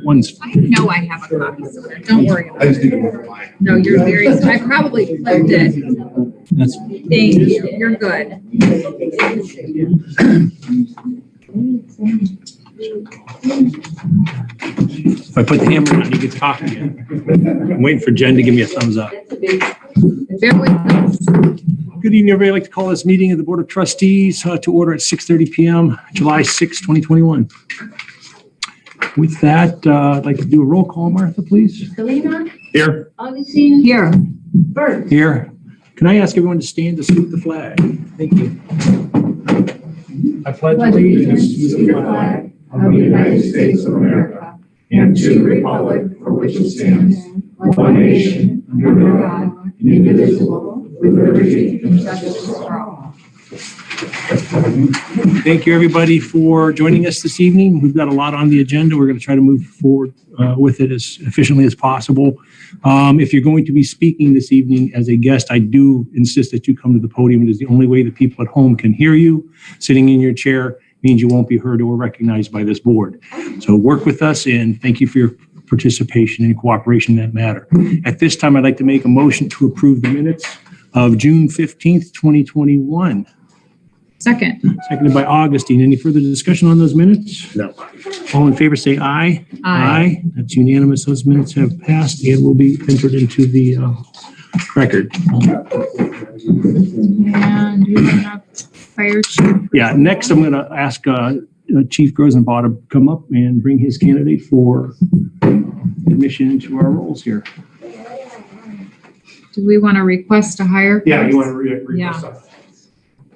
One's. I know I have a copy somewhere. Don't worry about it. No, you're very. I probably flipped it. That's. Thank you. You're good. If I put the hammer on, you get to talk again. I'm waiting for Jen to give me a thumbs up. Bear with us. Good evening, everybody. I'd like to call this meeting of the Board of Trustees to order at 6:30 p.m., July 6, 2021. With that, I'd like to do a roll call, Martha, please. Selena? Here. Augustine? Here. Bert? Here. Can I ask everyone to stand to salute the flag? Thank you. I pledge allegiance to the flag of the United States of America and to the republic for which it stands, one nation, under God, indivisible, with liberty and justice for all. Thank you, everybody, for joining us this evening. We've got a lot on the agenda. We're going to try to move forward with it as efficiently as possible. If you're going to be speaking this evening as a guest, I do insist that you come to the podium. It is the only way that people at home can hear you. Sitting in your chair means you won't be heard or recognized by this board. So work with us, and thank you for your participation and cooperation in that matter. At this time, I'd like to make a motion to approve the minutes of June 15th, 2021. Second. Seconded by Augustine. Any further discussion on those minutes? No. All in favor say aye. Aye. That's unanimous. Those minutes have passed and will be entered into the record. And we have fire chief. Yeah, next I'm going to ask Chief Grosenbaugh to come up and bring his candidate for admission into our roles here. Do we want to request to hire? Yeah, you want to request Yeah. that?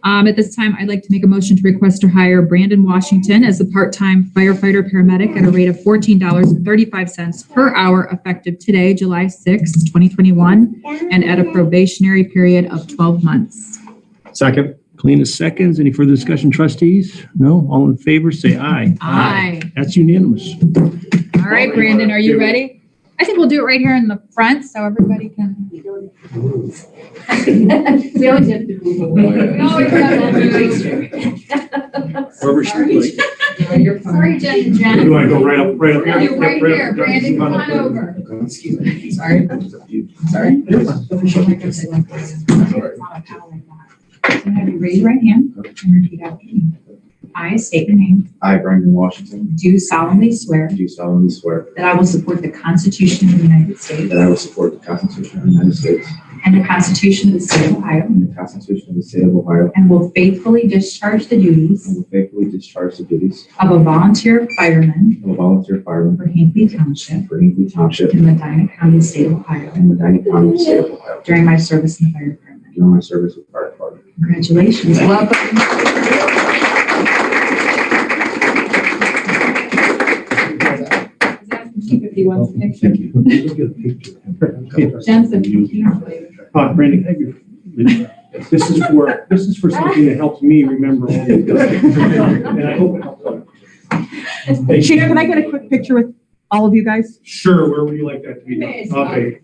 At this time, I'd like to make a motion to request to hire Brandon Washington as a part-time firefighter paramedic at a rate of $14.35 per hour effective today, July 6th, 2021, and at a probationary period of 12 months. Second. Kalina seconds. Any further discussion, trustees? No? All in favor say aye. Aye. That's unanimous. All right, Brandon, are you ready? I think we'll do it right here in the front so everybody can. We always have to move away. We always have to Wherever she likes. Sorry, Jen and Jen. You want to go right up here? You right here, Brandon, come on over. Sorry. Sorry. Have you raise your right hand and repeat after me. I state your name. I, Brandon Washington, Do solemnly swear do solemnly swear that I will support the Constitution of the United States that I will support the Constitution of the United States and the Constitution of the State of Ohio, and the Constitution of the State of Ohio, and will faithfully discharge the duties and will faithfully discharge the duties of a volunteer fireman of a volunteer fireman for Hinckley Township for Hinckley Township in Medina County, State of Ohio, and Medina County, State of Ohio, during my service in the fire department. during my service with the fire department. Congratulations. Welcome. If you want a picture. Jensen. Brandon, can I have your- this is for something that helps me remember all these guys. And I hope it helps others. Chair, can I get a quick picture with all of you guys? Sure, where would you like that to be done? Okay.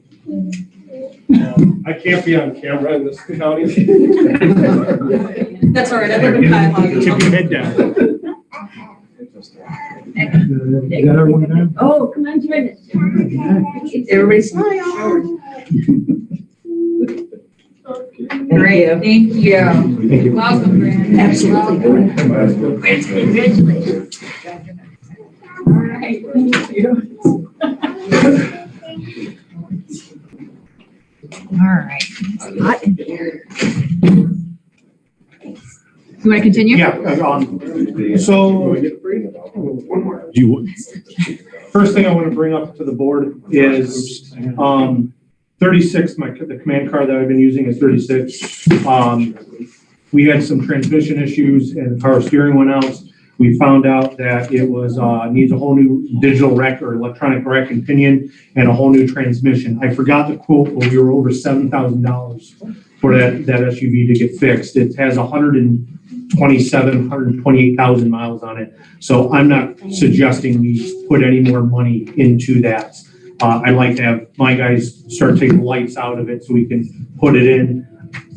I can't be on camera in this county. That's all right. I live in Cuyahoga. Keep your head down. You got everyone down? Oh, come on, join us. Everybody smile. Great, thank you. Welcome, Brandon. Absolutely. Congratulations. All right, thank you. All right. Hot in here. You want to continue? Yeah. So first thing I want to bring up to the board is 36. The command car that I've been using is 36. We had some transmission issues and the power steering went out. We found out that it was needs a whole new digital rec or electronic rec and pinion and a whole new transmission. I forgot the quote, but we were over $7,000 for that SUV to get fixed. It has 128,000 miles on it. So I'm not suggesting we put any more money into that. I'd like to have my guys start taking the lights out of it so we can put it in.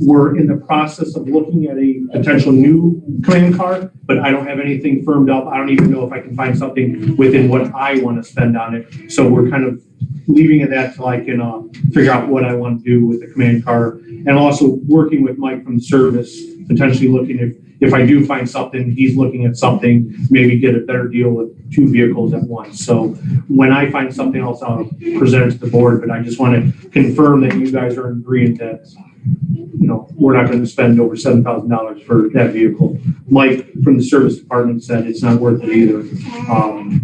We're in the process of looking at a potential new command car, but I don't have anything firmed up. I don't even know if I can find something within what I want to spend on it. So we're kind of leaving it that till I can figure out what I want to do with the command car. And also working with Mike from the service, potentially looking if I do find something, he's looking at something, maybe get a better deal with 2 vehicles at once. So when I find something else, I'll present it to the board, but I just want to confirm that you guys are in agreement that, you know, we're not going to spend over $7,000 for that vehicle. Mike from the service department said it's not worth it either.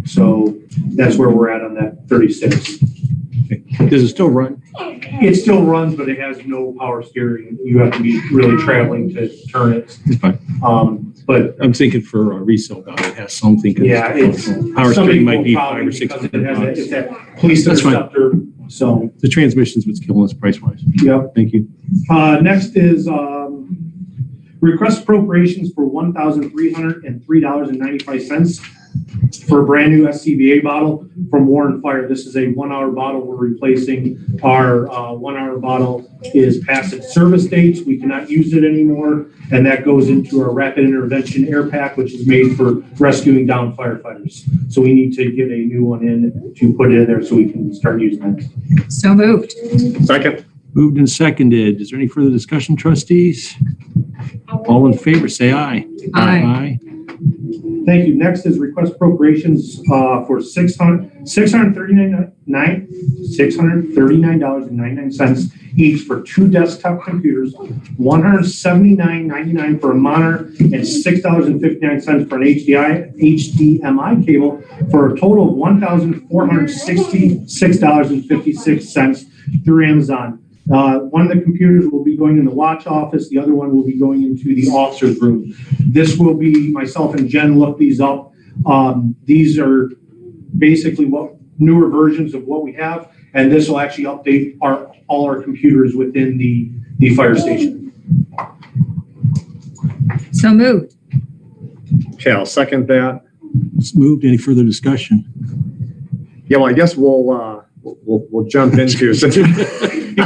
So that's where we're at on that 36. Does it still run? It still runs, but it has no power steering. You have to be really traveling to turn it. It's fine. But I'm thinking for a resale value, it has something. yeah, it's Power somebody steering might be will $500 or probably because $600. it has it's that police That's fine. interceptor. So, The transmission's what's killing us price wise. yep. Thank you. Next is request appropriations for $1,303.95 for a brand new SCBA bottle from Warren Fire. This is a 1-hour bottle. We're replacing our 1-hour bottle is past its service dates. We cannot use it anymore. And that goes into our rapid intervention air pack, which is made for rescuing downed firefighters. So we need to get a new one in to put it in there so we can start using it. So moved. Second. Moved and seconded. Is there any further discussion, trustees? All in favor, say aye. Aye. Thank you. Next is request appropriations for $639.99 each for 2 desktop computers, $179.99 for a monitor, and $6.59 for an HDMI cable, for a total of $1,466.56 through Amazon. One of the computers will be going in the watch office. The other one will be going into the officer's room. This will be, myself and Jen looked these up. These are basically what newer versions of what we have, and this will actually update all our computers within the fire station. So moved. Okay, I'll second that. It's moved. Any further discussion? Yeah, well, I guess we'll jump into You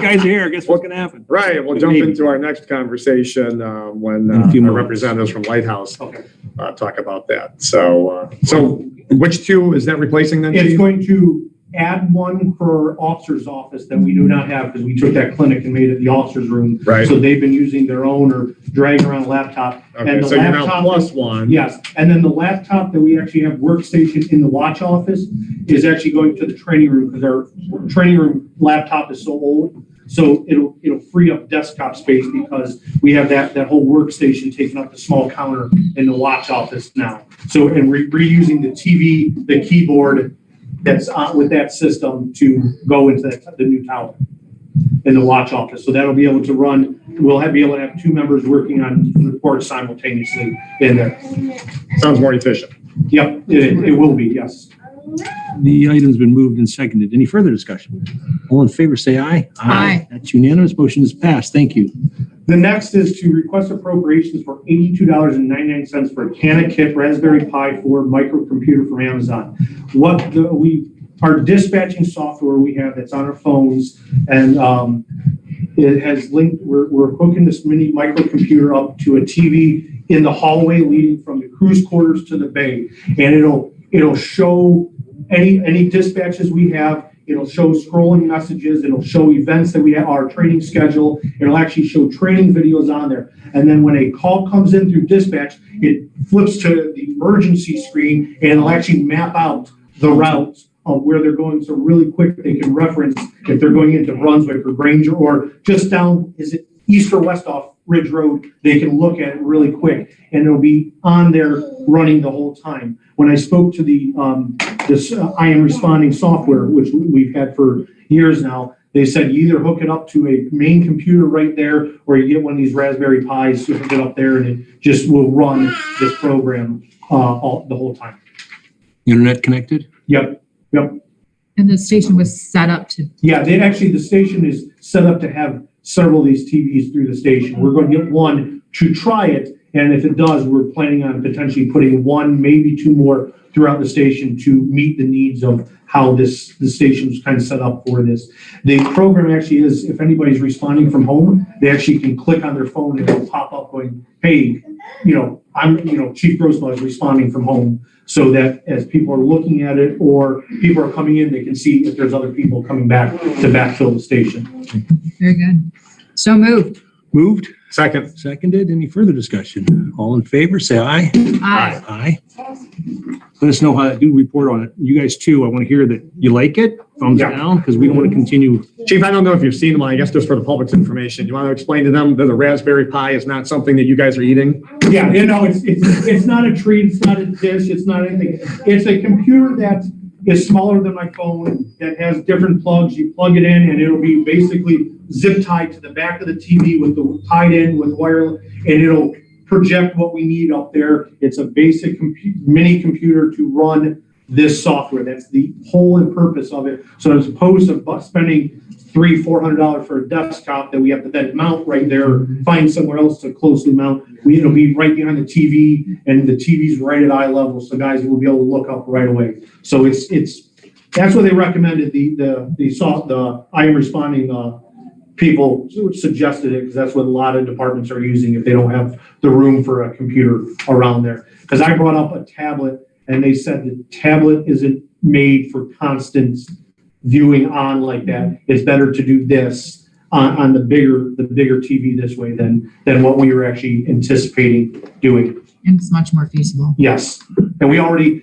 guys are here. Guess what's going to happen? right. We'll jump into our next conversation when In a few our moments. representatives from Lighthouse Okay. talk about that. So which 2 is that replacing then? It's Chief? going to add one for our officer's office that we do not have because we took that clinic and made it the officer's room. Right. So they've been using their own or dragging around a laptop. Okay, And the so you're now laptop plus 1. Yes, and then the laptop that we actually have workstation in the watch office is actually going to the training room because our training room laptop is so old. So it'll free up desktop space because we have that whole workstation taking up the small counter in the watch office now. So, and we're reusing the TV, the keyboard that's on with that system to go into the new tower in the watch office. So that'll be able to run, be able to have 2 members working on reports simultaneously in there. Sounds more efficient. Yep, it will be, yes. The item's been moved and seconded. Any further discussion? All in favor, say aye. Aye. That's unanimous. Motion is passed. Thank you. The next is to request appropriations for $82.99 for a Cana Kit Raspberry Pi 4 microcomputer from Amazon. Our dispatching software we have that's on our phones, and it has linked. We're hooking this mini microcomputer up to a TV in the hallway leading from the cruise quarters to the bay, and it'll show any dispatches we have. It'll show scrolling messages. It'll show events that we have, our training schedule. It'll actually show training videos on there. And then when a call comes in through dispatch, it flips to the emergency screen and it'll actually map out the routes of where they're going. So really quick, they can reference if they're going into Brunswick or Granger or just down, is it east or west off Ridge Road? They can look at it really quick and it'll be on there running the whole time. When I spoke to the this I Am Responding software, which we've had for years now, they said you either hook it up to a main computer right there or you get one of these Raspberry Pis, to hook it up there and it just will run this program the whole time. Internet connected? Yep. And the station was set up to, Yeah, the station is set up to have several of these TVs through the station. We're going to get one to try it And if it does, we're planning on potentially putting one, maybe two more throughout the station to meet the needs of how the station is kind of set up for this. The program actually is, if anybody's responding from home, they actually can click on their phone and it'll pop up going, hey, Chief Grosma is responding from home, so that as people are looking at it or people are coming in, they can see if there's other people coming back to backfill the station. Very good. So moved. Moved, Second. seconded. Any further discussion? All in favor, say aye. Aye. Aye. Let us know how that do report on it. You guys too, I want to hear that you like it, thumbs Yeah. down, because we don't want to continue. Chief, I don't know if you've seen them, I guess just for the public's information. You want to explain to them that the Raspberry Pi is not something that you guys are eating? Yeah, it's not a treat, it's not a dish, it's not anything. It's a computer that is smaller than my phone, that has different plugs. You plug it in and it'll be basically zip tied to the back of the TV with the tied in with wireless, and it'll project what we need up there. It's a basic mini computer to run this software. That's the whole and purpose of it. So as opposed to spending $300-400 for a desktop that we have to then mount right there, find somewhere else to closely mount, it'll be right behind the TV, and the TV's right at eye level, so guys will be able to look up right away. So that's what they recommended. The I Am Responding people suggested it because that's what a lot of departments are using if they don't have the room for a computer around there. Because I brought up a tablet and they said the tablet isn't made for constant viewing on like that. It's better to do this on the bigger TV this way than what we were actually anticipating doing. And it's much more feasible. Yes, and we already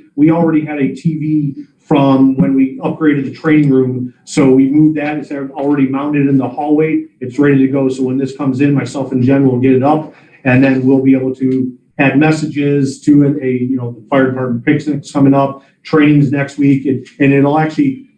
had a TV from when we upgraded the training room. So we moved that. It's already mounted in the hallway. It's ready to go. So when this comes in, myself and Jen will get it up, and then we'll be able to add messages to it. The fire department picnic's coming up, trainings next week, and it'll actually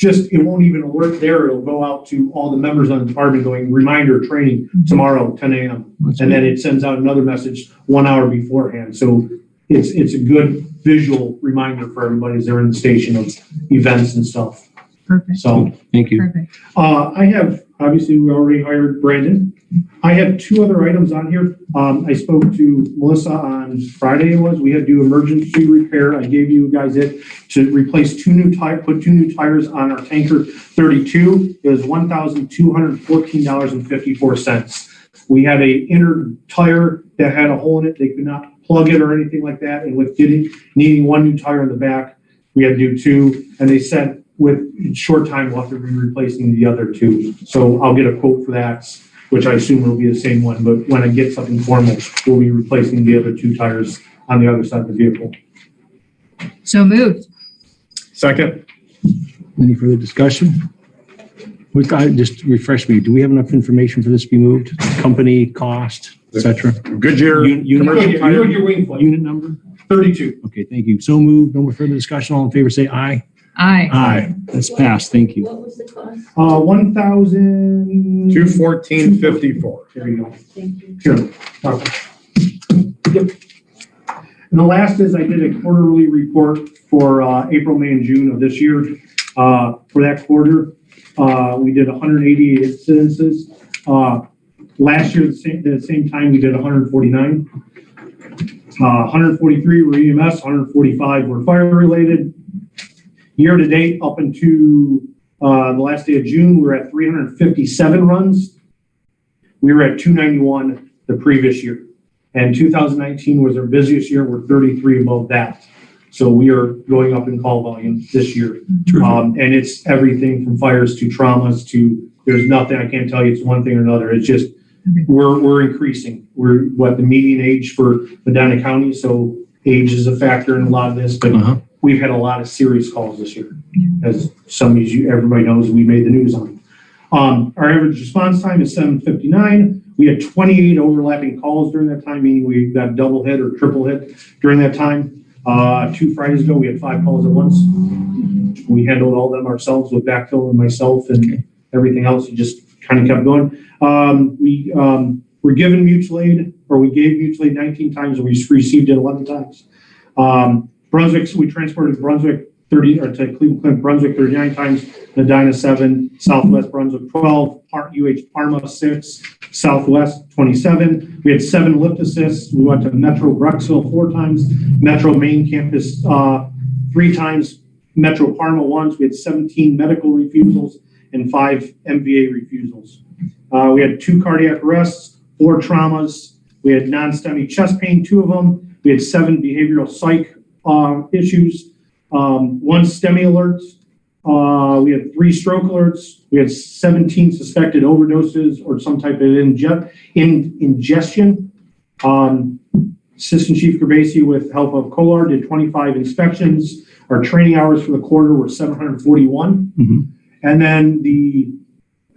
it won't even alert there. It'll go out to all the members on the department going, reminder training tomorrow, 10 a.m. And then it sends out another message 1 hour beforehand. So it's a good visual reminder for everybody as they're in the station of events and stuff. Perfect. So Thank you. Perfect. I have, obviously, we already hired Brandon. I have two other items on here. I spoke to Melissa on Friday. We had to do emergency repair. I gave you guys it to replace put two new tires on our tanker 32. It was $1,214.54. We had a inner tire that had a hole in it. They could not plug it or anything like that. And with needing one new tire in the back, we had to do two. And they said with short time, we'll have to be replacing the other two. So I'll get a quote for that, which I assume will be the same one. But when I get something formal, we'll be replacing the other two tires on the other side of the vehicle. So moved. Second. Any further discussion? Just refresh me. Do we have enough information for this to be moved? Company, cost, et cetera? Goodyear commercial tire. Unit number? 32. Okay, thank you. So moved. No more further discussion. All in favor, say aye. Aye. Aye. That's passed. Thank you. What was the cost? 1,000. 214.54. There you go. Thank you. Sure. Okay. Yep. And the last is I did a quarterly report for April, May, and June of this year. For that quarter, we did 188 incidences. Last year, at the same time, we did 149. 143 were EMS, 145 were fire-related. Year to date, up into the last day of June, we were at 357 runs. We were at 291 the previous year. And 2019 was our busiest year. We're 33 above that. So we are going up in call volume this year. And it's everything from fires to traumas to, there's nothing, I can't tell you it's one thing or another. It's just, we're increasing. We're the median age for Medina County. So age is a factor in a lot of this, but we've had a lot of serious calls this year. As everybody knows, we made the news on. Our average response time is 7:59. We had 28 overlapping calls during that time, meaning we got double hit or triple hit during that time. 2 Fridays ago, we had 5 calls at once. We handled all of them ourselves with backfill and myself and everything else. It just kind of kept going. We were given mutual aid, or we gave mutual aid 19 times, and we received it 11 times. Brunswick, we transported Brunswick to Cleveland Clinic, Brunswick 39 times, Medina 7, Southwest Brunswick 12, UH Parma 6, Southwest 27, We had 7 lift assists. We went to Metro Brecksville 4 times, Metro Main Campus 3 times, Metro Parma once. We had 17 medical refusals and 5 MVA refusals. We had 2 cardiac arrests, 4 traumas. We had non-STEMI chest pain, 2 of them. We had 7 behavioral psych issues, 1 STEMI alerts. We had 3 stroke alerts. We had 17 suspected overdoses or some type of ingestion. Assistant Chief Gerbasi, with help of Kolar, did 25 inspections. Our training hours for the quarter were 741. Mm-hmm. And then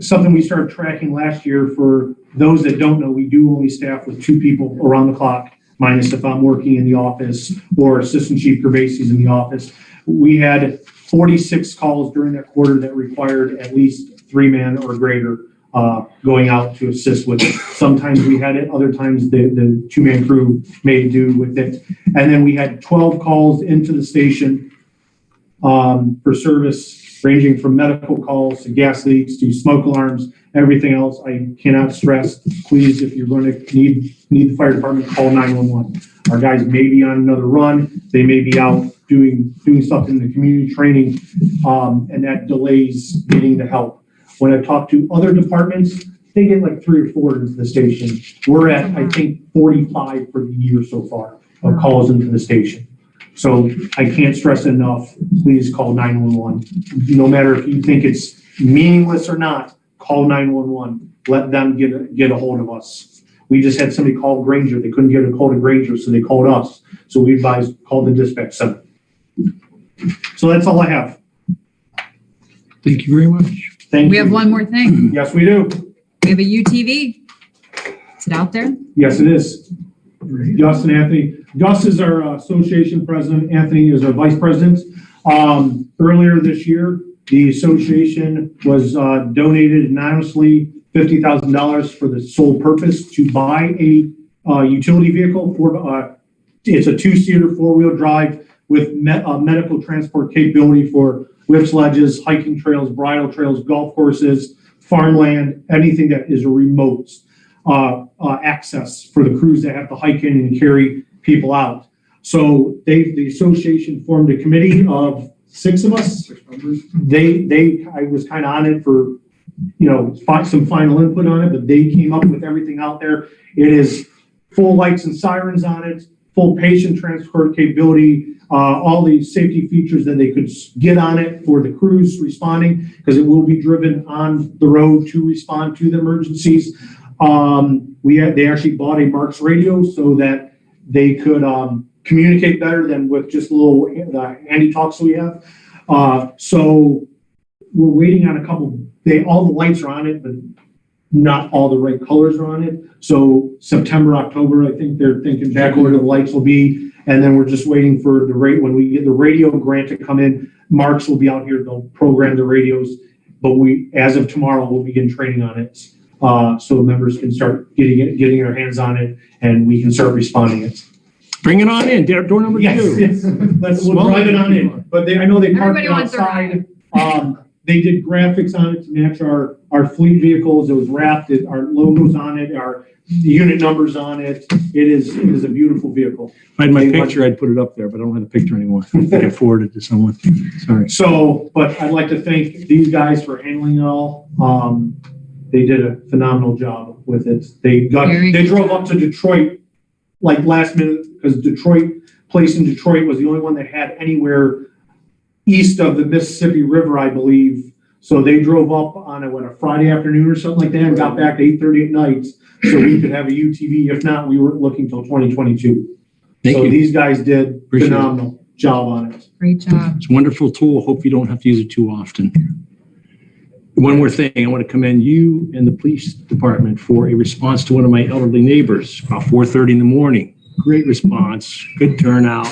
something we started tracking last year, for those that don't know, we do only staff with 2 people around the clock, minus if I'm working in the office or Assistant Chief Gerbasi's in the office. We had 46 calls during that quarter that required at least 3-man or greater going out to assist with it. Sometimes we had it, other times the 2-man crew made do with it. And then we had 12 calls into the station for service, ranging from medical calls to gas leaks to smoke alarms, everything else. I cannot stress, please, if you're going to need the fire department, call 911. Our guys may be on another run. They may be out doing stuff in the community training, and that delays getting the help. When I talk to other departments, they get like 3 or 4 into the station. We're at, I think, 45 for the year so far of calls into the station. So I can't stress enough, please call 911. No matter if you think it's meaningless or not, call 911. Let them get a hold of us. We just had somebody call Granger. They couldn't get a hold of Granger, so they called us. So we advised, call the dispatch center. So that's all I have. Thank you very much. Thank you. We have one more thing. Yes, we do. We have a UTV. Is it out there? Yes, it is. Gus and Anthony. Gus is our association president. Anthony is our vice president. Earlier this year, the association was donated anonymously $50,000 for the sole purpose to buy a utility vehicle. It's a 2-seater, 4-wheel drive with medical transport capability for whip sledges, hiking trails, bridle trails, golf courses, farmland, anything that is a remote access for the crews that have to hike in and carry people out. So the association formed a committee of 6 of us. 6 members. I was kind of on it for, some final input on it, but they came up with everything out there. It is full lights and sirens on it, full patient transport capability, all the safety features that they could get on it for the crews responding, because it will be driven on the road to respond to the emergencies. They actually bought a Marks radio so that they could communicate better than with just a little handy talks we have. So we're waiting on a couple. All the lights are on it, but not all the right colors are on it. So September, October, I think they're thinking back where the lights will be. And then we're just waiting for when we get the radio grant to come in, Marks will be out here. They'll program the radios, but as of tomorrow, we'll begin training on it. So members can start getting their hands on it, and we can start responding it. Bring it on in. Door number 2. Yes. We'll drive it on in. But I know they parked Everybody wants a outside. They did graphics on it to match our fleet vehicles. It was wrapped. Our logos on it. Our unit numbers on it. It is a beautiful vehicle. If I had my picture, I'd put it up there, but I don't have the picture anymore. I can forward it to someone. Sorry. So, but I'd like to thank these guys for handling it all. They did a phenomenal job with it. They drove up to Detroit like last minute, because place in Detroit was the only one that had anywhere east of the Mississippi River, I believe. So they drove up on a Friday afternoon or something like that and got back at 8:30 at night so we could have a UTV. If not, we weren't looking till 2022. Thank you. These guys did Appreciate phenomenal job on it. Great job. It's a wonderful tool. Hope you don't have to use it too often. One more thing. I want to commend you and the police department for a response to one of my elderly neighbors about 4:30 in the morning. Great response, good turnout.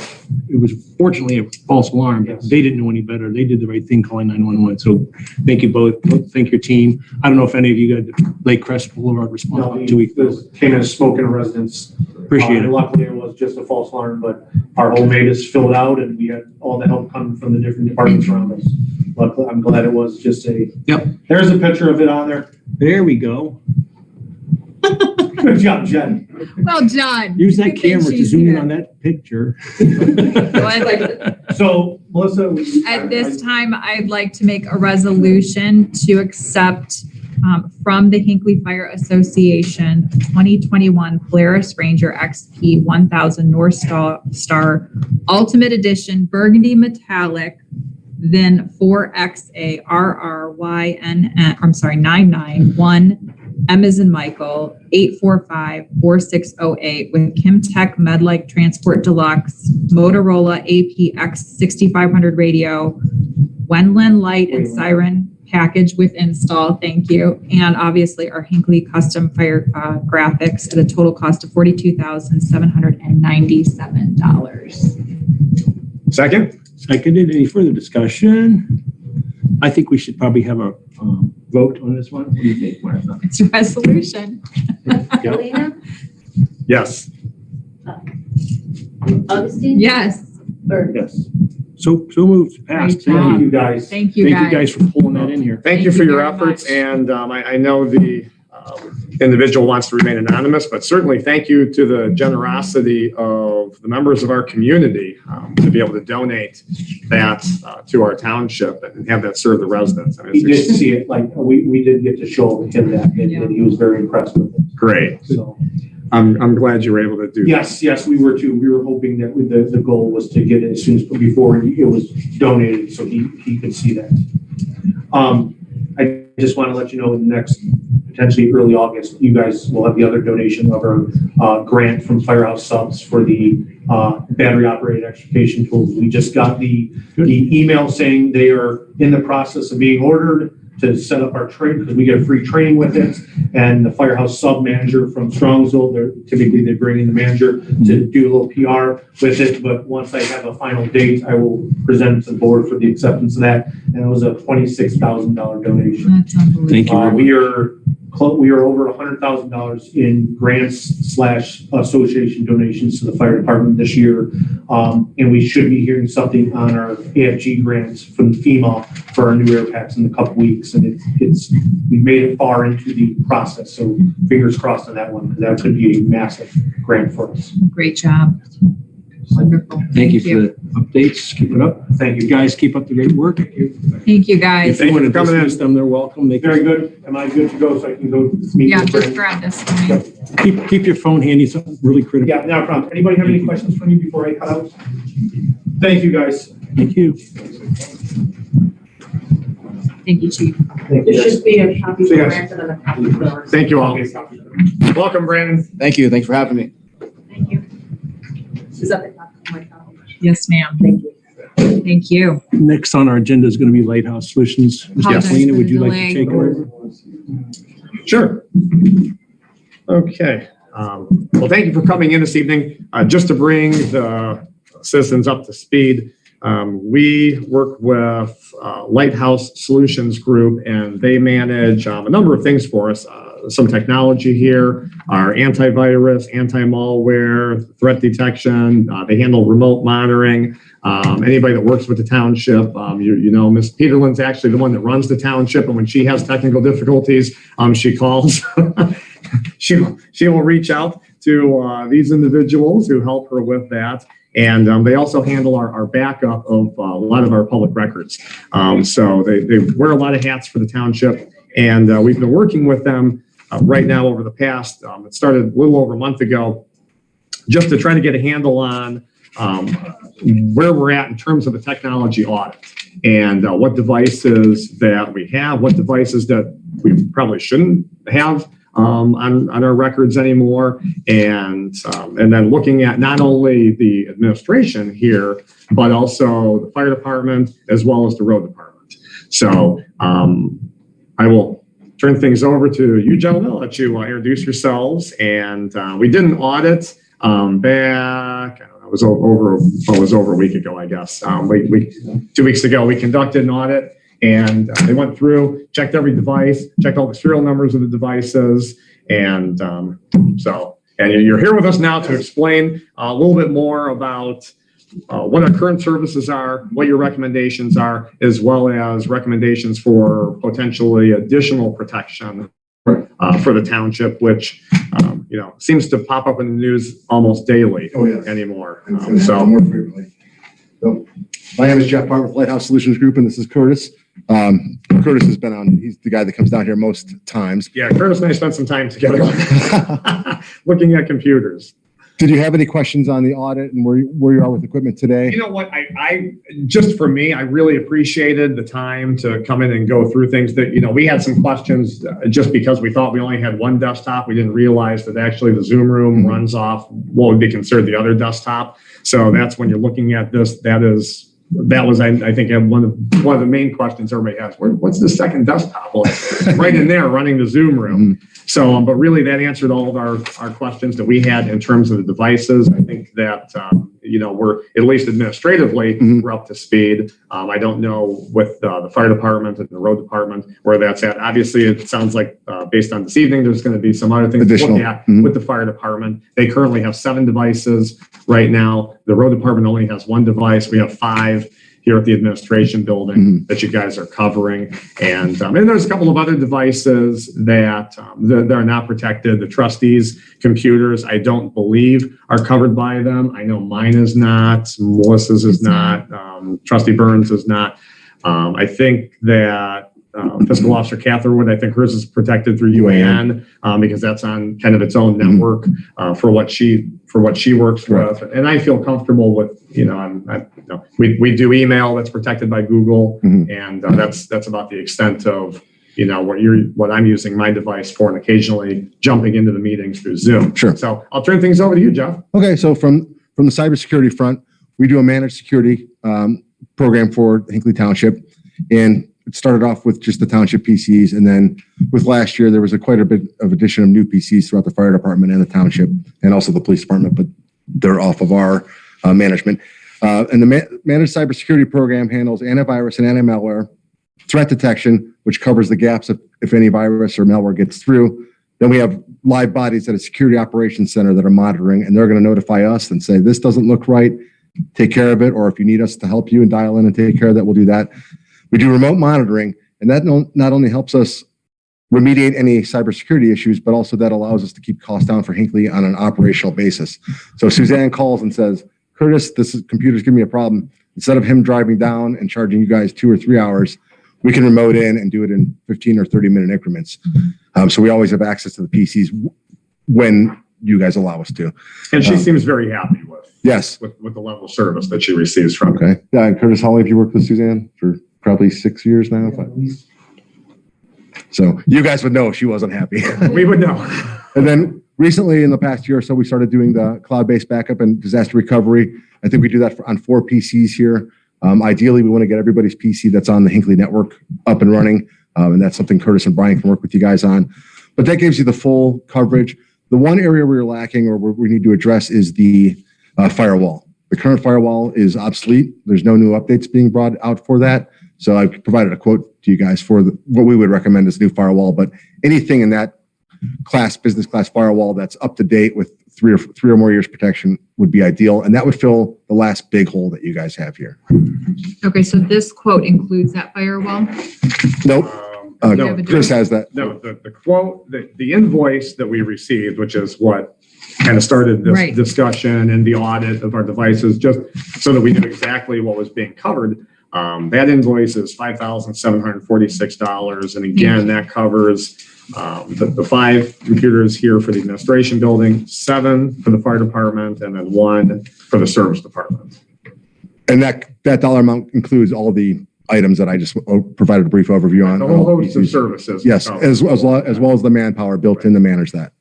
It was fortunately a false alarm, but they didn't know any better. They did the right thing calling 911. So thank you both. Thank your team. I don't know if any of you got Lake Crest Boulevard response about 2 weeks ago. Came in a smoke in a residence. Appreciate it. Luckily, it was just a false alarm, but our whole is filled out, and we had all the help coming from the different departments around us. Luckily, I'm glad it was just Yep. There's a picture of it on there. There we go. Good job, Jen. Well done. Use that Good thing camera to she's zoom in here. on that picture. So I'd like to- So, Melissa. At this time, I'd like to make a resolution to accept from the Hinckley Fire Association 2021 Polaris Ranger XP 1000 North Star Ultimate Edition Burgundy Metallic VIN 4XA RRYN, 991 M as in Michael 845-4608 with Kimtech Medlike Transport Deluxe, Motorola APX 6500 radio, Wendland light and siren package with install. Thank you. And obviously our Hinckley custom fire graphics at a total cost of $42,797. Second? Seconded. Any further discussion? I think we should probably have a vote on this one. What do you think, Martha? It's a resolution. Alina, Yes. Augustine. Yes. Bird. Yes. So moved. Passed. Great Thank job. you. You guys. Thank you, Thank you guys. guys for pulling that in here. Thank you for Thank you your very efforts, much. and I know the individual wants to remain anonymous, but certainly thank you to the generosity of the members of our community to be able to donate that to our township and have that serve the residents. I mean, He it's did see it, like, we did get to show him that, and he was very impressed with it. great. So, I'm glad you were able to do that. yes, we were too. We were hoping that the goal was to get it as soon as, before it was donated, so he could see that. I just want to let you know in the next, potentially early August, you guys will have the other donation of our grant from Firehouse Subs for the battery operated extrication tools. We just got the email saying they are in the process of being ordered to set up our training, because we get a free training with it. And the Firehouse Sub manager from Strongsville, they bring in the manager to do a little PR with it. But once I have a final date, I will present it to the board for the acceptance of that. And it was a $26,000 donation. That's unbelievable. Thank you. We are over $100,000 in grants/association donations to the fire department this year. And we should be hearing something on our AFG grants from FEMA for our new air packs in a couple weeks. And we made it far into the process. So fingers crossed on that one, because that could be a massive grant for us. Great job. Wonderful. Thank you for the updates. Keep it up. Thank You you. guys keep up the great work. Thank you, guys. If Thank you you want to for coming in. dismiss them, they're welcome. They Very good. Am I good to go so I can go meet Yeah, with just Brandon? grab this for me. keep your phone handy. Something really critical. Yeah, no problem. Anybody have any questions for me before I cut out? Thank you, guys. Thank you. Thank you, Chief. Thank There should be a copy See for you guys. Brandon and a copy for ours. Thank you all. Welcome, Brandon. Thank you. Thanks for having me. Thank you. Is that the copy? Oh my God. Yes, ma'am. Thank you. Thank you. Next on our agenda is going to be Lighthouse Solutions. Ms. Apologize Kathleen, for would the you like delay. to take it over? Sure. Okay. Well, thank you for coming in this evening. Just to bring the citizens up to speed, we work with Lighthouse Solutions Group, and they manage a number of things for us. Some technology here, our antivirus, anti-malware, threat detection. They handle remote monitoring. Anybody that works with the township, you know, Ms. Peterlin's actually the one that runs the township, and when she has technical difficulties, she calls. She will reach out to these individuals who help her with that. And they also handle our backup of a lot of our public records. So they wear a lot of hats for the township, and we've been working with them right now over the past, it started a little over a month ago, just to try to get a handle on where we're at in terms of the technology audit, and what devices that we have, what devices that we probably shouldn't have on our records anymore, and then looking at not only the administration here, but also the fire department as well as the road department. So I will turn things over to you gentlemen. I'll let you introduce yourselves. And we did an audit back, I don't know, it was over a week ago, I guess. 2 weeks ago, we conducted an audit, and they went through, checked every device, checked all the serial numbers of the devices. And and you're here with us now to explain a little bit more about what our current services are, what your recommendations are, as well as recommendations for potentially additional protection for the township, which, seems to pop up in the news almost daily anymore. So more frequently. So, my name is Jeff Part with Lighthouse Solutions Group, and this is Curtis. Curtis has been on, he's the guy that comes down here most times. yeah, Curtis and I spent some time together looking at computers. Did you have any questions on the audit and where you are with equipment today? You know what? I just for me, I really appreciated the time to come in and go through things that, we had some questions just because we thought we only had one desktop. We didn't realize that actually the Zoom room runs off what would be considered the other desktop. So that's when you're looking at this, that was, I think, one of the main questions everybody has. What's the second desktop? Well, it's right in there running the Zoom room. So, but really that answered all of our questions that we had in terms of the devices. I think that, we're, at least administratively, we're up to speed. I don't know with the fire department and the road department where that's at. Obviously, it sounds like based on this evening, there's going to be some other things to look at with the fire department. They currently have 7 devices right now. The road department only has 1 device. We have 5 here at the administration building that you guys are covering. And there's a couple of other devices that are not protected. The trustees' computers, I don't believe are covered by them. I know mine is not, Melissa's is not, Trustee Burns is not. I think that Fiscal Officer Catherwood, I think hers is protected through UAN because that's on kind of its own network for what she works with. And I feel comfortable with, we do email that's protected by Google, and that's about the extent of what I'm using my device for, and occasionally jumping into the meetings through Zoom. Sure. So I'll turn things over to you, Jeff. Okay, so from the cybersecurity front, we do a managed security program for Hinckley Township, and it started off with just the township PCs, and then with last year there was quite a bit of addition of new PCs throughout the fire department and the township, and also the police department, but they're off of our management. And the managed cybersecurity program handles antivirus and anti-malware, threat detection, which covers the gaps if any virus or malware gets through. Then we have live bodies at a security operations center that are monitoring, and they're going to notify us and say, this doesn't look right, take care of it, or if you need us to help you and dial in and take care of that, we'll do that. We do remote monitoring, and that not only helps us remediate any cybersecurity issues, but also that allows us to keep costs down for Hinckley on an operational basis. So Suzanne calls and says, Curtis, computer's giving me a problem. Instead of him driving down and charging you guys 2 or 3 hours, we can remote in and do it in 15 or 30-minute increments. So we always have access to the PCs when you guys allow us to. And she seems very happy with the level of service that she receives from it. Okay. Yeah, and Curtis, how long have you worked with Suzanne? For probably 6 years now. So you guys would know if she wasn't happy. We would know. And then recently, in the past year or so, we started doing the cloud-based backup and disaster recovery. I think we do that on 4 PCs here. Ideally, we want to get everybody's PC that's on the Hinckley network up and running, and that's something Curtis and Brian can work with you guys on. But that gives you the full coverage. The one area we're lacking or we need to address is the firewall. The current firewall is obsolete. There's no new updates being brought out for that. So I've provided a quote to you guys for what we would recommend as new firewall, but anything in that business class firewall that's up to date with three or more years protection would be ideal. And that would fill the last big hole that you guys have here. Okay, so this quote includes that firewall? Nope. No, Chris has that. No, the quote, the invoice that we received, which is what kind of started this discussion and the audit of our devices, just so that we knew exactly what was being covered. That invoice is $5,746. And again, that covers the 5 computers here for the administration building, 7 for the fire department, and then 1 for the service department. And that dollar amount includes all the items that I just provided a brief overview on. The whole host of services. Yes, as well as the manpower built in to manage that.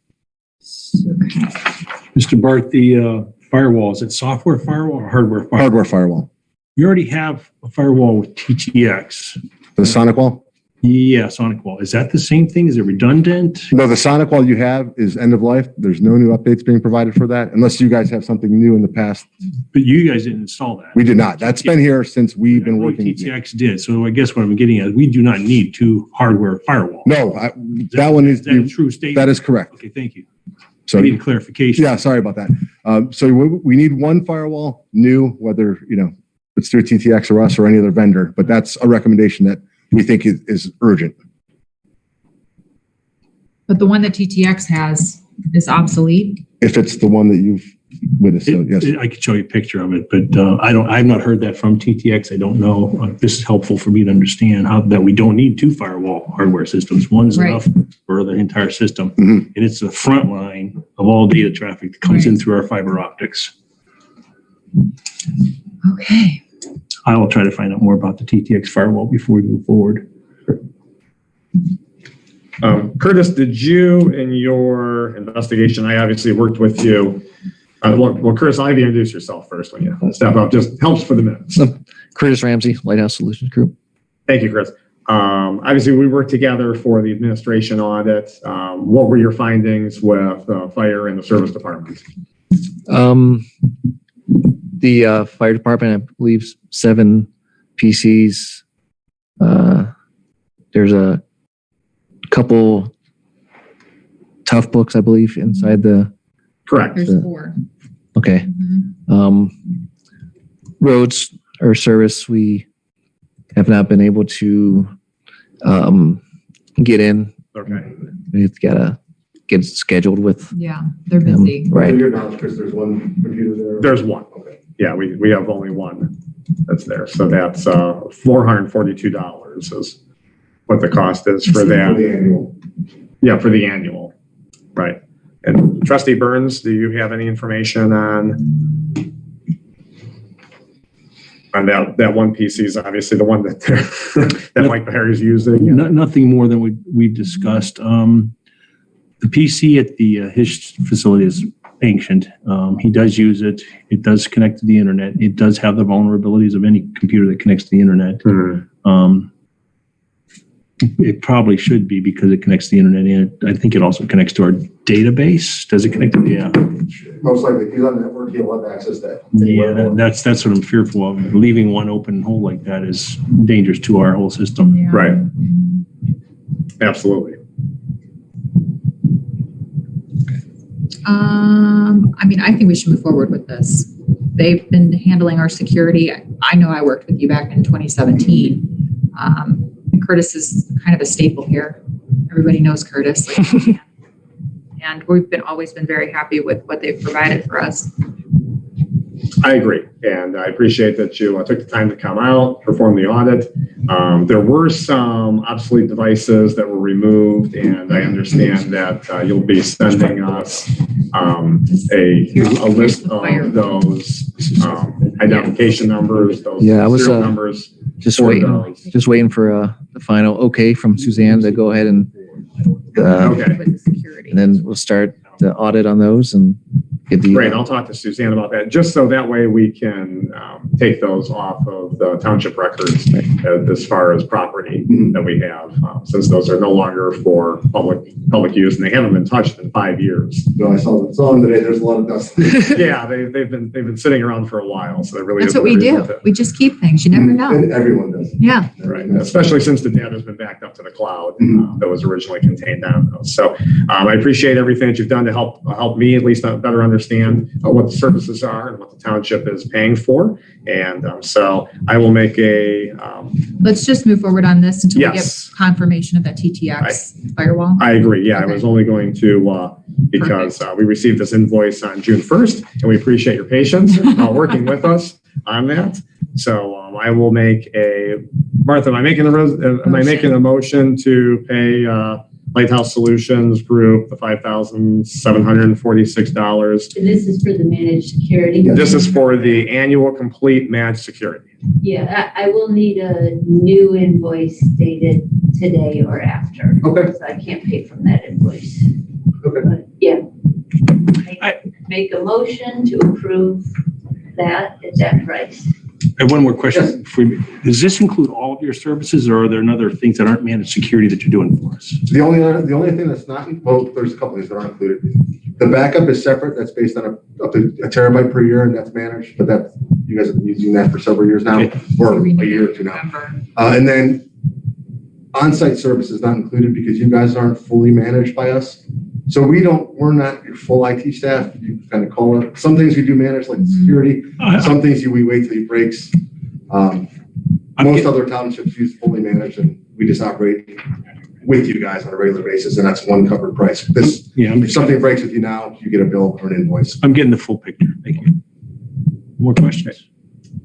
Mr. Bart, the firewall, is it software firewall or hardware firewall? Hardware firewall. You already have a firewall with TTX. The Sonic wall? Yeah, Sonic wall. Is that the same thing? Is it redundant? No, the Sonic wall you have is end of life. There's no new updates being provided for that unless you guys have something new in the past. But you guys didn't install that. We did not. That's been here since we've been working. TTX did. So I guess what I'm getting at, we do not need 2 hardware firewalls. No, that one is a true statement. That is correct. Okay, thank you. So I need a clarification. Yeah, sorry about that. So we need 1 firewall new, whether it's through TTX or us or any other vendor, but that's a recommendation that we think is urgent. But the one that TTX has is obsolete. If it's the one that you've witnessed, so yes. I could show you a picture of it, but I've not heard that from TTX. I don't know. This is helpful for me to understand how that we don't need 2 firewall hardware systems. One is Right. enough for the entire system. Mhm. And it's the front line of all data traffic that comes in through our fiber optics. Okay. I will try to find out more about the TTX firewall before we move forward. Curtis, did you, in your investigation, I obviously worked with you. Well, Curtis, I'll have you introduce yourself first when you step up. Just helps for the minutes. Curtis Ramsey, Lighthouse Solutions Group. Thank you, Chris. Obviously, we worked together for the administration audit. What were your findings with fire and the service department? The fire department, I believe 7 PCs. There's a couple tough books, I believe, inside the. Correct. There's 4. Okay. Mhm. Roads or service, we have not been able to get in. Okay. We've got to get scheduled with Yeah, they're busy. To right. your knowledge, Chris, there's one computer there. There's one. Okay. Yeah, we have only one that's there. So that's $442 is what the cost is for For that. the annual. Yeah, for the annual. Right. And Trustee Burns, do you have any information on that one PC is obviously the one that that Mike Bahari is using? Nothing more than we've discussed. The PC at his facility is ancient. He does use it. It does connect to the internet. It does have the vulnerabilities of any computer that connects to the internet. It probably should be because it connects to the internet, and I think it also connects to our database. Does it connect to the? Yeah. Most likely, if he's on the network, he'll have access to that. Yeah, that's what I'm fearful of. Leaving one open hole like that is dangerous to our whole system. Yeah. Right. Absolutely. I mean, I think we should move forward with this. They've been handling our security. I know I worked with you back in 2017. And Curtis is kind of a staple here. Everybody knows Curtis. And we've always been very happy with what they've provided for us. I agree. And I appreciate that you took the time to come out, perform the audit. There were some obsolete devices that were removed, and I understand that you'll be sending us a list of those identification numbers, those Yeah, I was, serial numbers. Just for waiting, those. just waiting for the final okay from Suzanne to go ahead and Okay. With the security. and then we'll start the audit on those and get the. Great. I'll talk to Suzanne about that, just so that way we can take those off of the township records as far as property that we have, since those are no longer for public use, and they haven't been touched in 5 years. No, I saw them today. There's a lot of dust. Yeah, they've been sitting around for a while, so they really. That's isn't what we a do. reason to- We just keep things. You never know. And everyone does. Yeah. Right, especially since the data has been backed up to the cloud that was originally contained on those. So I appreciate everything that you've done to help me at least better understand what the services are and what the township is paying for. And so I will make a. Let's just move forward on this until we get Yes. confirmation of that TTX firewall. I agree. Yeah, Okay. I was only going to because we received this invoice on June 1st, and we appreciate your patience working with us on that. So I will make Martha, am I making a motion to pay Lighthouse Solutions Group the $5,746? This is for the managed security? This is for the annual complete managed security. Yeah, I will need a new invoice dated today or after. Okay. So I can't pay from that invoice. Okay. But, yeah. I make a motion to approve that at that price. I have one more question. Does this include all of your services, or are there other things that aren't managed security that you're doing for us? The only thing that's not, well, there's a couple things that aren't included. The backup is separate. That's based on up to a terabyte per year, and that's managed, but you guys have been using that for several years now, Okay. or a year or two now. And then on-site service is not included because you guys aren't fully managed by us. So we're not your full IT staff. You kind of call it. Some things we do manage, like security. Some things we wait till he breaks. Most other townships use fully managed, and we just operate with you guys on a regular basis, and that's one covered price. This, Yeah, if something breaks with you now, you get a bill or an invoice. I'm getting the full picture. Thank you. More questions?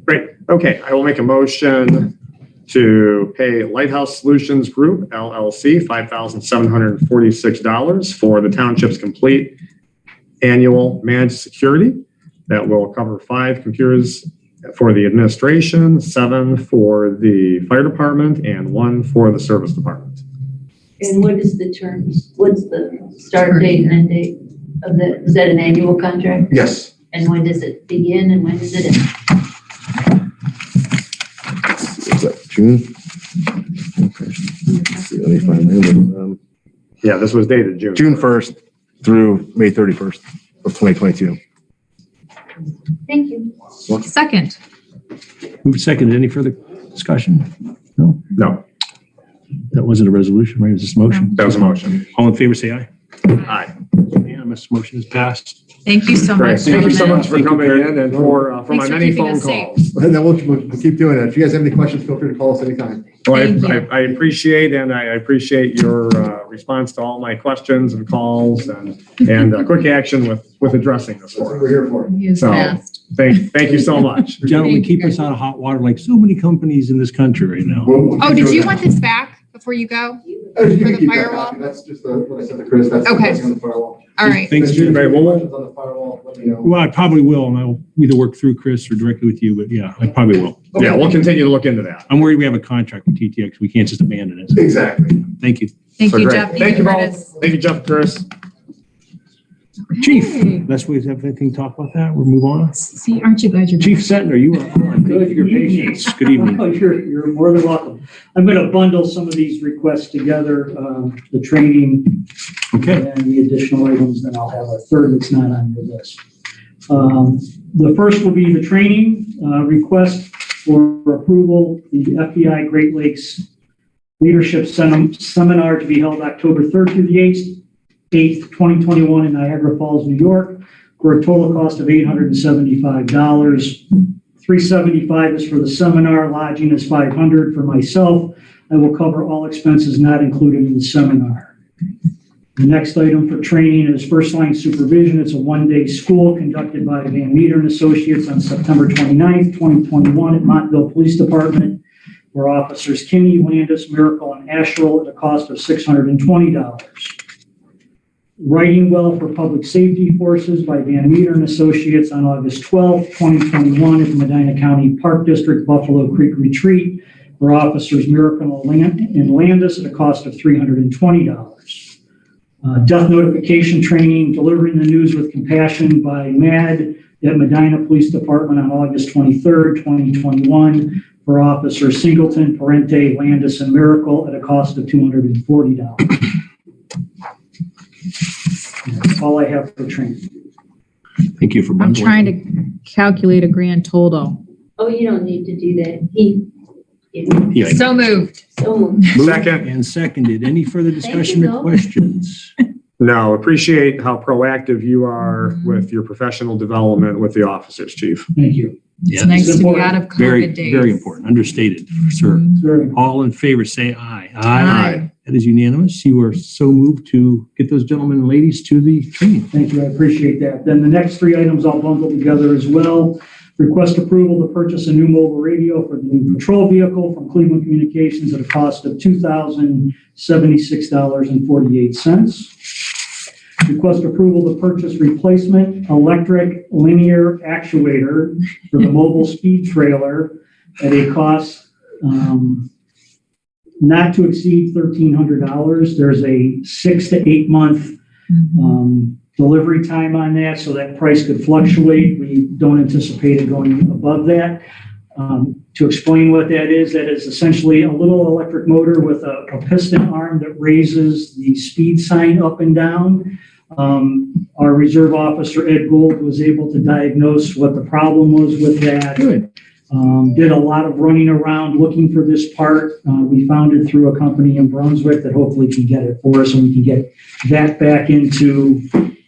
Great. Okay, I will make a motion to pay Lighthouse Solutions Group LLC $5,746 for the township's complete annual managed security. That will cover 5 computers for the administration, 7 for the fire department, and 1 for the service department. And what is the terms? What's the start date and end date of the, is that an annual contract? Yes. And when does it begin and when does it end? Is that June? Okay. Let's see, let me find it. Yeah, this was dated June. June 1st through May 31st of 2022. Thank you. Second. Move second. Any further discussion? No? No, That wasn't a resolution, right? It was just a motion. that was a motion. All in favor, say aye. Aye. Unanimous. Motion is passed. Thank you so Great. much. Thank you so much for Thank you, coming Kurt. in and for my Thanks for many keeping phone us safe. calls. And then we'll keep doing it. If you guys have any questions, feel free to call us anytime. Well, Thank you. I appreciate your response to all my questions and calls and quick action with addressing this That's what for we're us. here for. He is So- fast. Thank you so much. Gentlemen, Thank you, keep us guys. out of hot water like so many companies in this country right now. Oh, did you want this back before you go? For the firewall? That's just what I said to Chris. That's Okay. on the firewall. All right. Thanks, If you have Jim. Right, well, questions on the firewall, let me know. Well, I probably will, and I'll either work through Chris or directly with you, but yeah, I probably will. Yeah, we'll continue to look into that. I'm worried we have a contract with TTX. We can't just abandon it. Exactly. Thank you. Thank So you, great. Jeff. Thank you Curtis. both. Thank you, Jeff, Chris. Chief, Okay. unless we have anything to talk about that, we'll move on. See, aren't you glad you're Chief Sentner, you are on. Thank you for your patience. Good evening. Oh, you're more than welcome. I'm going to bundle some of these requests together, the training Okay. and the additional items, then I'll have a third that's not on your list. The first will be the training request for approval, the FBI Great Lakes Leadership Seminar to be held October 3rd through the 8th, 2021 in Niagara Falls, New York, for a total cost of $875. $375 is for the seminar, lodging is $500 for myself. I will cover all expenses not included in the seminar. The next item for training is first line supervision. It's a one-day school conducted by Van Meter and Associates on September 29th, 2021 at Montville Police Department, where officers Kinney, Landis, Miracle, and Asherle at a cost of $620. Writing Well for Public Safety Forces by Van Meter and Associates on August 12th, 2021 at the Medina County Park District Buffalo Creek Retreat for officers Miracle and Landis at a cost of $320. Death notification training, delivering the news with compassion by MAD at Medina Police Department on August 23rd, 2021 for officers Singleton, Parente, Landis, and Miracle at a cost of $240. That's all I have for training. Thank you for I'm bundling. trying to calculate a grand total. Oh, you don't need to do that. Yeah. So moved. So Moved Second. and seconded. Any further discussion you, or Bill. questions? No, appreciate how proactive you are with your professional development with the officers, Chief. Thank you. It's nice to be out of Very, COVID days. very important. Understated, sir. Mhm. Very much. All in favor, say aye. Aye. That is unanimous. You are so moved to get those gentlemen and ladies to the training. Thank you, I appreciate that. Then the next 3 items I'll bundle together as well. Request approval to purchase a new mobile radio for the new patrol vehicle from Cleveland Communications at a cost of $2,076.48. Request approval to purchase replacement electric linear actuator for the mobile speed trailer at a cost not to exceed $1,300. There's a 6 to 8 month delivery time on that, so that price could fluctuate. We don't anticipate it going above that. To explain what that is essentially a little electric motor with a piston arm that raises the speed sign up and down. Our reserve officer, Ed Gould, was able to diagnose what the problem was with that. Good. Did a lot of running around looking for this part. We found it through a company in Brunswick that hopefully can get it for us, and we can get that back into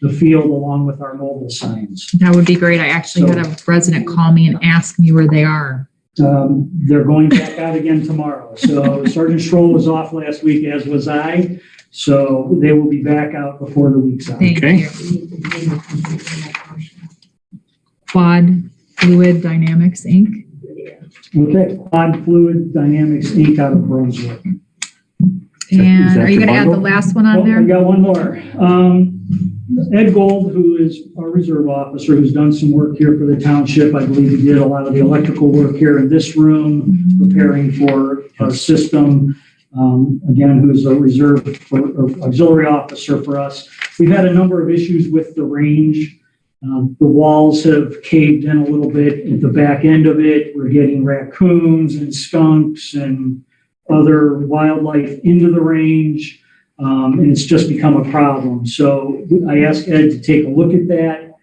the field along with our mobile signs. That would be great. I actually had a resident call me and ask me where they are. They're going back out again tomorrow. So Sergeant Stroll was off last week, as was I. So they will be back out before the week's out. Thank Okay. you. Quad Fluid Dynamics, Inc. Okay, Quad Fluid Dynamics Inc. out of Brunswick. And that are you your going to add the bundle? last one on Oh, I there? got one more. Ed Gold, who is our reserve officer, who's done some work here for the township. I believe he did a lot of the electrical work here in this room, preparing for our system. Again, who's a reserve or auxiliary officer for us. We've had a number of issues with the range. The walls have caved in a little bit at the back end of it. We're getting raccoons and skunks and other wildlife into the range. And it's just become a problem. So I asked Ed to take a look at that,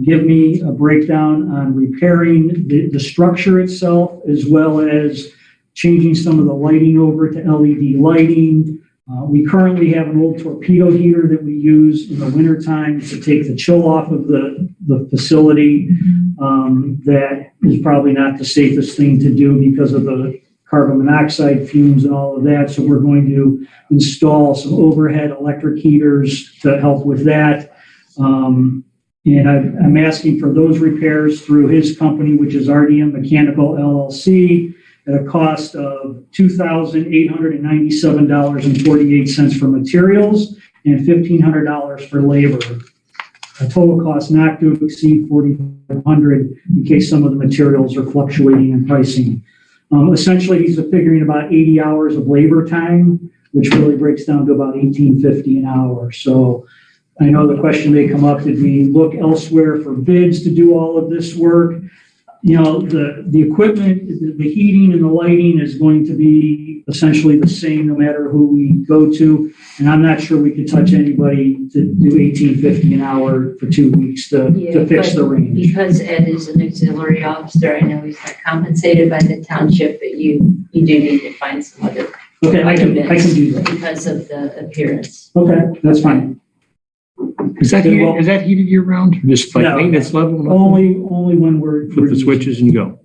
give me a breakdown on repairing the structure itself, as well as changing some of the lighting over to LED lighting. We currently have an old torpedo heater that we use in the wintertime to take the chill off of the facility. That is probably not the safest thing to do because of the carbon monoxide fumes and all of that. So we're going to install some overhead electric heaters to help with that. And I'm asking for those repairs through his company, which is RDM Mechanical LLC, at a cost of $2,897.48 for materials and $1,500 for labor. A total cost not to exceed $4,500 in case some of the materials are fluctuating in pricing. Essentially, he's figuring about 80 hours of labor time, which really breaks down to about $18.50 an hour. So I know the question may come up, did we look elsewhere for bids to do all of this work? You know, the equipment, the heating and the lighting is going to be essentially the same no matter who we go to. And I'm not sure we could touch anybody to do $18.50 an hour for 2 weeks to fix the range. Because Ed is an auxiliary officer, I know he's not compensated by the township, but you do need to find some other. Okay, I can do that. Because of the appearance. Okay, that's fine. Is that heated year round? Just like No. maintenance level? Only when we're. Flip the switches and go.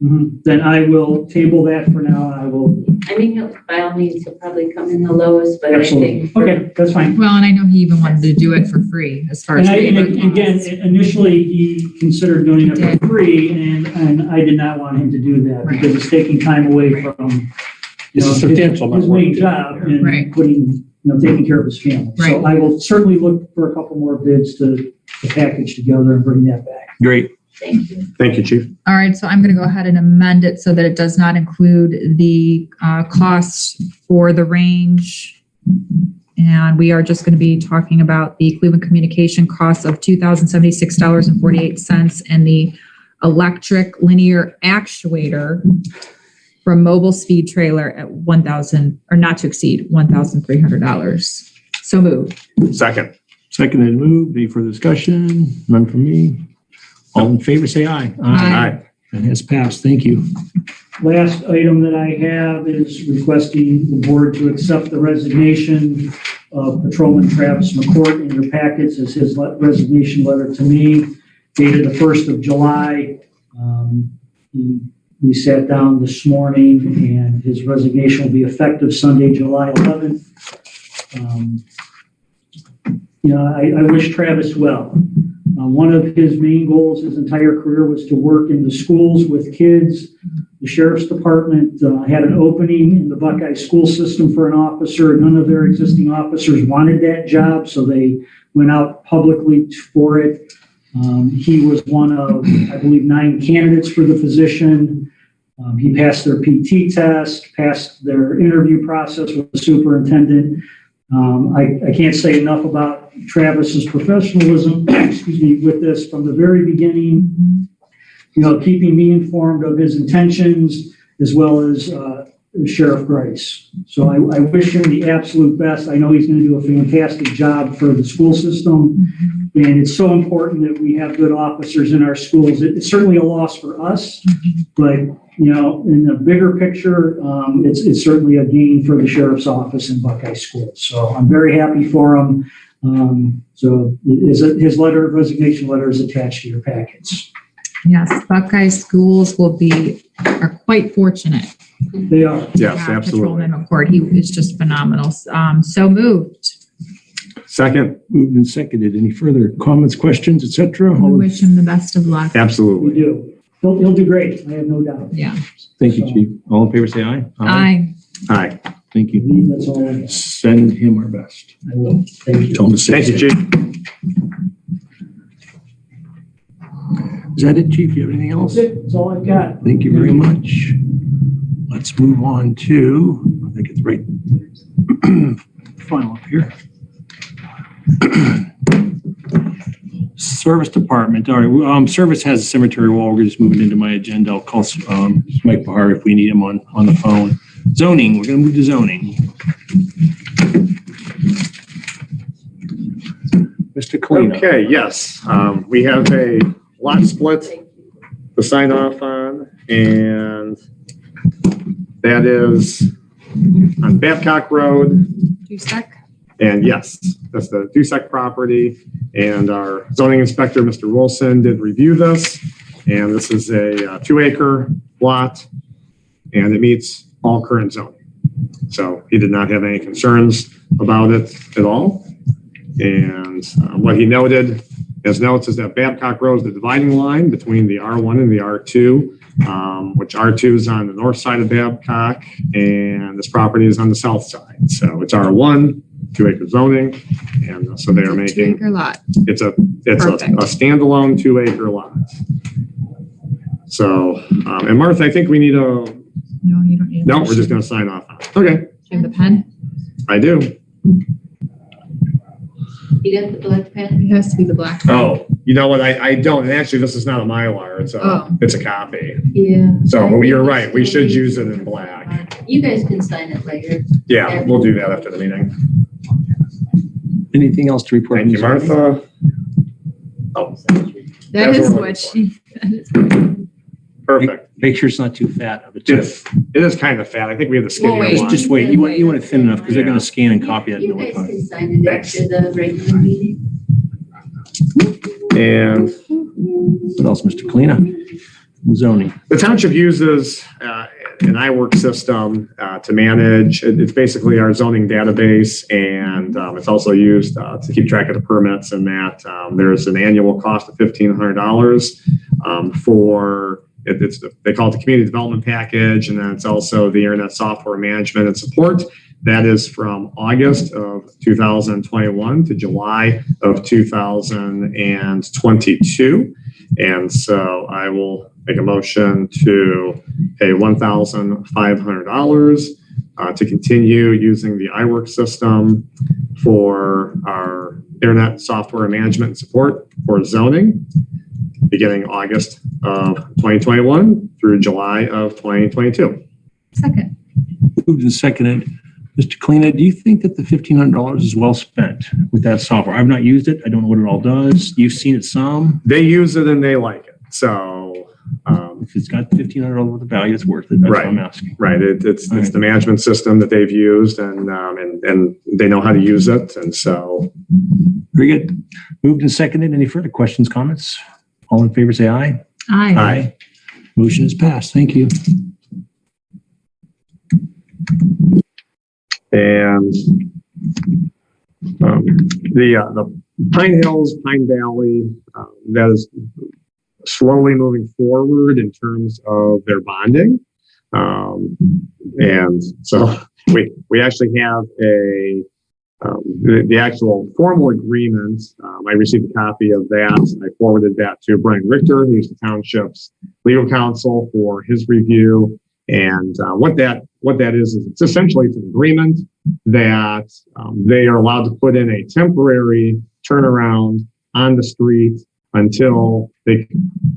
Then I will table that for now. I will. I mean, by all means, he'll probably come in the lowest, but Absolutely. I think. for- Okay, that's fine. Well, and I know he even wanted to do it for free as far as. And labor again, costs. initially, he considered doing it for free, and I did not want him to do that because it's taking time away from, It's a substantial amount his of work. main job and Right. taking care of his family. So Right. I will certainly look for a couple more bids to package together and bring that back. Great. Thank you. Thank you, Chief. All right, so I'm going to go ahead and amend it so that it does not include the costs for the range. And we are just going to be talking about the Cleveland Communication costs of $2,076.48 and the electric linear actuator from mobile speed trailer at $1,000, or not to exceed $1,300. So moved. Second. Second and moved. Any further discussion? None from me. All in favor, say aye. Aye. That has passed. Thank you. Last item that I have is requesting the board to accept the resignation of Patrolman Travis McCourt. In your packets is his resignation letter to me, dated the 1st of July. We sat down this morning, and his resignation will be effective Sunday, July 11th. I wish Travis well. One of his main goals his entire career was to work in the schools with kids. The sheriff's department had an opening in the Buckeye school system for an officer. None of their existing officers wanted that job, so they went out publicly for it. He was one of, I believe, 9 candidates for the position. He passed their PT test, passed their interview process with the superintendent. I can't say enough about Travis's professionalism, with this from the very beginning, keeping me informed of his intentions as well as Sheriff Grice. So I wish him the absolute best. I know he's going to do a fantastic job for the school system. And it's so important that we have good officers in our schools. It's certainly a loss for us, but in the bigger picture, it's certainly a gain for the sheriff's office in Buckeye Schools. So I'm very happy for him. So his resignation letter is attached to your packets. Yes, Buckeye Schools are are quite fortunate. They are. Yes, to have absolutely. Patrolman McCord. He is just phenomenal. So moved. Second, Moved and seconded. Any further comments, questions, et cetera? We wish him the best of luck. We absolutely. do. He'll do great. I have no doubt. Yeah. Thank you, Chief. All in favor, say aye. Aye. Aye. Thank I you. believe that's all I have. Send him our best. I will. Thank you. Tell him to say. Thank you, Chief. Is that it, Chief? You have anything else? That's it. That's all I've got. Thank you very much. Let's move on to, I think it's right, final up here. Service Department. All right, Service has a cemetery wall. We're just moving into my agenda. I'll call Mike Bahar if we need him on the phone. Zoning, we're going to move to zoning. Mr. Kalina. Okay, yes. We have a lot split to sign off on, and that is on Babcock Road. Dusek? And yes, that's the Dusek property. And our zoning inspector, Mr. Wilson, did review this. And this is a 2-acre lot, and it meets all current zoning. So he did not have any concerns about it at all. And what he noted as notes is that Babcock Road is the dividing line between the R1 and the R2, which R2 is on the north side of Babcock, and this property is on the south side. So it's R1, 2-acre zoning, and so they are making 2-acre lot. it's a Perfect. standalone 2-acre lot. So, and Martha, I think we need a, No, you don't need a no, we're motion. just going to sign off on it. Okay, Do you have the pen? I do. You got the black pen? It has to be the black. Oh, you know what? I don't. And actually, this is not a Mylar. It's a copy. Yeah. So you're right. We should use it in black. You guys can sign it later. Yeah, we'll do that after the meeting. Anything else to report? Thank you, Martha. Oh, That That's is what we're what she. perfect. Make sure it's not too fat of a tip. It is kind of fat. I think we have the Well, skinnier wait. one. Just wait. You want it thin enough because they're going to scan and copy it. You guys can sign it after the regular meeting. And What else, Mr. Kalina? Zoning. the township uses an iWork system to manage. It's basically our zoning database, and it's also used to keep track of the permits and that. There's an annual cost of $1,500 for they call it the community development package, and then it's also the internet software management and support. That is from August of 2021 to July of 2022. And so I will make a motion to pay $1,500 to continue using the iWork system for our internet software management and support for zoning, beginning August of 2021 through July of 2022. Second. Moved and seconded. Mr. Kalina, do you think that the $1,500 is well spent with that software? I've not used it. I don't know what it all does. You've seen it some. They use it and they like it. So, If it's got $1,500 worth of value, it's worth it. That's what I'm asking. right, it's the management system that they've used, and they know how to use it. And so, Very good. Moved and seconded. Any further questions, comments? All in favor, say aye. Aye. Motion is passed. Thank you. and the Pine Hills, Pine Valley, that is slowly moving forward in terms of their bonding. And so we actually have the actual formal agreement. I received a copy of that. I forwarded that to Brian Richter, who's the township's legal counsel, for his review. And what that is it's essentially an agreement that they are allowed to put in a temporary turnaround on the street until they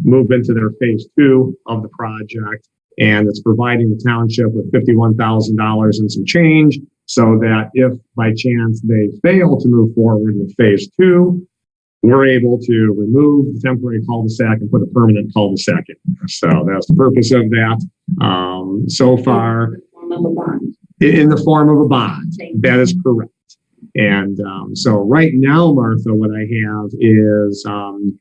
move into their phase 2 of the project. And it's providing the township with $51,000 and some change, so that if by chance they fail to move forward with phase 2, we're able to remove the temporary cul-de-sac and put a permanent cul-de-sac in there. So that's the purpose of that. So far, in the form of a bond. That is correct. And so right now, Martha, what I have is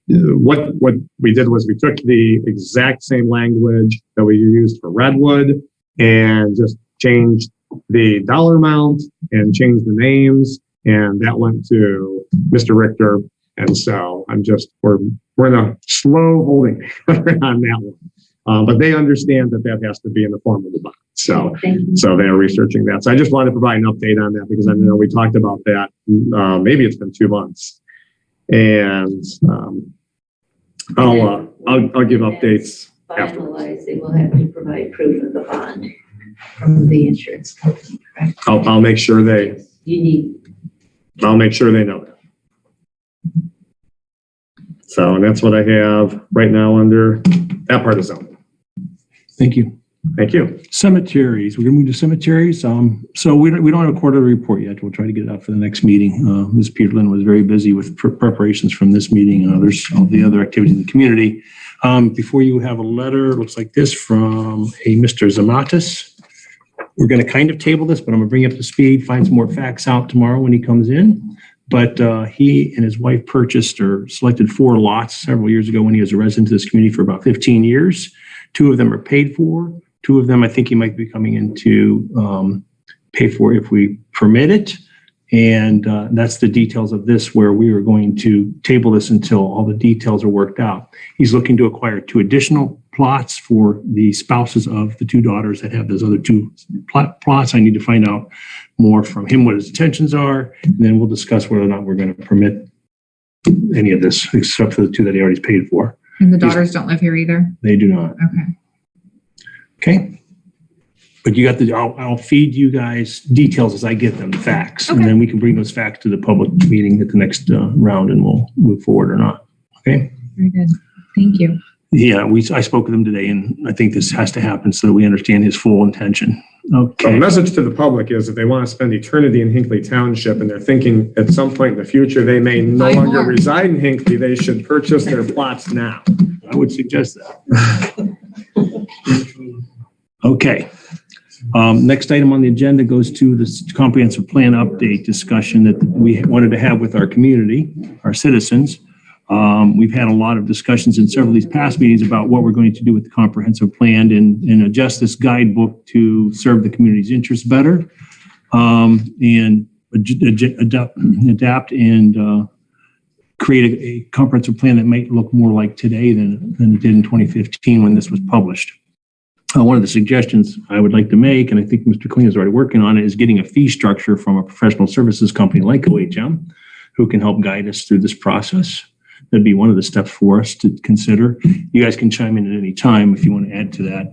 what we did was we took the exact same language that we used for Redwood and just changed the dollar amount and changed the names, and that went to Mr. Richter. And so we're in a slow holding pattern on that one. But they understand that has to be in the form of the bond. So they're researching that. So I just wanted to provide an update on that because I know we talked about that. Maybe it's been 2 months, and I'll give updates afterwards. Finalize, they will have to provide proof of the bond from the insurance company, correct? I'll make sure I'll make sure they know that. So, and that's what I have right now under that part of zoning. Thank you. Thank you. Cemeteries, we're gonna move to cemeteries. So we don't have a quarterly report yet. We'll try to get it out for the next meeting. Ms. Peterlin was very busy with preparations from this meeting and all the other activities in the community. Before you have a letter, looks like this from a Mr. Zamatis. We're gonna kind of table this, but I'm gonna bring you up to speed, find some more facts out tomorrow when he comes in. But he and his wife purchased or selected 4 lots several years ago when he was a resident of this community for about 15 years. 2 of them are paid for. 2 of them, I think he might be coming in to pay for if we permit it. And that's the details of this, where we are going to table this until all the details are worked out. He's looking to acquire 2 additional plots for the spouses of the 2 daughters that have those other 2 plots. I need to find out more from him what his intentions are, and then we'll discuss whether or not we're going to permit any of this, except for the 2 that he already paid for. And the daughters don't live here either? They do not. Okay. But you got I'll feed you guys details as I get them, the facts. Okay. And then we can bring those facts to the public meeting at the next round and we'll move forward or not. Okay. Very good. Thank you. Yeah, I spoke with him today and I think this has to happen so that we understand his full intention. So the Okay. message to the public is if they want to spend eternity in Hinckley Township and they're thinking at some point in the future they may no Buy longer more. reside in Hinckley, they should purchase their plots now. I would suggest that. Okay. Next item on the agenda goes to this comprehensive plan update discussion that we wanted to have with our community, our citizens. We've had a lot of discussions in several of these past meetings about what we're going to do with the comprehensive plan and adjust this guidebook to serve the community's interests better, and adapt and create a comprehensive plan that might look more like today than it did in 2015 when this was published. One of the suggestions I would like to make, and I think Mr. Kling is already working on it, is getting a fee structure from a professional services company like OHM who can help guide us through this process. That'd be one of the steps for us to consider. You guys can chime in at any time if you want to add to that.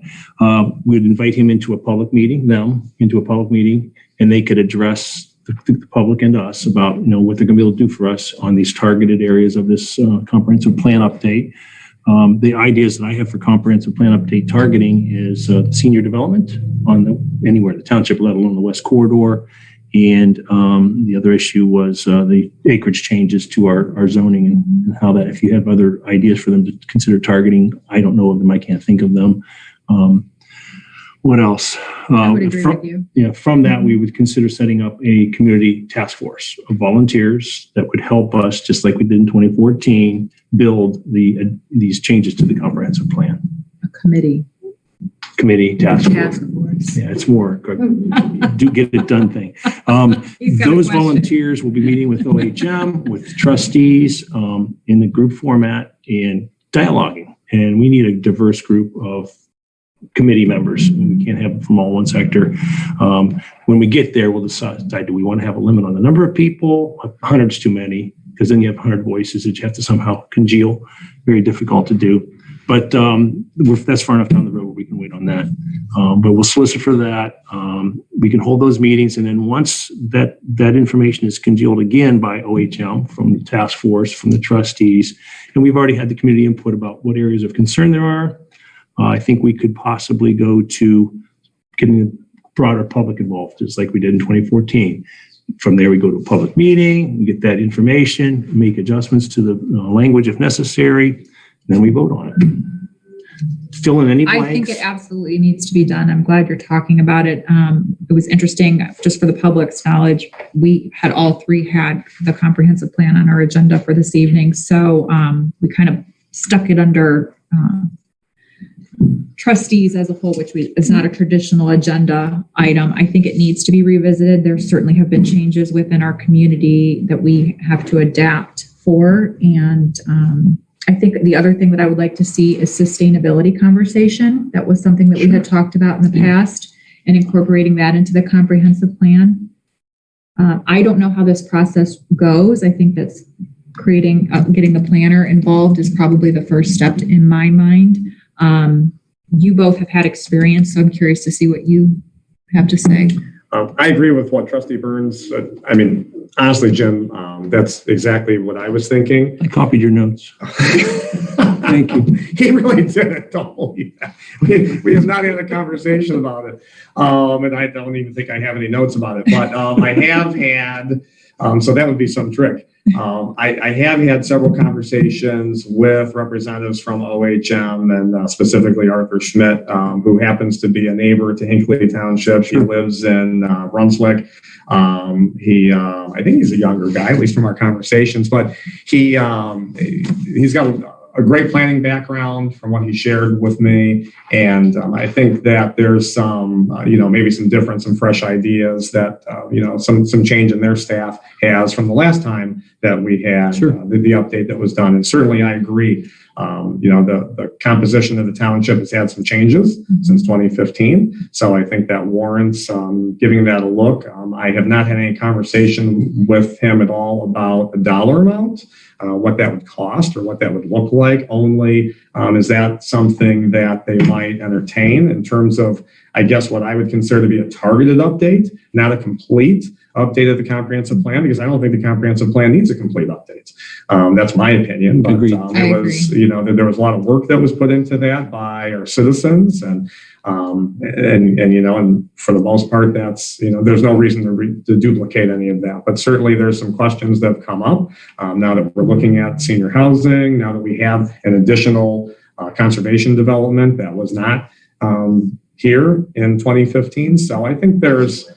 We'd invite him into a public meeting, and they could address the public and us about, what they're going to be able to do for us on these targeted areas of this comprehensive plan update. The ideas that I have for comprehensive plan update targeting is senior development anywhere in the township, let alone the west corridor. And the other issue was the acreage changes to our zoning and how that, if you have other ideas for them to consider targeting, I don't know of them, I can't think of them. What else? I would agree with you. Yeah, from that, we would consider setting up a community task force of volunteers that would help us, just like we did in 2014, build these changes to the comprehensive plan. A committee. Task force. Force. Yeah, it's more do get it done thing. Those volunteers will be meeting with OHM, with trustees in the group format and dialoguing. And we need a diverse group of committee members. We can't have them from all one sector. When we get there, we'll decide, do we want to have a limit on the number of people? 100's too many, because then you have 100 voices that you have to somehow congeal. Very difficult to do. But that's far enough down the road where we can wait on that. But we'll solicit for that. We can hold those meetings. And then once that information is congealed again by OHM, from the task force, from the trustees, and we've already had the community input about what areas of concern there are, I think we could possibly go to getting the broader public involved, just like we did in 2014. From there, we go to a public meeting, we get that information, make adjustments to the language if necessary, then we vote on it. fill in any I blanks? think it absolutely needs to be done. I'm glad you're talking about it. It was interesting, just for the public's knowledge, we had all three had the comprehensive plan on our agenda for this evening. So we kind of stuck it under trustees as a whole, which is not a traditional agenda item. I think it needs to be revisited. There certainly have been changes within our community that we have to adapt for. And I think the other thing that I would like to see is sustainability conversation. That was something that we had talked about in the past, and incorporating that into the comprehensive plan. I don't know how this process goes. I think that's getting the planner involved is probably the first step in my mind. You both have had experience, so I'm curious to see what you have to say. I agree with what Trustee Burns said. I mean, honestly, Jim, that's exactly what I was thinking. I copied your notes. Thank you. He really didn't. Don't believe that. We have not had a conversation about it. And I don't even think I have any notes about it. But I have had, so that would be some trick. I have had several conversations with representatives from OHM and specifically Arthur Schmidt, who happens to be a neighbor to Hinckley Township. He lives in Brunswick. I think he's a younger guy, at least from our conversations, but he's got a great planning background from what he shared with me. And I think that there's some, maybe some different, some fresh ideas that, some change in their staff has from the last time that we had the update that was done. And certainly I agree. The composition of the township has had some changes since 2015. So I think that warrants giving that a look. I have not had any conversation with him at all about a dollar amount, what that would cost or what that would look like. Only is that something that they might entertain in terms of, I guess, what I would consider to be a targeted update, not a complete update of the comprehensive plan, because I don't think the comprehensive plan needs a complete update. That's my opinion. But there was a lot of work that was put into that by our citizens, and for the most part, that's there's no reason to duplicate any of that. But certainly, there's some questions that have come up now that we're looking at senior housing. Now that we have an additional conservation development that was not here in 2015. So I think there's.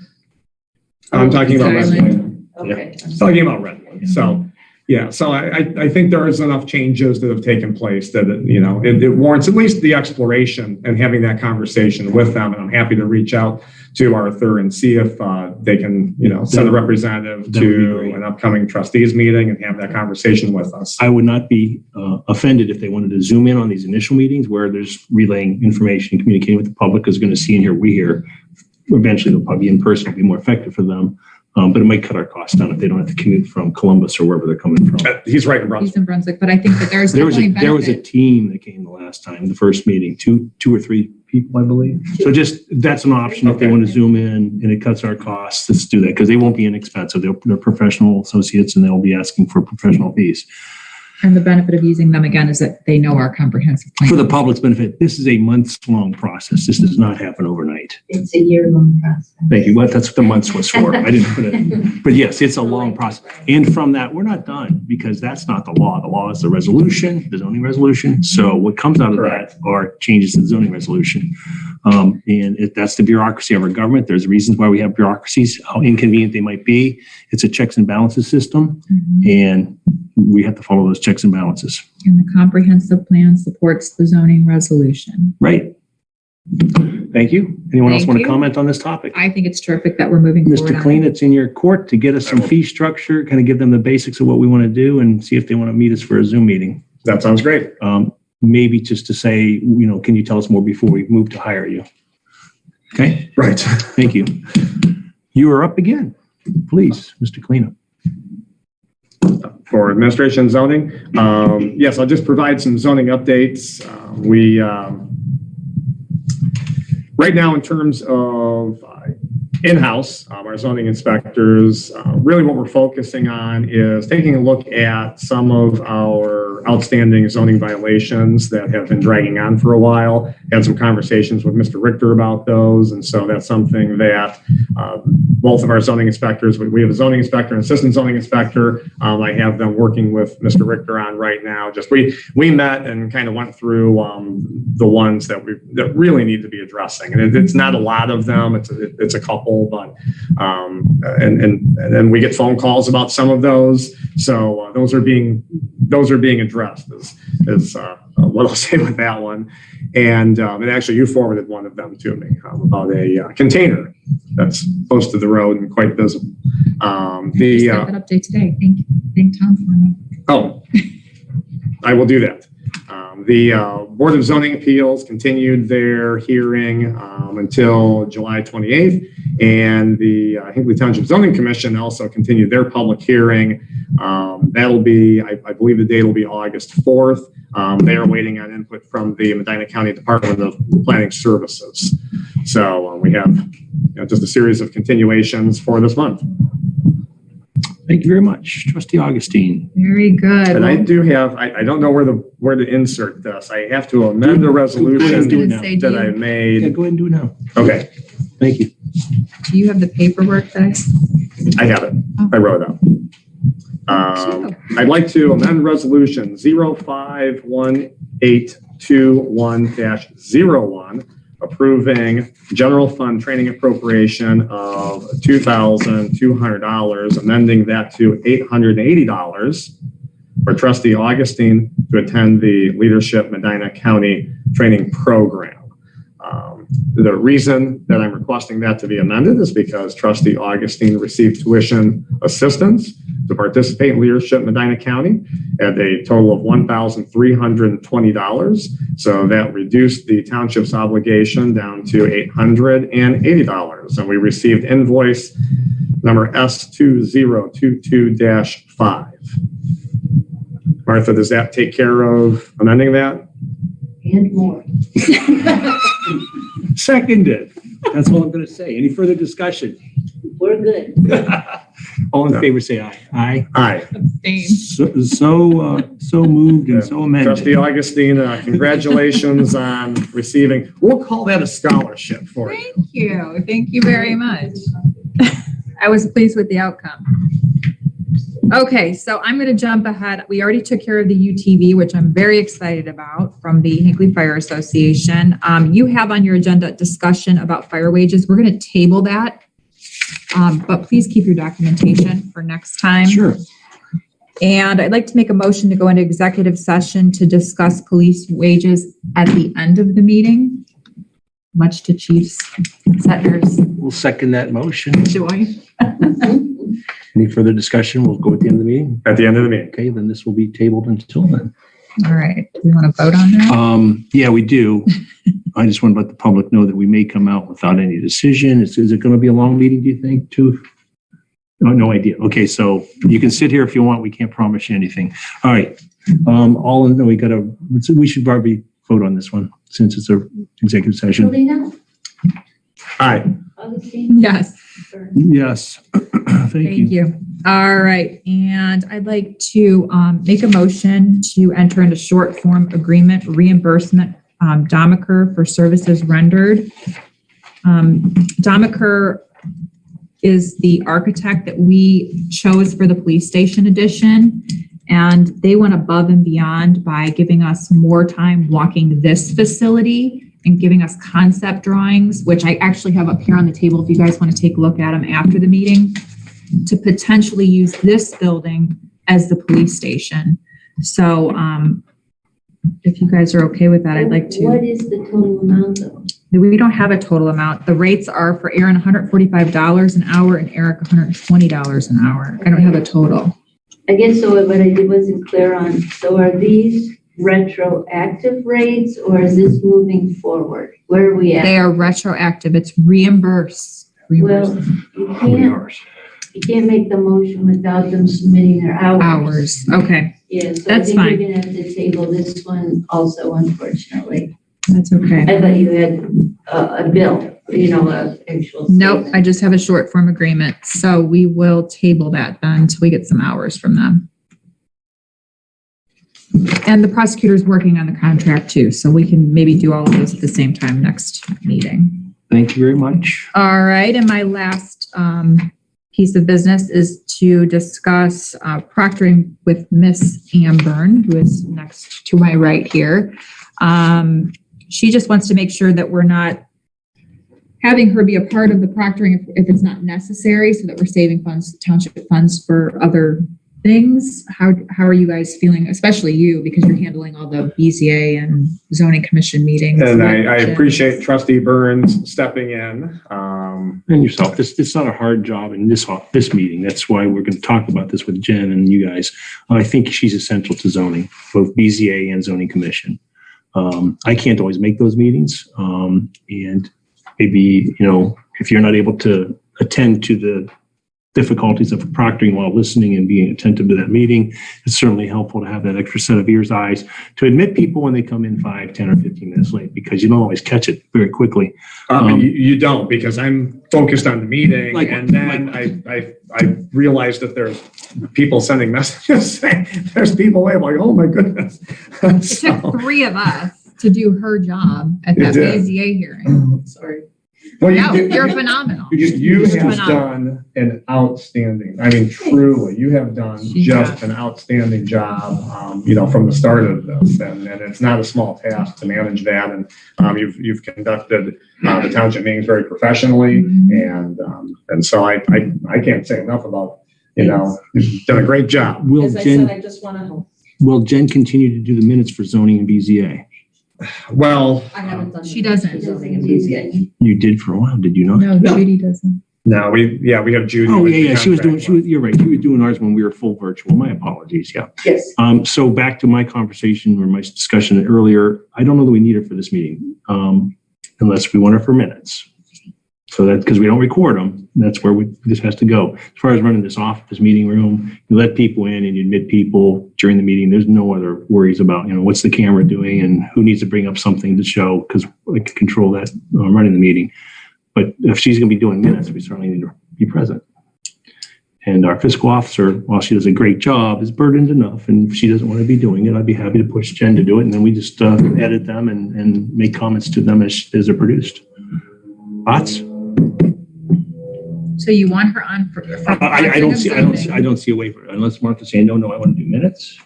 I'm talking about Redwood. Okay. Yeah. Talking about Redwood. So, yeah. So I think there is enough changes that have taken place that, it warrants at least the exploration and having that conversation with them. And I'm happy to reach out to Arthur and see if they can, send a representative to an upcoming trustees meeting and have that conversation with us. I would not be offended if they wanted to zoom in on these initial meetings where there's relaying information and communicating with the public is going to see and hear, we hear. Eventually, they'll probably be in person, it'll be more effective for them. But it might cut our costs down if they don't have to commute from Columbus or wherever they're coming from. He's right in Brunswick. He's in Brunswick, but I think that there's there was a benefit. team that came the last time, the first meeting, two or three people, I believe. So that's an option if they want to zoom in and it cuts our costs. Let's do that because they won't be inexpensive. They're professional associates and they'll be asking for professional fees. And the benefit of using them again is that they know our comprehensive plan. For the public's benefit, this is a months-long process. This does not happen overnight. It's a year-long process. Thank you. Well, that's what the months was for. I didn't put it. But yes, it's a long process. And from that, we're not done because that's not the law. The law is the resolution, the zoning resolution. So what comes out of that are changes to the zoning resolution. That's the bureaucracy of our government. There's reasons why we have bureaucracies, how inconvenient they might be. It's a checks and balances system. And we have to follow those checks and balances. And the comprehensive plan supports the zoning resolution. Right. Thank you. Anyone else Thank want to you. comment on this topic? I think it's terrific that we're moving forward. Mr. Clean, it's in your court to get us some fee structure, kind of give them the basics of what we want to do and see if they want to meet us for a Zoom meeting. That sounds great. Maybe just to say, can you tell us more before we move to hire you? Okay. Right. Thank you. You are up again. Please, Mr. Cleanup. For administration and zoning, yes, I'll just provide some zoning updates. We right now, in terms of in-house, our zoning inspectors, really what we're focusing on is taking a look at some of our outstanding zoning violations that have been dragging on for a while. Had some conversations with Mr. Richter about those, and so that's something that both of our zoning inspectors. We have a zoning inspector and assistant zoning inspector. I have them working with Mr. Richter on right now. Just we met and kind of went through the ones that really need to be addressing, and it's not a lot of them. It's a couple, but and then we get phone calls about some of those. So those are being addressed. Is what I'll say with that one. And actually, you forwarded one of them to me about a container that's close to the road and quite visible. Just got that update today. Thank Tom for me. Oh, I will do that. The Board of Zoning Appeals continued their hearing until July 28th, and the Hinckley Township Zoning Commission also continued their public hearing. That'll be, I believe the date will be August 4th. They are waiting on input from the Medina County Department of Planning Services. So we have just a series of continuations for this month. Thank you very much, Trustee Augustine. Very good. And I do have, I don't know where to insert this. I have to amend the resolution that I made. Yeah, go ahead and do it now. Okay. Thank you. Do you have the paperwork that I have it. I wrote it up. I'd like to amend resolution 051821-01, approving general fund training appropriation of $2,200, amending that to $880 for Trustee Augustine to attend the Leadership Medina County Training Program. The reason that I'm requesting that to be amended is because Trustee Augustine received tuition assistance to participate in Leadership Medina County at a total of $1,320. So that reduced the township's obligation down to $880. And we received invoice number S2022-5. Martha, does that take care of amending that? And more. Seconded. That's all I'm going to say. Any further discussion? We're good. All in favor, say aye. Aye. Aye. Abstain. So moved and so amended. Trustee Augustine, congratulations on receiving, we'll call that a scholarship for you. Thank you. Thank you very much. I was pleased with the outcome. Okay, so I'm going to jump ahead. We already took care of the UTV, which I'm very excited about, from the Hinckley Fire Association. You have on your agenda discussion about fire wages. We're going to table that, but please keep your documentation for next time. Sure. And I'd like to make a motion to go into executive session to discuss police wages at the end of the meeting, much to Chief's settlers. We'll second that motion. Do I? Any further discussion? We'll go at the end of the meeting. At the end of the meeting. Okay, then this will be tabled until then. All right. Do we want to vote on that? Yeah, we do. I just want to let the public know that we may come out without any decision. Is it going to be a long meeting, do you think, too? No idea. Okay, so you can sit here if you want. We can't promise you anything. All right. We should probably vote on this one since it's a executive session. Melina? Aye. Augustine? Yes. Yes. Thank you. All right. And I'd like to make a motion to enter into short form agreement reimbursement, Domaker for services rendered. Domaker is the architect that we chose for the police station addition. And they went above and beyond by giving us more time walking this facility and giving us concept drawings, which I actually have up here on the table if you guys want to take a look at them after the meeting, to potentially use this building as the police station. So if you guys are okay with that, I'd like to. What is the total amount though? We don't have a total amount. The rates are for Aaron $145 an hour and Eric $120 an hour. I don't have a total. I guess so what I wasn't clear on. So are these retroactive rates or is this moving forward? Where are we at? They are retroactive. It's reimbursed. Well, you can't make the motion without them submitting their hours. Okay. Yeah, so That's I think fine. we're gonna have to table this one also, unfortunately. That's okay. I thought you had a bill, a actual. Nope, statement. I just have a short form agreement. So we will table that then until we get some hours from them. And the prosecutor's working on the contract too, so we can maybe do all of those at the same time next meeting. Thank you very much. All right, and my last next piece of business is to discuss proctoring with Miss Amburn, who is next to my right here. She just wants to make sure that we're not having her be a part of the proctoring if it's not necessary, so that we're saving funds, township funds for other things. How are you guys feeling, especially you, because you're handling all the BZA and zoning commission meetings? And I appreciate Trustee Burns stepping in. And yourself. It's not a hard job in this meeting. That's why we're going to talk about this with Jen and you guys. I think she's essential to zoning, both BZA and zoning commission. I can't always make those meetings. And maybe, if you're not able to attend to the difficulties of proctoring while listening and being attentive to that meeting, it's certainly helpful to have that extra set of ears, eyes to admit people when they come in 5, 10, or 15 minutes late, because you don't always catch it very quickly. You don't, because I'm focused on the meeting, and then I realized that there's people sending messages saying there's people away. I'm like, oh my goodness. It took 3 of us to do her job at that BZA hearing. Sorry. Well, You're phenomenal. You have phenomenal. done an outstanding, truly, you have done just an outstanding job, from the start of this. And it's not a small task to manage that. And you've conducted the township meetings very professionally. And so I can't say enough about, you've done a great job. As I said, I just want to help. Will Jen continue to do the minutes for zoning and BZA? Well, I haven't done. She doesn't. You did for a while, did you not? No, Judy doesn't. no, we have Judy. Oh, with the yeah. contract. You're right. She was doing ours when we were full virtual. My apologies. Yeah. Yes. So back to my conversation or my discussion earlier, I don't know that we need her for this meeting, unless we want her for minutes. So that's because we don't record them. That's where this has to go. As far as running this meeting room, you let people in and you admit people during the meeting. There's no other worries about, what's the camera doing and who needs to bring up something to show, because I can control that running the meeting. But if she's going to be doing minutes, we certainly need to be present. And our fiscal officer, while she does a great job, is burdened enough. And if she doesn't want to be doing it, I'd be happy to push Jen to do it. And then we just edit them and make comments to them as they're produced. Thoughts? So you want her on for I don't see a way for it, unless Martha's saying, no, I want to do minutes.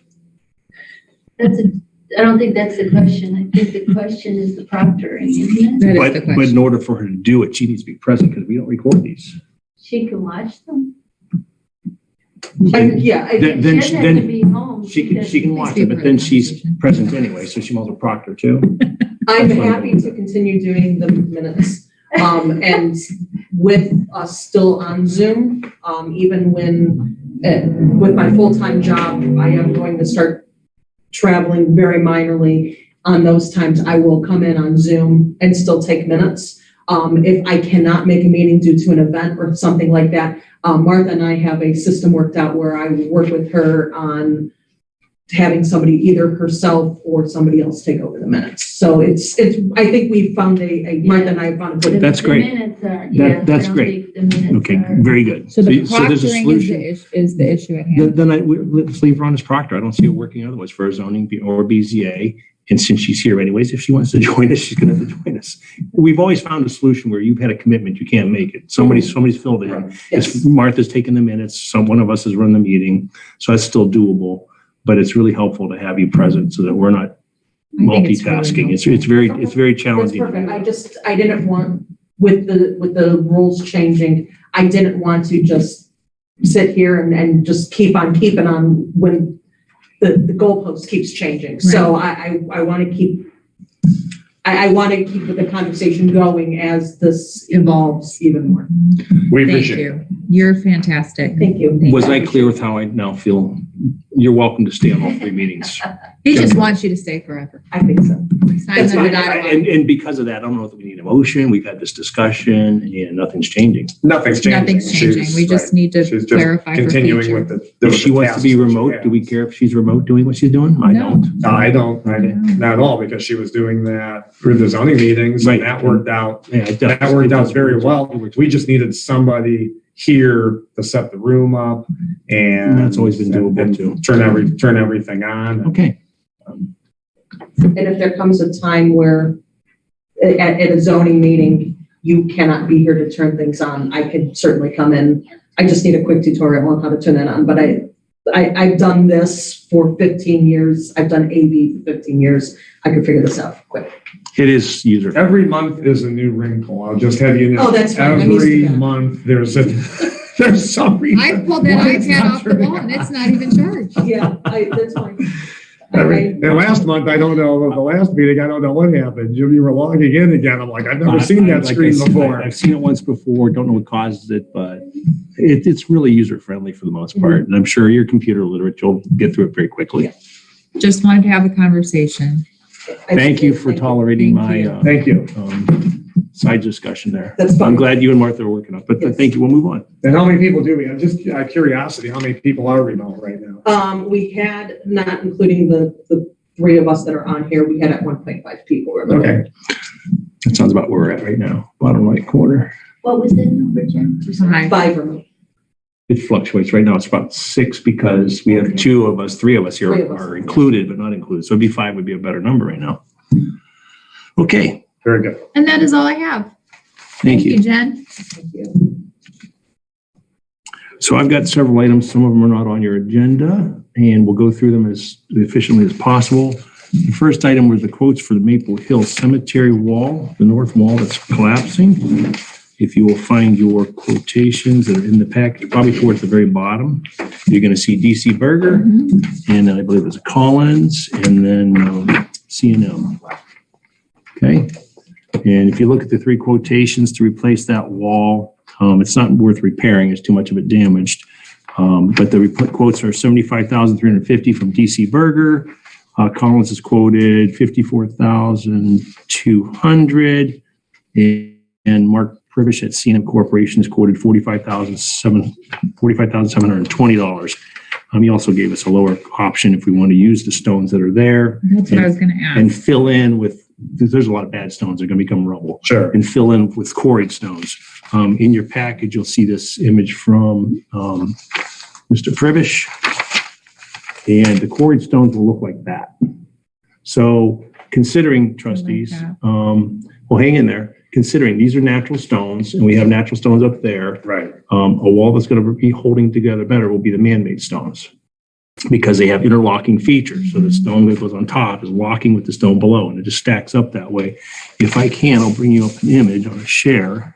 I don't think that's the question. I think the question is the proctoring, isn't it? That is the But in order for her to do it, she needs to be present because we don't record these. She can watch them. Then She doesn't have to be home. she can watch it, but then she's present anyway, so she might as well proctor too. I'm happy to continue doing the minutes. And with us still on Zoom, even when, with my full-time job, I am going to start traveling very minorly. On those times, I will come in on Zoom and still take minutes. If I cannot make a meeting due to an event or something like that, Martha and I have a system worked out where I work with her on having somebody, either herself or somebody else, take over the minutes. So it's. I think we found Martha and I found a good. That's great. The minutes are, That's great. Okay, very good. So the there's a proctoring solution. is the issue at hand. Then let's leave her on as proctor. I don't see it working otherwise for zoning or BZA. And since she's here anyways, if she wants to join us, she's going to have to join us. We've always found a solution where you've had a commitment, you can't make it. Somebody's filled it in. Yes. Martha's taken the minutes. One of us has run the meeting. So that's still doable. But it's really helpful to have you present so that we're not multitasking. It's very That's challenging. perfect. I didn't want, with the rules changing, I didn't want to just sit here and just keep on keeping on when the goalpost keeps changing. So I want to keep, I want to keep the conversation going as this evolves even more. We Thank appreciate it. you. You're fantastic. Thank you. Was I clear with how I now feel? You're welcome to stay on all 3 meetings. He just wants you to stay forever. I think so. Sign the dotted line. And because of that, I don't know if we need a motion. We've had this discussion and nothing's changing. Nothing's changing. Nothing's changing. We just need to She's just clarify for continuing future. with the. If she wants to be remote, do we care if she's remote doing what she's doing? I No. don't. No, I don't. Not at all, because she was doing that through the zoning meetings, Right. and that worked out. Yeah, That worked out very well. We just needed somebody here to set the room up, and That's always been doable too. Turn everything on. Okay. And if there comes a time where at a zoning meeting, you cannot be here to turn things on, I could certainly come in. I just need a quick tutorial on how to turn it on, but I've done this for 15 years. I've done AV for 15 years. I could figure this out quick. It is user. Every month is a new wrinkle. I'll just have you know. Oh, that's fine. I'm used to Every that. month there's some reason. I pulled that why it's iPad not off the turning wall and on. it's not even charged. Yeah, that's fine. And last month, I don't know, the last meeting, I don't know what happened. You were logging in again. I'm like, I've never seen that Like screen I said, before. I've seen it once before, don't know what causes it, but it's really user-friendly for the most part. And I'm sure you're computer literate, you'll get through it very quickly. Just wanted to have a conversation. Thank you for tolerating Thank my Thank you. side discussion there. That's fine. I'm glad you and Martha are working on it, but Yes. thank you. We'll move on. And how many people do we have? Just out of curiosity, how many people are remote right now? We had, not including the three of us that are on here, we had at 1.5 people. Remember? Okay. That sounds about where we're at right now, bottom right corner. What was the number, Jen? Hi. 5 remote. It fluctuates. Right now, it's about 6 because we have 3 of us here Three of us. are included, but not included. So it'd be 5 would be a better number right now. Okay, Very good. And that is all I have. thank you. Jen. Thank you. So I've got several items. Some of them are not on your agenda, and we'll go through them as efficiently as possible. The first item were the quotes for the Maple Hill Cemetery wall, the north wall that's collapsing. If you will find your quotations that are in the package, probably towards the very bottom, you're going to see DC Berger, and then I believe it's Collins, and then C&M. Okay. And if you look at the 3 quotations to replace that wall, it's not worth repairing. It's too much of it damaged. But the quotes are $75,350 from DC Berger. Collins is quoted $54,200, and Mark Privish at C&M Corporation is quoted $45,720. He also gave us a lower option if we want to use the stones that are there. That's what I was going to And ask. fill in with, there's a lot of bad stones that are going to become rubble. Sure. And fill in with quarried stones. In your package, you'll see this image from Mr. Privish. And the quarried stones will look like that. So considering, trustees, that. well, hang in there. Considering these are natural stones and we have natural stones up there, Right. a wall that's going to be holding together better will be the man-made stones because they have interlocking features. So the stone that goes on top is locking with the stone below and it just stacks up that way. If I can, I'll bring you up an image on a share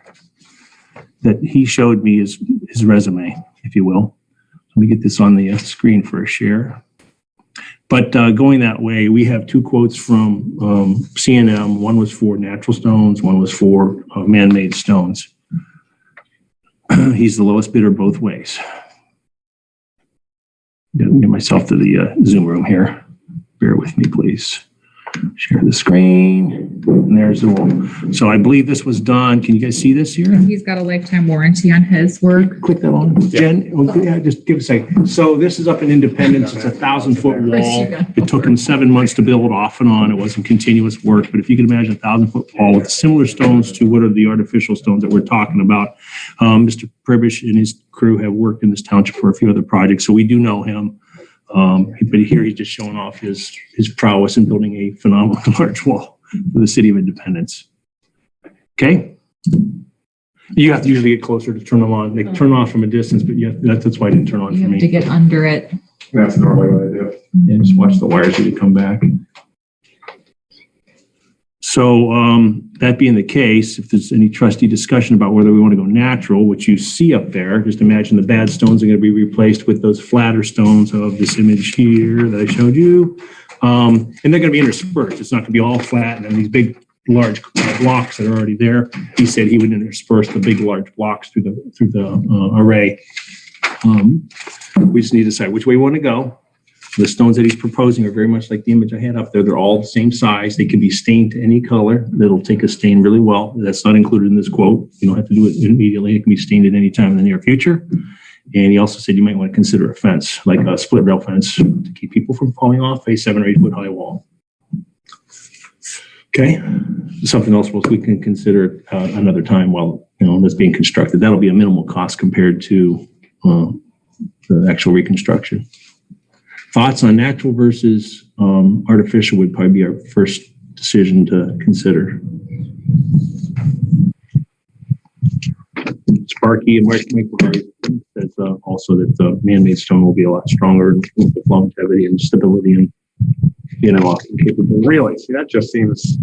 that he showed me his resume, if you will. Let me get this on the screen for a share. But going that way, we have 2 quotes from C&M. One was for natural stones, one was for man-made stones. He's the lowest bidder both ways. Get myself to the Zoom room here. Bear with me, please. Share the screen. And there's the wall. So I believe this was done. Can you guys see this here? He's got a lifetime warranty on his work. Click that on. Jen, yeah, just give a second. So this is up in Independence. It's a 1,000-foot wall. It took him 7 months to build off and on. It wasn't continuous work, but if you can imagine a 1,000-foot wall with similar stones to what are the artificial stones that we're talking about. Mr. Pribish and his crew have worked in this township for a few other projects, so we do know him. But here he's just showing off his prowess in building a phenomenal large wall for the city of Independence. Okay? You have to usually get closer to turn them on. They turn off from a distance, but that's why I didn't turn on You for have to me. get under it. That's normally what I do. And just watch the wires as you come back. So that being the case, if there's any trustee discussion about whether we want to go natural, which you see up there, just imagine the bad stones are going to be replaced with those flatter stones of this image here that I showed you. And they're going to be interspersed. It's not going to be all flat and then these big, large blocks that are already there. He said he would intersperse the big, large blocks through the array. We just need to decide which way we want to go. The stones that he's proposing are very much like the image I had up there. They're all the same size. They can be stained to any color. That'll take a stain really well. That's not included in this quote. You don't have to do it immediately. It can be stained at any time in the near future. And he also said you might want to consider a fence, like a split rail fence, to keep people from falling off a 7 or 8 foot high wall. Okay, something else we can consider another time while that's being constructed. That'll be a minimal cost compared to the actual reconstruction. Thoughts on natural versus artificial would probably be our first decision to consider. Sparky and Michael Hardy says also that the man-made stone will be a lot stronger with longevity and stability and interlocking capability. Really? See, that just seems,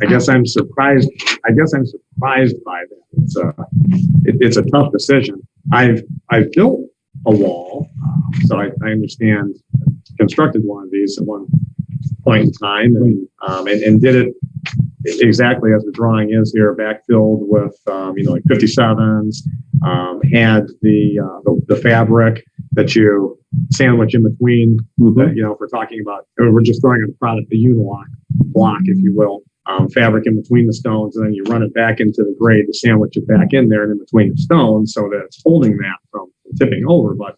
I guess I'm surprised by that. It's a tough decision. I've built a wall, so I understand, constructed one of these at one point in time and did it exactly as the drawing is here, backfilled with, like 57s, had the fabric that you sandwich in between, if we're talking about, we're just throwing a product, the unilock block, if you will, fabric in between the stones, and then you run it back into the grade to sandwich it back in there and in between the stones so that it's holding that from tipping over. But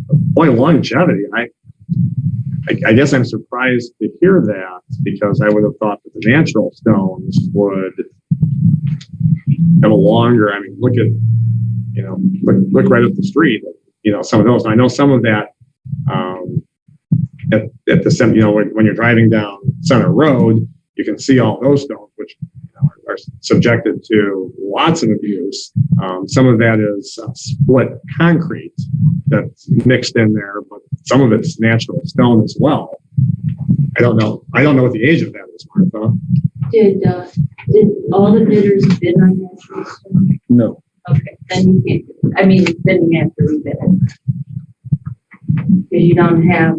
boy, longevity, I guess I'm surprised to hear that, because I would have thought that the natural stones would have a longer, look at, look right up the street, some of those. And I know some of that at the, when you're driving down Center Road, you can see all those stones, which are subjected to lots of abuse. Some of that is split concrete that's mixed in there, but some of it's natural stone as well. I don't know what the age of that is, Martha. Did all the bidders bid on natural stone? No. Okay, then you can't, then you have to rebid it. Because you don't have,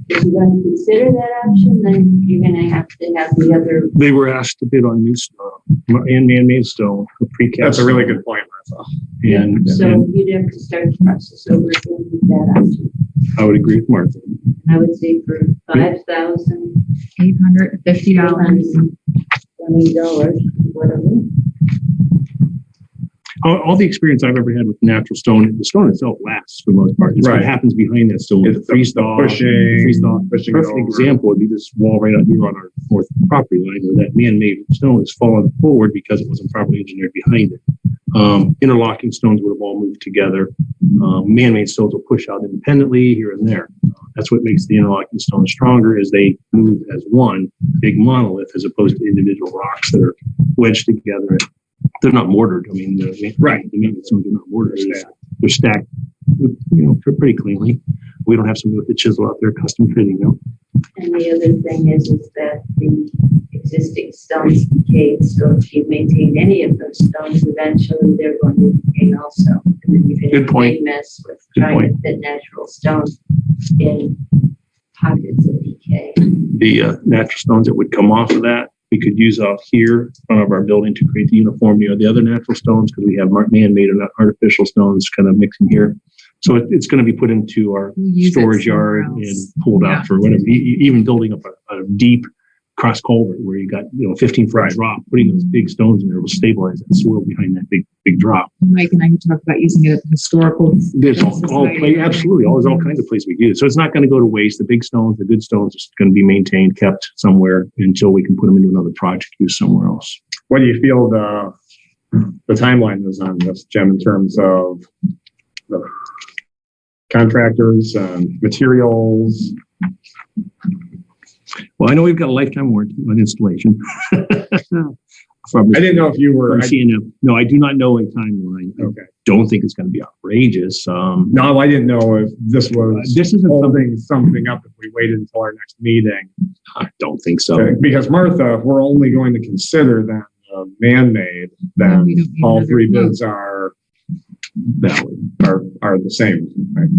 if you're going to consider that option, then you're going to have the other. They were asked to bid on new stone and man-made stone, precast. That's a really good point, Martha. So you'd have to start the process over again with that option. I would agree with Martha. I would say for $5,850, $20, whatever. All the experience I've ever had with natural stone, the stone itself lasts for the most part. It's right. What happens behind that stone, it's the freeze thaw. Pushing Perfect example would be this wall right out here on our north property line, where that man-made stone is falling forward because it wasn't properly engineered behind it. Interlocking stones would have all moved together. Man-made stones will push out independently here and there. That's what makes the interlocking stones stronger, is they move as one big monolith as opposed to individual rocks that are wedged together. They're not mortared. The man-made stones are not mortared. They're stacked, pretty cleanly. We don't have somebody with a chisel out there custom fitting them. And the other thing is that the existing stones decay. So if you maintain any of those stones, eventually they're going to decay also. And then you can have a big mess with trying to fit natural stones in pockets of decay. The natural stones that would come off of that, we could use out here in front of our building to create the uniformity of the other natural stones, because we have man-made and artificial stones kind of mixing here. So it's going to be put into our storage yard and pulled out for whatever, even building up a deep cross culvert wwhere you got 15-foot drop, putting those big stones in there will stabilize that soil behind that big drop. Mike and I could talk about using it at the historical. There's absolutely there's all kinds of places we use it. So it's not going to go to waste. The big stones, the good stones, are going to be maintained, kept somewhere until we can put them into another project use somewhere else. What do you feel the timeline is on this, Jim, in terms of the contractors, materials? Well, I know we've got a lifetime warranty on installation. I didn't know if you were. No, I do not know a timeline. Okay. I don't think it's going to be outrageous. No, I didn't know if this was. This isn't holding something up if we waited until our next meeting. I don't think so. Okay. Because Martha, if we're only going to consider that man-made, then all three bids are valid, are the same. Right?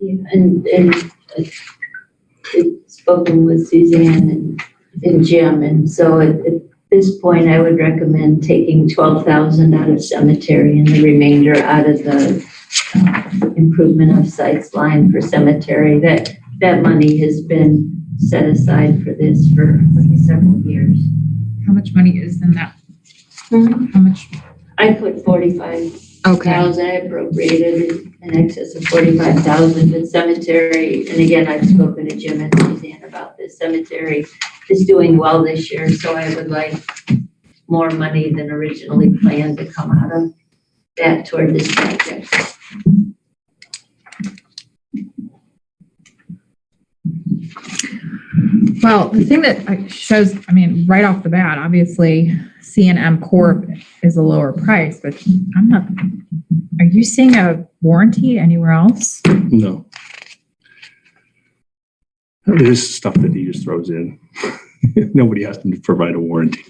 Yeah, and I've spoken with Suzanne and Jim, and so at this point, I would recommend taking $12,000 out of cemetery and the remainder out of the improvement of sites line for cemetery. That money has been set aside for this for several years. How much money is in that? How much? I put 45. Okay. I appropriated in excess of 45,000 in cemetery. And again, I've spoken to Jim and Suzanne about this. Cemetery is doing well this year, so I would like more money than originally planned to come out of that toward this project. Well, the thing that shows, I mean, right off the bat, obviously, C&M Corp is a lower price, but I'm not, are you seeing a warranty anywhere else? No. This is stuff that he just throws in. Nobody asked him to provide a warranty.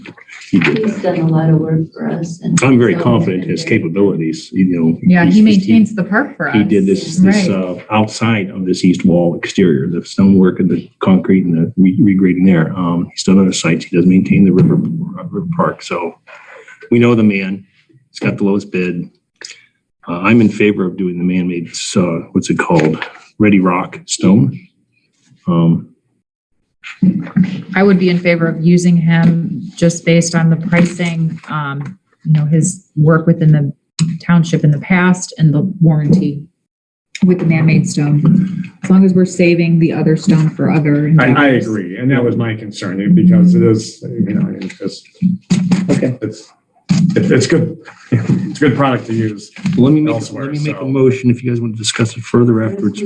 He did He's that. done a lot of work for us. And I'm very confident in his capabilities, you know. Yeah, he he's- maintains the park for us. He did this Right. outside of this east wall exterior, the stonework and the concrete and the regrading there. He's done other sites. He does maintain the river park. So we know the man. He's got the lowest bid. I'm in favor of doing the man-made, what's it called? Ready Rock stone. I would be in favor of using him just based on the pricing, his work within the township in the past and the warranty with the man-made stone. As long as we're saving the other stone for other. I endeavors. agree, and that was my concern, because it is, it's good. It's a good product to use. Let me make Elsewhere, a so. motion if you guys want to discuss it further after it's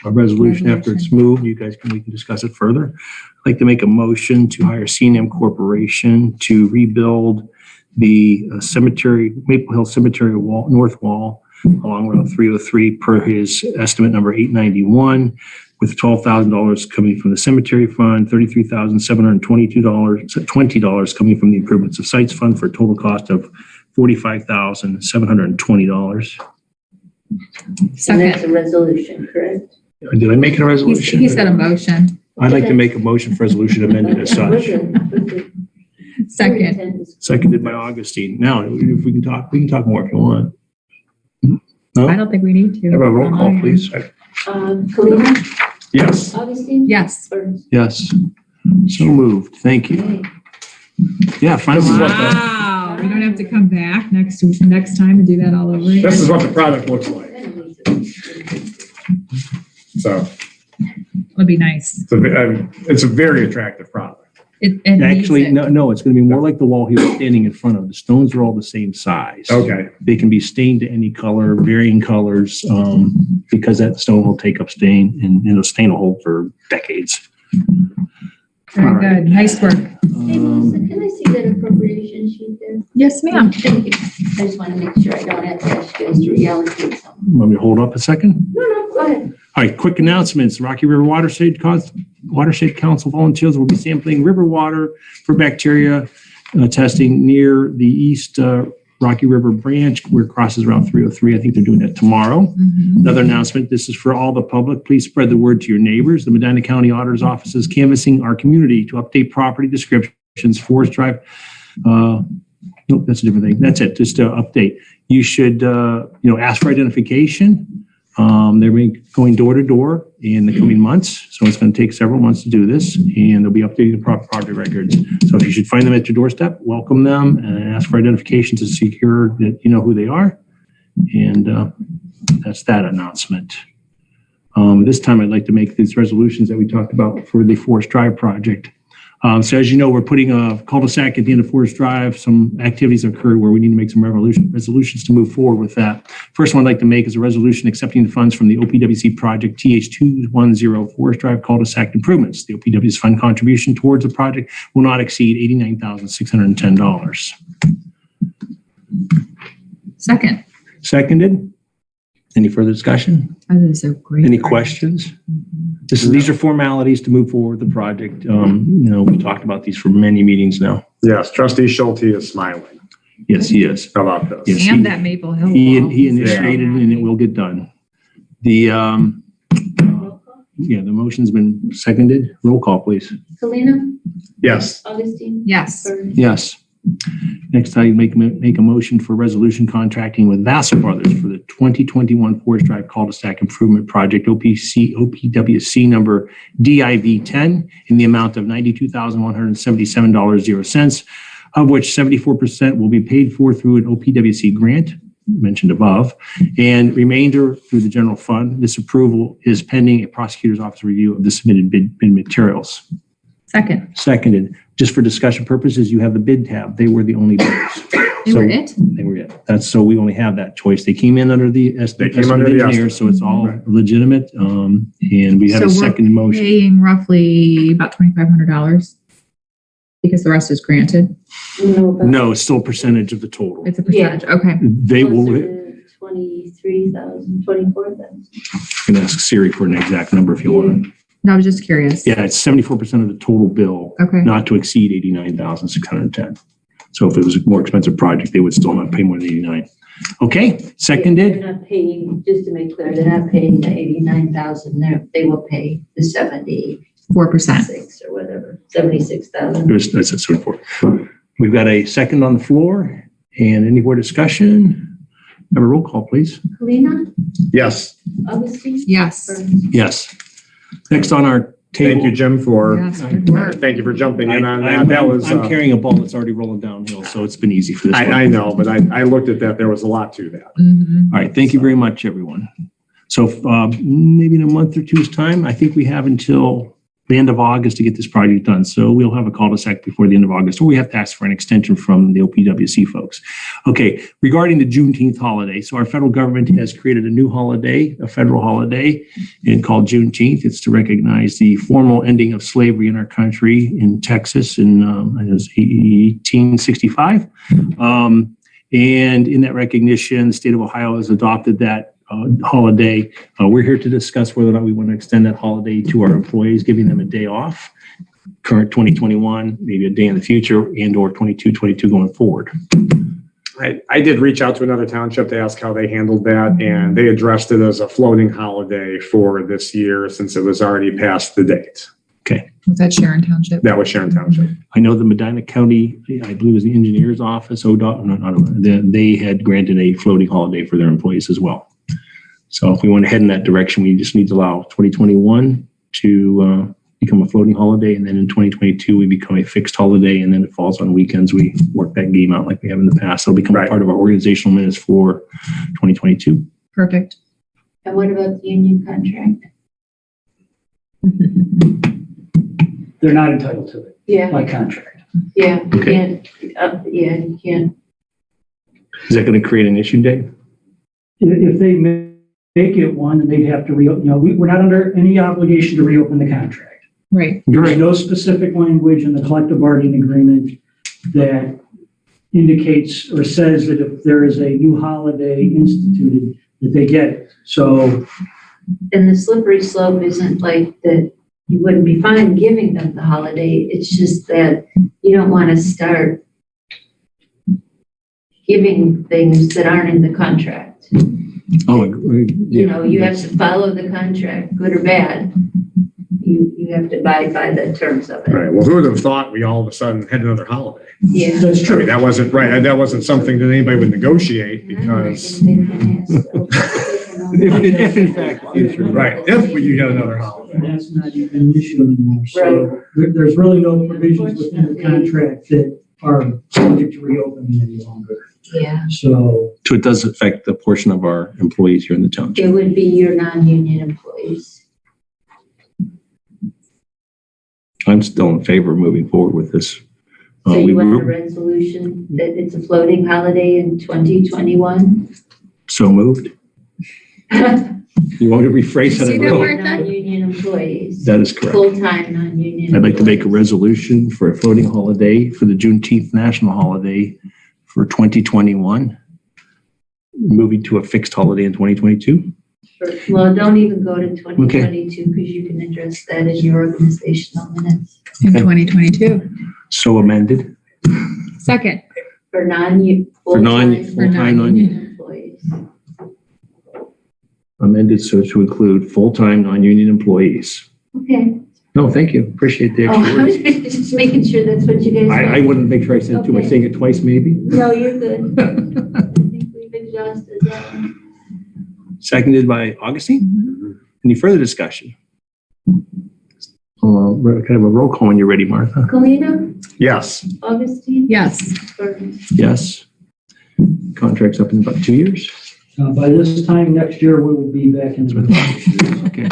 a resolution after it's moved. We can discuss it further. I'd like to make a motion to hire C&M Corporation to rebuild the cemetery, Maple Hill Cemetery wall, north wall along Route 303 per his estimate number 891, with $12,000 coming from the cemetery fund, $33,722 coming from the improvements of sites fund, for a total cost of $45,720. And that's Second, a resolution, correct? Did I make it a resolution? he said a motion. I'd like to make a motion for resolution amended as such. Second, Seconded by Augustine. Now, if we can talk more if you want. No? I don't think we need to. Have a roll call, please. Kalina? Yes. Augustine? Yes. Burns? Yes. So moved. Thank you. Okay. Yeah, finally. Wow, we don't have to come back next time and do that all over again. This is what the product looks like. So Would be nice. it's a very attractive product. It needs Actually, it. no, it's going to be more like the wall he was standing in front of. The stones are all the same size. Okay. They can be stained to any color, varying colors, because that stone will take up stain, and the stain will hold for decades. Very good. Nice work. Hey, Melissa, can I see that appropriation sheet there? Yes, ma'am. Thank you. I just want to make sure I don't have to ask you guys to reallocate something. Want me to hold up a second? No, go ahead. All right, quick announcements. Rocky River Watershed Council volunteers will be sampling river water for bacteria testing near the East Rocky River branch where it crosses Route 303. I think they're doing that tomorrow. Mhm. Another announcement, this is for all the public. Please spread the word to your neighbors. The Medina County Auditor's Office is canvassing our community to update property descriptions, Forest Drive. Nope, that's a different thing. That's it, just to update. You should, ask for identification. They're going door to door in the coming months, so it's going to take several months to do this, and they'll be updating the property records. So if you should find them at your doorstep, welcome them and ask for identification to secure that you know who they are. And that's that announcement. This time, I'd like to make these resolutions that we talked about for the Forest Drive project. So as you know, we're putting a cul-de-sac at the end of Forest Drive. Some activities occurred where we need to make some resolutions to move forward with that. First one I'd like to make is a resolution accepting the funds from the OPWC project TH210 Forest Drive cul-de-sac improvements. The OPWC fund contribution towards the project will not exceed $89,610. Second. Seconded. Any further discussion? Oh, this is so great. Any questions? These are formalities to move forward with the project. We've talked about these for many meetings now. Yes, Trustee Schulte is smiling. Yes, he is. How about this? Yes, And that Maple Hill He wall. initiated it and it will get done. The motion's been seconded. Roll call, please. Kalina? Yes. Augustine? Yes. Burns? Yes. Next, I make a motion for resolution contracting with Vassar Brothers for the 2021 Forest Drive cul-de-sac improvement project, OPWC number DIV10, in the amount of $92,177.00, of which 74% will be paid for through an OPWC grant mentioned above, and remainder through the general fund. This approval is pending a prosecutor's office review of the submitted bid materials. Second. Seconded. Just for discussion purposes, you have the bid tab. They were the only bidders. They were it? They were it. That's, so we only have that choice. They came in under the They came under the engineer, so it's all legitimate. And we had So a we're second motion. Paying roughly about $2,500 because the rest is granted. No, it's still a percentage of the total. It's a percentage. Okay. They will, Closer I'm to 23,000, 24,000. gonna ask Siri for an exact number if you want. No, I was just curious. Yeah, it's 74% of the total bill, Okay. not to exceed 89,610. So if it was a more expensive project, they would still not pay more than 89. Okay, seconded. They're not paying, just to make clear, they're not paying the 89,000. They will pay the 4%. 76 or whatever, 76,000. That's at 74. We've got a second on the floor, and any more discussion? Have a roll call, please. Kalina? Yes. Augustine? Yes. Yes. Next on our table. Thank you, Jim, for, Yes, good work. thank you for jumping in on that. I'm That was, I'm carrying a ball that's already rolling downhill, so it's been easy for this one. I know, but I looked at that. There was a lot to that. Mhm. All right, thank you very much, everyone. So maybe in a month or two's time, I think we have until the end of August to get this project done. So we'll have a cul-de-sac before the end of August, or we have to ask for an extension from the OPWC folks. Okay, regarding the Juneteenth holiday. So our federal government has created a new holiday, a federal holiday, and called Juneteenth. It's to recognize the formal ending of slavery in our country in Texas in 1865. And in that recognition, the state of Ohio has adopted that holiday. We're here to discuss whether or not we want to extend that holiday to our employees, giving them a day off, current 2021, maybe a day in the future, and or 22 going forward. I did reach out to another township to ask how they handled that, and they addressed it as a floating holiday for this year since it was already past the date. Was that Sharon Township? That was Sharon Township. I know the Medina County, I believe it was the engineer's office, they had granted a floating holiday for their employees as well. So if we want to head in that direction, we just need to allow 2021 to become a floating holiday. And then in 2022, we become a fixed holiday. And then it falls on weekends. We work that game out like we have in the past. It'll become a part of our organizational minutes for 2022. Perfect. And what about the union contract? They're not entitled to it Yeah, by contract. yeah, you Okay. can't, you can't. Is that going to create an issue, Dave? If they make it one, then they'd have to we're not under any obligation to reopen the contract. Right. There's no specific language in the collective bargaining agreement that indicates or says that if there is a new holiday instituted, that they get it. So And the slippery slope isn't like that you wouldn't be fine giving them the holiday. It's just that you don't want to start giving things that aren't in the contract. Oh, You know, you have to follow the contract, good or bad. You have to abide by the terms of All it. right. Well, who would have thought we all of a sudden had another holiday? Yeah. that's I mean, true. that wasn't right. That wasn't something that anybody would negotiate because, if in fact, the future. right, if you get another holiday. And that's not even an issue anymore. So there's really no provisions within the contract that are subject to reopening any longer. Yeah, So So it does affect the portion of our employees here in the township. it would be your non-union employees. I'm still in favor of moving forward with this. So We you want a were resolution that it's a floating holiday in 2021? so moved. You want to rephrase that? See that word? Non-union employees, That is correct. full-time non-union. I'd like to make a employees. resolution for a floating holiday for the Juneteenth national holiday for 2021, moving to a fixed holiday in 2022. Sure. Well, don't even go to 2022 because you can address that in your organizational minutes. In 2022. So amended. Second. For full-time full-time non-union. employees. Amended so to include full-time non-union employees. Okay. No, thank you. Appreciate the Oh, extra I words. was just making sure that's what you guys want. I wanted to make sure I said it too. Am I Okay. saying it twice maybe? No, you're good. I think we've exhausted that one. Seconded by Augustine. Any further discussion? Kind of a roll call when you're ready, Martha. Kalina? Yes. Augustine? Yes. Burns? Yes. Contract's up in about 2 years. by this time next year, we will be back in the. Okay.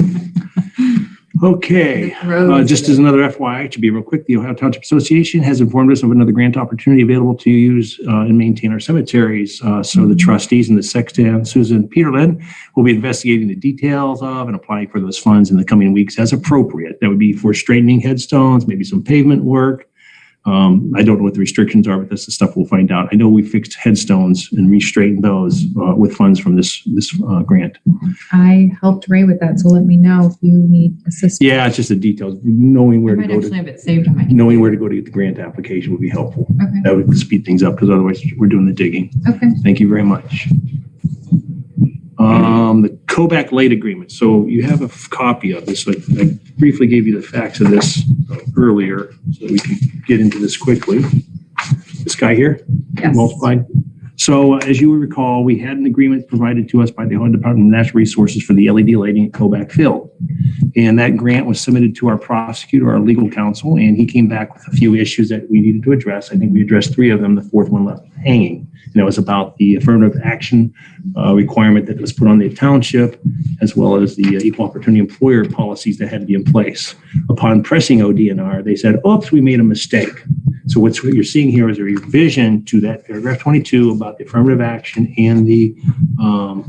Okay, just as another FYI, it should be real quick, the Ohio Township Association has informed us of another grant opportunity available to use and maintain our cemeteries. So the trustees and the sexton, Susan Peterlin, will be investigating the details of and applying for those funds in the coming weeks as appropriate. That would be for straightening headstones, maybe some pavement work. I don't know what the restrictions are, but that's the stuff we'll find out. I know we fixed headstones and re-straightened those with funds from this grant. I helped Ray with that, so let me know if you need assistance. Yeah, it's just the details. Knowing I where to might go actually to, have it saved on my. knowing where to go to get the grant application would be helpful. Okay. That would speed things up because otherwise we're doing the digging. Okay. Thank you very much. The Kovac Late Agreement. So you have a copy of this. I briefly gave you the facts of this earlier so that we can get into this quickly. This guy here, Yes. multiplied. So as you will recall, we had an agreement provided to us by the Ohio Department of Natural Resources for the LED lighting at Kovac Field. And that grant was submitted to our prosecutor, our legal counsel, and he came back with a few issues that we needed to address. I think we addressed 3 of them. The 4th one left hanging. And it was about the affirmative action requirement that was put on the township, as well as the equal opportunity employer policies that had to be in place. Upon pressing ODNR, they said, oops, we made a mistake. So what you're seeing here is a revision to that paragraph 22 about the affirmative action and the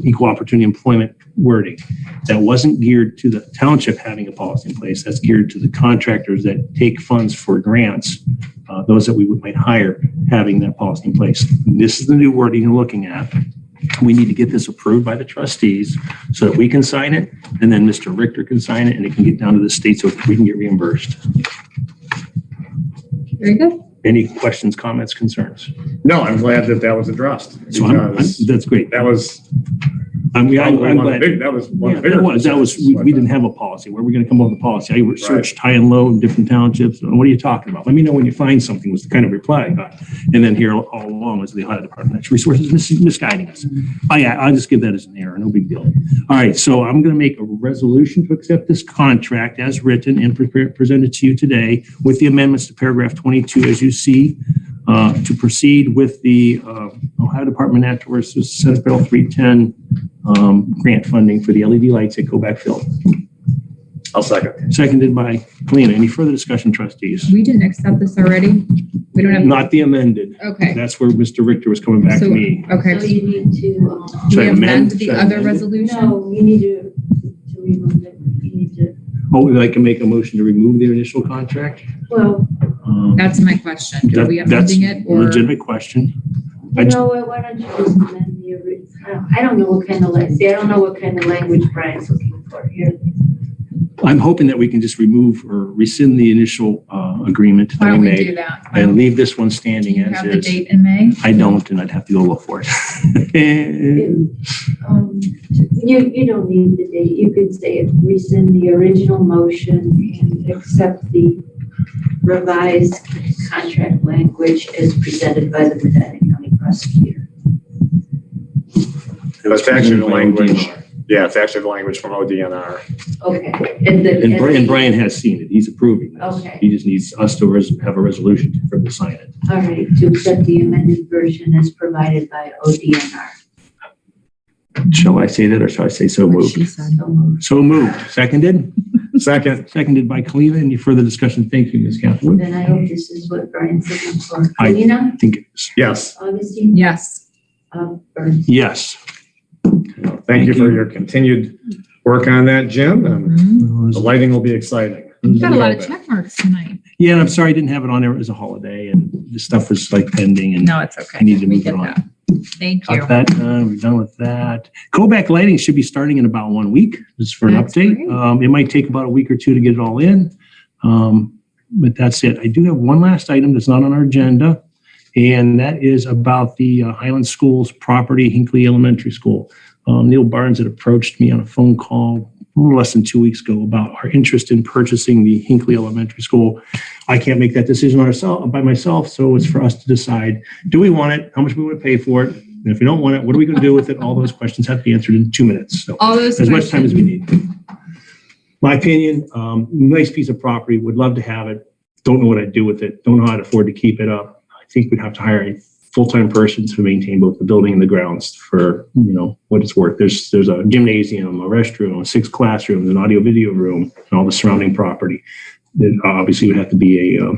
equal opportunity employment wording. That wasn't geared to the township having a policy in place. That's geared to the contractors that take funds for grants, those that we might hire having that policy in place. This is the new wording you're looking at. We need to get this approved by the trustees so that we can sign it, and then Mr. Richter can sign it, and it can get down to the state so we can get reimbursed. Very good. Any questions, comments, concerns? No, I'm glad that was addressed. So that's great. That was I'm glad. that was one of the bigger. That was, we didn't have a policy. Where are we going to come up with a policy? I researched high and low in different townships. What are you talking about? Let me know when you find something, was the kind of reply I got. And then here all along was the Ohio Department of Natural Resources misguiding us. I'll just give that as an error, no big deal. All right, so I'm going to make a resolution to accept this contract as written and presented to you today with the amendments to paragraph 22 as you see, to proceed with the Ohio Department of Natural Resources Senate Bill 310 grant funding for the LED lights at Kovac Field. I'll second. Seconded by Kalina. Any further discussion, trustees? We didn't accept this already. We don't have. Not the amended. Okay. That's where Mr. Richter was coming back to me. So Okay. you need to, Should I We amend the Should I other amend it? resolution? no, you need to remove it. You need to, Oh, I can make a motion to remove the initial contract? well, That's my question. Are we That's amending it a or? legitimate question. you know what, why don't you just amend the original? I don't know what kind of, I don't know what kind of language Brian's looking for here. I'm hoping that we can just remove or rescind the initial agreement Why that we don't we do made that? and leave this one Do standing you as have the is. date in May? I don't, and I'd have to go look for it. You don't need the date. You could say rescind the original motion and accept the revised contract language as presented by the Medina County prosecutor. That's actually the language. Yeah, it's actually the language from ODNR. Okay. And Brian has seen it. He's approving this. Okay. He just needs us to have a resolution for him to sign it. All right, to accept the amended version as provided by ODNR. Shall I say that or shall I say so What moved? she said. So moved. So moved. Seconded? Second. Seconded by Kalina. Any further discussion? Thank you, Ms. Catherwood. Then I hope this is what Brian's looking for. I- Kalina, I think it is. Yes. Augustine, Yes. Burns. Yes. Thank you for your continued work on that, Jim. And Mhm. the lighting will be exciting. We've got a lot of check marks tonight. Yeah, and I'm sorry I didn't have it on there. It was a holiday and this stuff was like pending and No, it's okay. I need to We move it get on. that. Thank you. Got that done. We're done with that. Kovac lighting should be starting in about 1 week, just for an That's update. great. It might take about a week or 2 to get it all in. But that's it. I do have one last item that's not on our agenda, and that is about the Highland Schools property, Hinckley Elementary School. Neil Barnes had approached me on a phone call a little less than 2 weeks ago about our interest in purchasing the Hinckley Elementary School. I can't make that decision by myself, so it's for us to decide, do we want it? How much we want to pay for it? And if we don't want it, what are we going to do with it? All those questions have to be answered in 2 minutes. So All those as much time as we questions. need. My opinion, nice piece of property, would love to have it. Don't know what I'd do with it. Don't know how to afford to keep it up. I think we'd have to hire a full-time person to maintain both the building and the grounds for, what it's worth. There's a gymnasium, a restroom, 6 classrooms, an audio video room, and all the surrounding property. There obviously would have to be a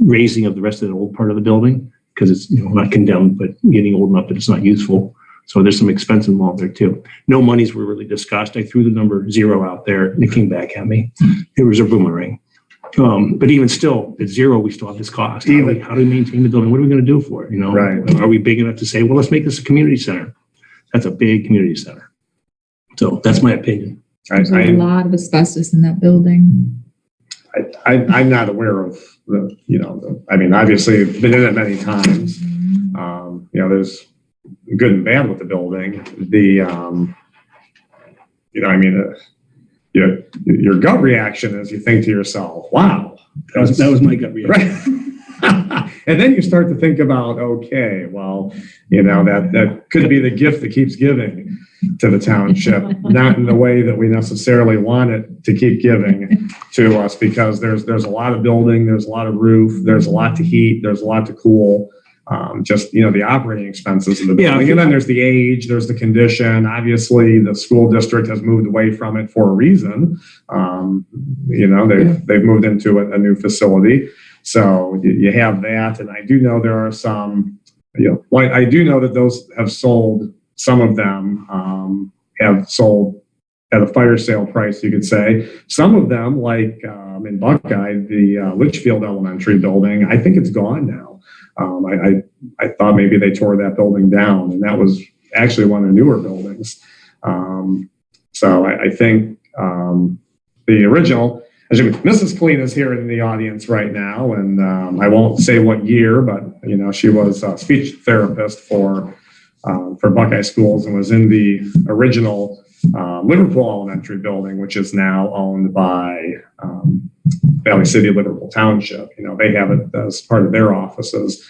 raising of the rest of the old part of the building because it's, not condemned, but getting old enough that it's not useful. So there's some expense involved there too. No monies were really discussed. I threw the number 0 out there and it came back at me. It was a boomerang. But even still, at 0, we still have this cost. How do we maintain the building? What are we going to do for it? Right. Are we big enough to say, well, let's make this a community center? That's a big community center. So that's my opinion. There's a lot of asbestos in that building. I'm not aware of obviously I've been in it many times. There's good and bad with the building. Your gut reaction is you think to yourself, wow. That was my gut reaction. Right. And then you start to think about, okay, well, that could be the gift that keeps giving to the township, not in the way that we necessarily want it to keep giving to us, because there's a lot of building, there's a lot of roof, there's a lot to heat, there's a lot to cool. The operating expenses of the building. And then there's the age, there's the condition. Obviously, the school district has moved away from it for a reason. They've moved into a new facility. So you have that. And I do know there are some, I do know that those have sold, some of them have sold at a fire sale price, you could say. Some of them, like in Buckeye, the Litchfield Elementary building, I think it's gone now. I thought maybe they tore that building down, and that was actually one of the newer buildings. So I think the original, Mrs. Clean is here in the audience right now, and I won't say what year, but she was a speech therapist for Buckeye Schools and was in the original Liverpool Elementary building, which is now owned by Valley City, Liverpool Township. They have it as part of their offices.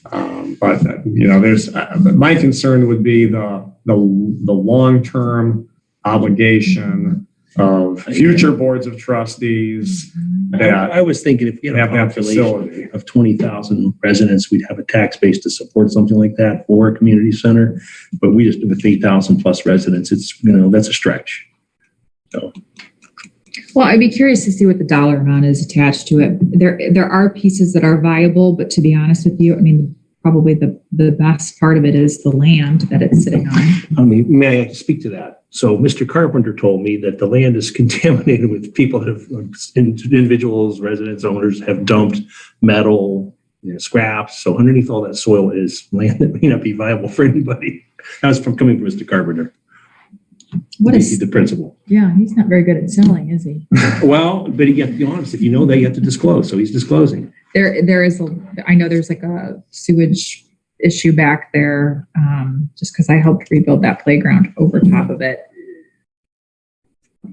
But there's my concern would be the long-term obligation of future boards of trustees. I was thinking if we had a population of 20,000 residents, we'd have a tax base to support something like that for a community center. But we just, with 8,000 plus residents, it's, that's a stretch. So. Well, I'd be curious to see what the dollar amount is attached to it. There are pieces that are viable, but to be honest with you, probably the best part of it is the land that it's sitting on. May I speak to that? So Mr. Carpenter told me that the land is contaminated with people that have, individuals, residents, owners have dumped metal, scraps. So underneath all that soil is land that may not be viable for anybody. That was coming from Mr. Carpenter. What is the principal? Yeah, he's not very good at selling, is he? Well, but you have to be honest. If you know that, you have to disclose. So he's disclosing. There is I know there's like a sewage issue back there, just because I helped rebuild that playground over top of it.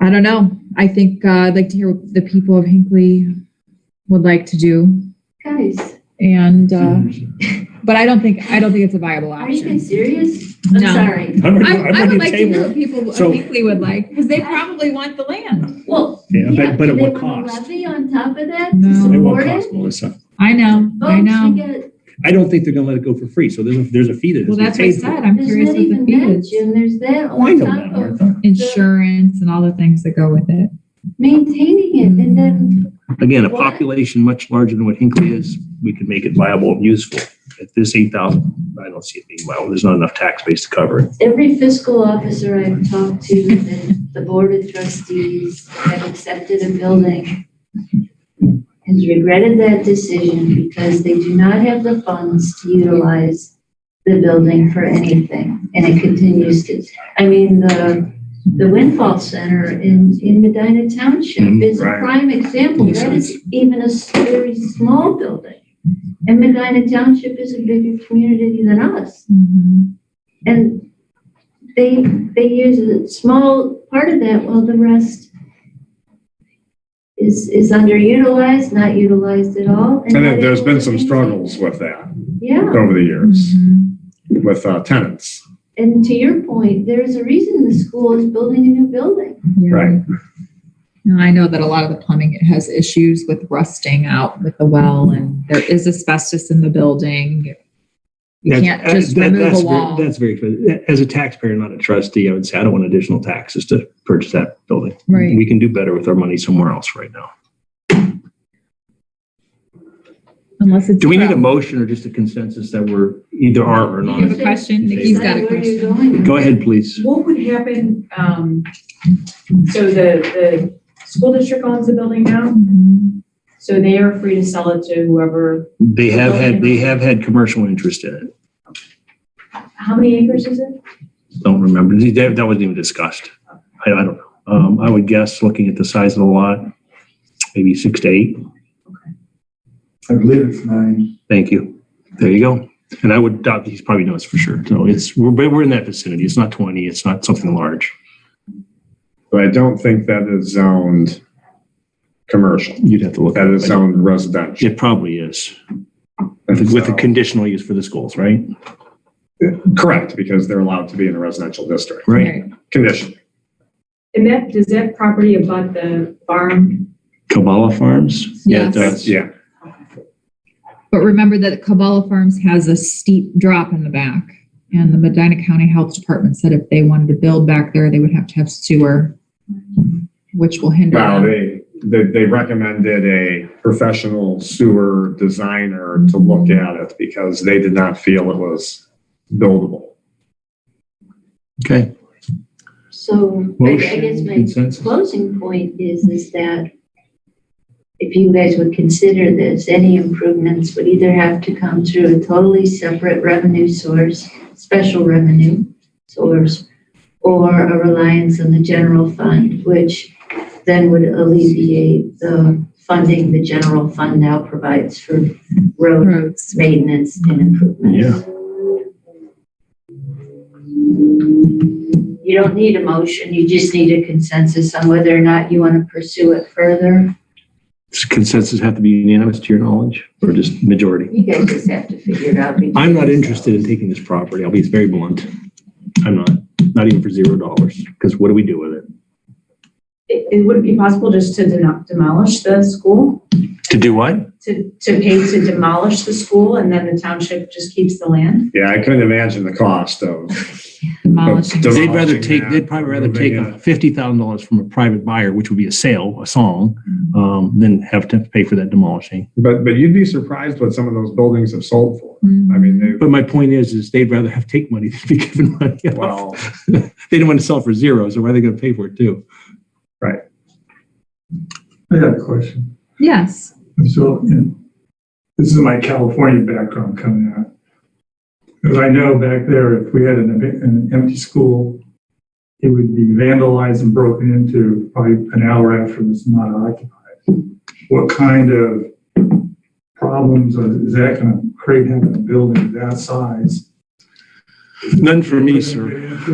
I don't know. I think I'd like to hear what the people of Hinckley would like to do. Guys. And but I don't think it's a viable option. Are you guys serious? I'm No. sorry. I would like to hear what people of Hinckley would like, because they probably want the land. Well, but at they what want a cost? levy on top of that No. to It won't support cost, it? Melissa. I know. I don't think they're going to let it go for free. So there's a fee that Well, is that's what I paid for. said. I'm There's curious not what the even fee that, is. Jim. There's that Oh, I on know top that, of Martha. Insurance and all the things that go with it. maintaining it, and then Again, a What? population much larger than what Hinckley is, we could make it viable and useful. At this 8,000, I don't see it being viable. There's not enough tax base to cover it. every fiscal officer I've talked to, and the board of trustees have accepted a building, has regretted that decision because they do not have the funds to utilize the building for anything. And it continues to, the Windfall Center in Medina Township is a Right. prime example. That is even a very small building. And Medina Township is a bigger community than us. And they use a small part of that while the rest is underutilized, not utilized at all. And then there's been some struggles with that Yeah. over the years with tenants. And to your point, there's a reason the school is building a new building. Yeah. Right. Now, I know that a lot of the plumbing has issues with rusting out with the well, and there is asbestos in the building. You can't just remove a wall. That's very good. As a taxpayer, not a trustee, I would say I don't want additional taxes to purchase that building. Right. We can do better with our money somewhere else right now. Unless it's. Do we need a motion or just a consensus that we're either are or You not? have a question? Nikki's got a Where are you question. going? Go ahead, please. What would happen, so the school district owns the building now, Mhm. so they are free to sell it to whoever. They have had commercial interest in it. How many acres is it? Don't remember. That wasn't even discussed. I don't know. I would guess, looking at the size of the lot, maybe 6 to 8. I believe it's 9. Thank you. There you go. And I would doubt he's probably knows for sure. So we're in that vicinity. It's not 20. It's not something large. But I don't think that is zoned commercial. You'd have to look That at is it. zoned residential. It probably is. With the conditional use for the schools, right? Correct, because they're allowed to be in a residential district. Right. Conditionally. And does that property abut the farm? Kabbalah Farms? Yeah, it Yes. does. Yeah. But remember that Kabbalah Farms has a steep drop in the back. And the Medina County Health Department said if they wanted to build back there, they would have to have sewer, which will hinder Well, them. they recommended a professional sewer designer to look at it because they did not feel it was buildable. Okay. So I guess my Consensus? closing point is that if you guys would consider this, any improvements would either have to come through a totally separate revenue source, special revenue source, or a reliance on the general fund, which then would alleviate the funding the general fund now provides for road Roads. maintenance and improvements. Yeah. You don't need a motion, you just need a consensus on whether or not you want to pursue it further. Does consensus have to be unanimous to your knowledge or just majority? You guys just have to figure it out. between I'm not yourselves. interested in taking this property. I'll be very blunt. I'm not even for $0 because what do we do with it? Would it be possible just to demolish the school? To do what? To pay to demolish the school and then the township just keeps the land? Yeah, I couldn't imagine the cost of. Demolishing. Dem- They'd probably rather take $50,000 from a private buyer, which would be a song, than have to pay for that demolishing. But you'd be surprised what some of those buildings have sold for. I mean, But my point is they'd rather have take money than be given money. well, They didn't want to sell for $0, so why are they going to pay for it too? right. I got a question. Yes. So, this is my California background coming out. Because I know back there, if we had an empty school, it would be vandalized and broken into probably an hour after it was not occupied. What kind of problems is that going to create having a building that size? None for me, sir. It's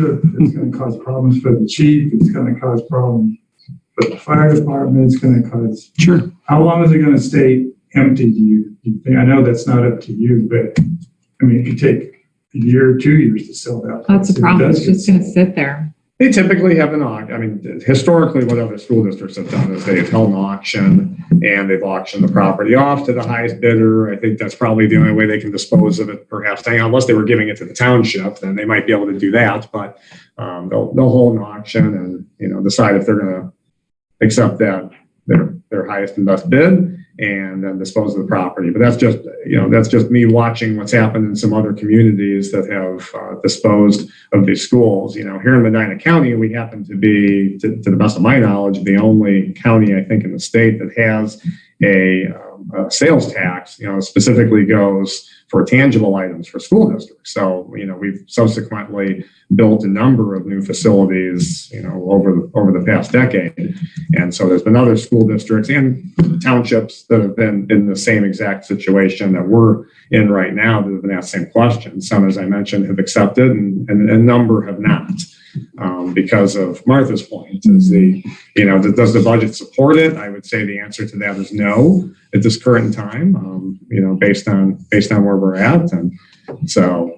going to cause problems for the chief. It's going to cause problems for the fire department. It's going to cause. Sure. How long is it going to stay empty? Do you think? I know that's not up to you, but I mean, it could take a year or 2 years to sell that. That's a It problem. does It's get just going to sold. sit there. They typically have an auction. I mean, historically, what other school districts have done is they've held an auction and they've auctioned the property off to the highest bidder. I think that's probably the only way they can dispose of it, perhaps, unless they were giving it to the township, then they might be able to do that. But they'll hold an auction and, decide if they're going to accept that, their highest and best bid, and then dispose of the property. But that's just me watching what's happened in some other communities that have disposed of these schools. Here in Medina County, we happen to be, to the best of my knowledge, the only county, I think, in the state that has a sales tax, specifically goes for tangible items for school districts. So, we've subsequently built a number of new facilities, over the past decade. And so there's been other school districts and townships that have been in the same exact situation that we're in right now that have been asked the same question. Some, as I mentioned, have accepted and a number have not. Because of Martha's point, does the budget support it? I would say the answer to that is no at this current time, based on where we're at. And so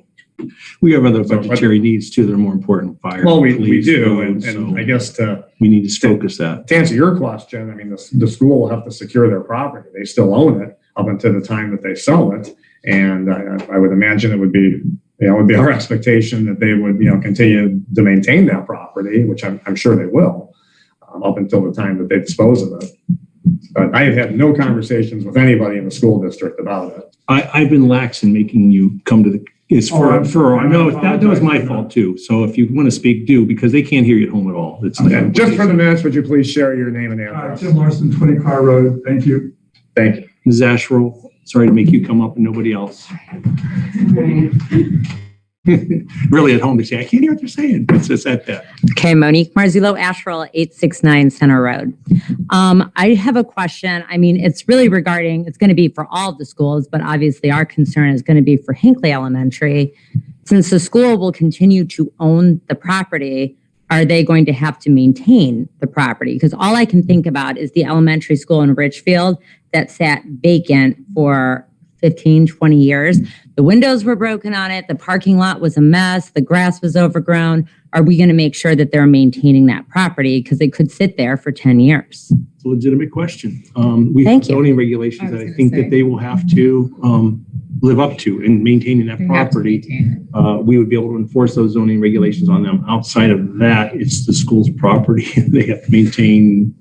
We have other budgetary needs too that are more important. Fire. well, we police, do. roads, And so I guess we need to focus that. to answer your question, I mean, the school will have to secure their property. They still own it up until the time that they sell it. And I would imagine it would be our expectation that they would, continue to maintain that property, which I'm sure they will, up until the time that they dispose of it. But I have had no conversations with anybody in the school district about it. I've been lax in making you come to the, I know that was my fault too. So if you want to speak, do, because they can't hear you at home at all. It's Okay. Just for the minutes, would you please share your name and address? Tim Larson, 20 Car Road. Thank you. Thank you. Ms. Asherle, sorry to make you come up and nobody else. Really at home, they say, I can't hear what they're saying. It's just at that. Okay, Monique Marzullo, Asherle, 869 Center Road. I have a question. I mean, it's really regarding, it's going to be for all of the schools, but obviously our concern is going to be for Hinckley Elementary. Since the school will continue to own the property, are they going to have to maintain the property? Because all I can think about is the elementary school in Richfield that sat vacant for 15, 20 years. The windows were broken on it. The parking lot was a mess. The grass was overgrown. Are we going to make sure that they're maintaining that property? Because it could sit there for 10 years. It's a legitimate question. We have Thank you. zoning regulations that I think that they will have to live up to in maintaining that property. We would be able to enforce those zoning regulations on them. Outside of that, it's the school's property. They have to maintain,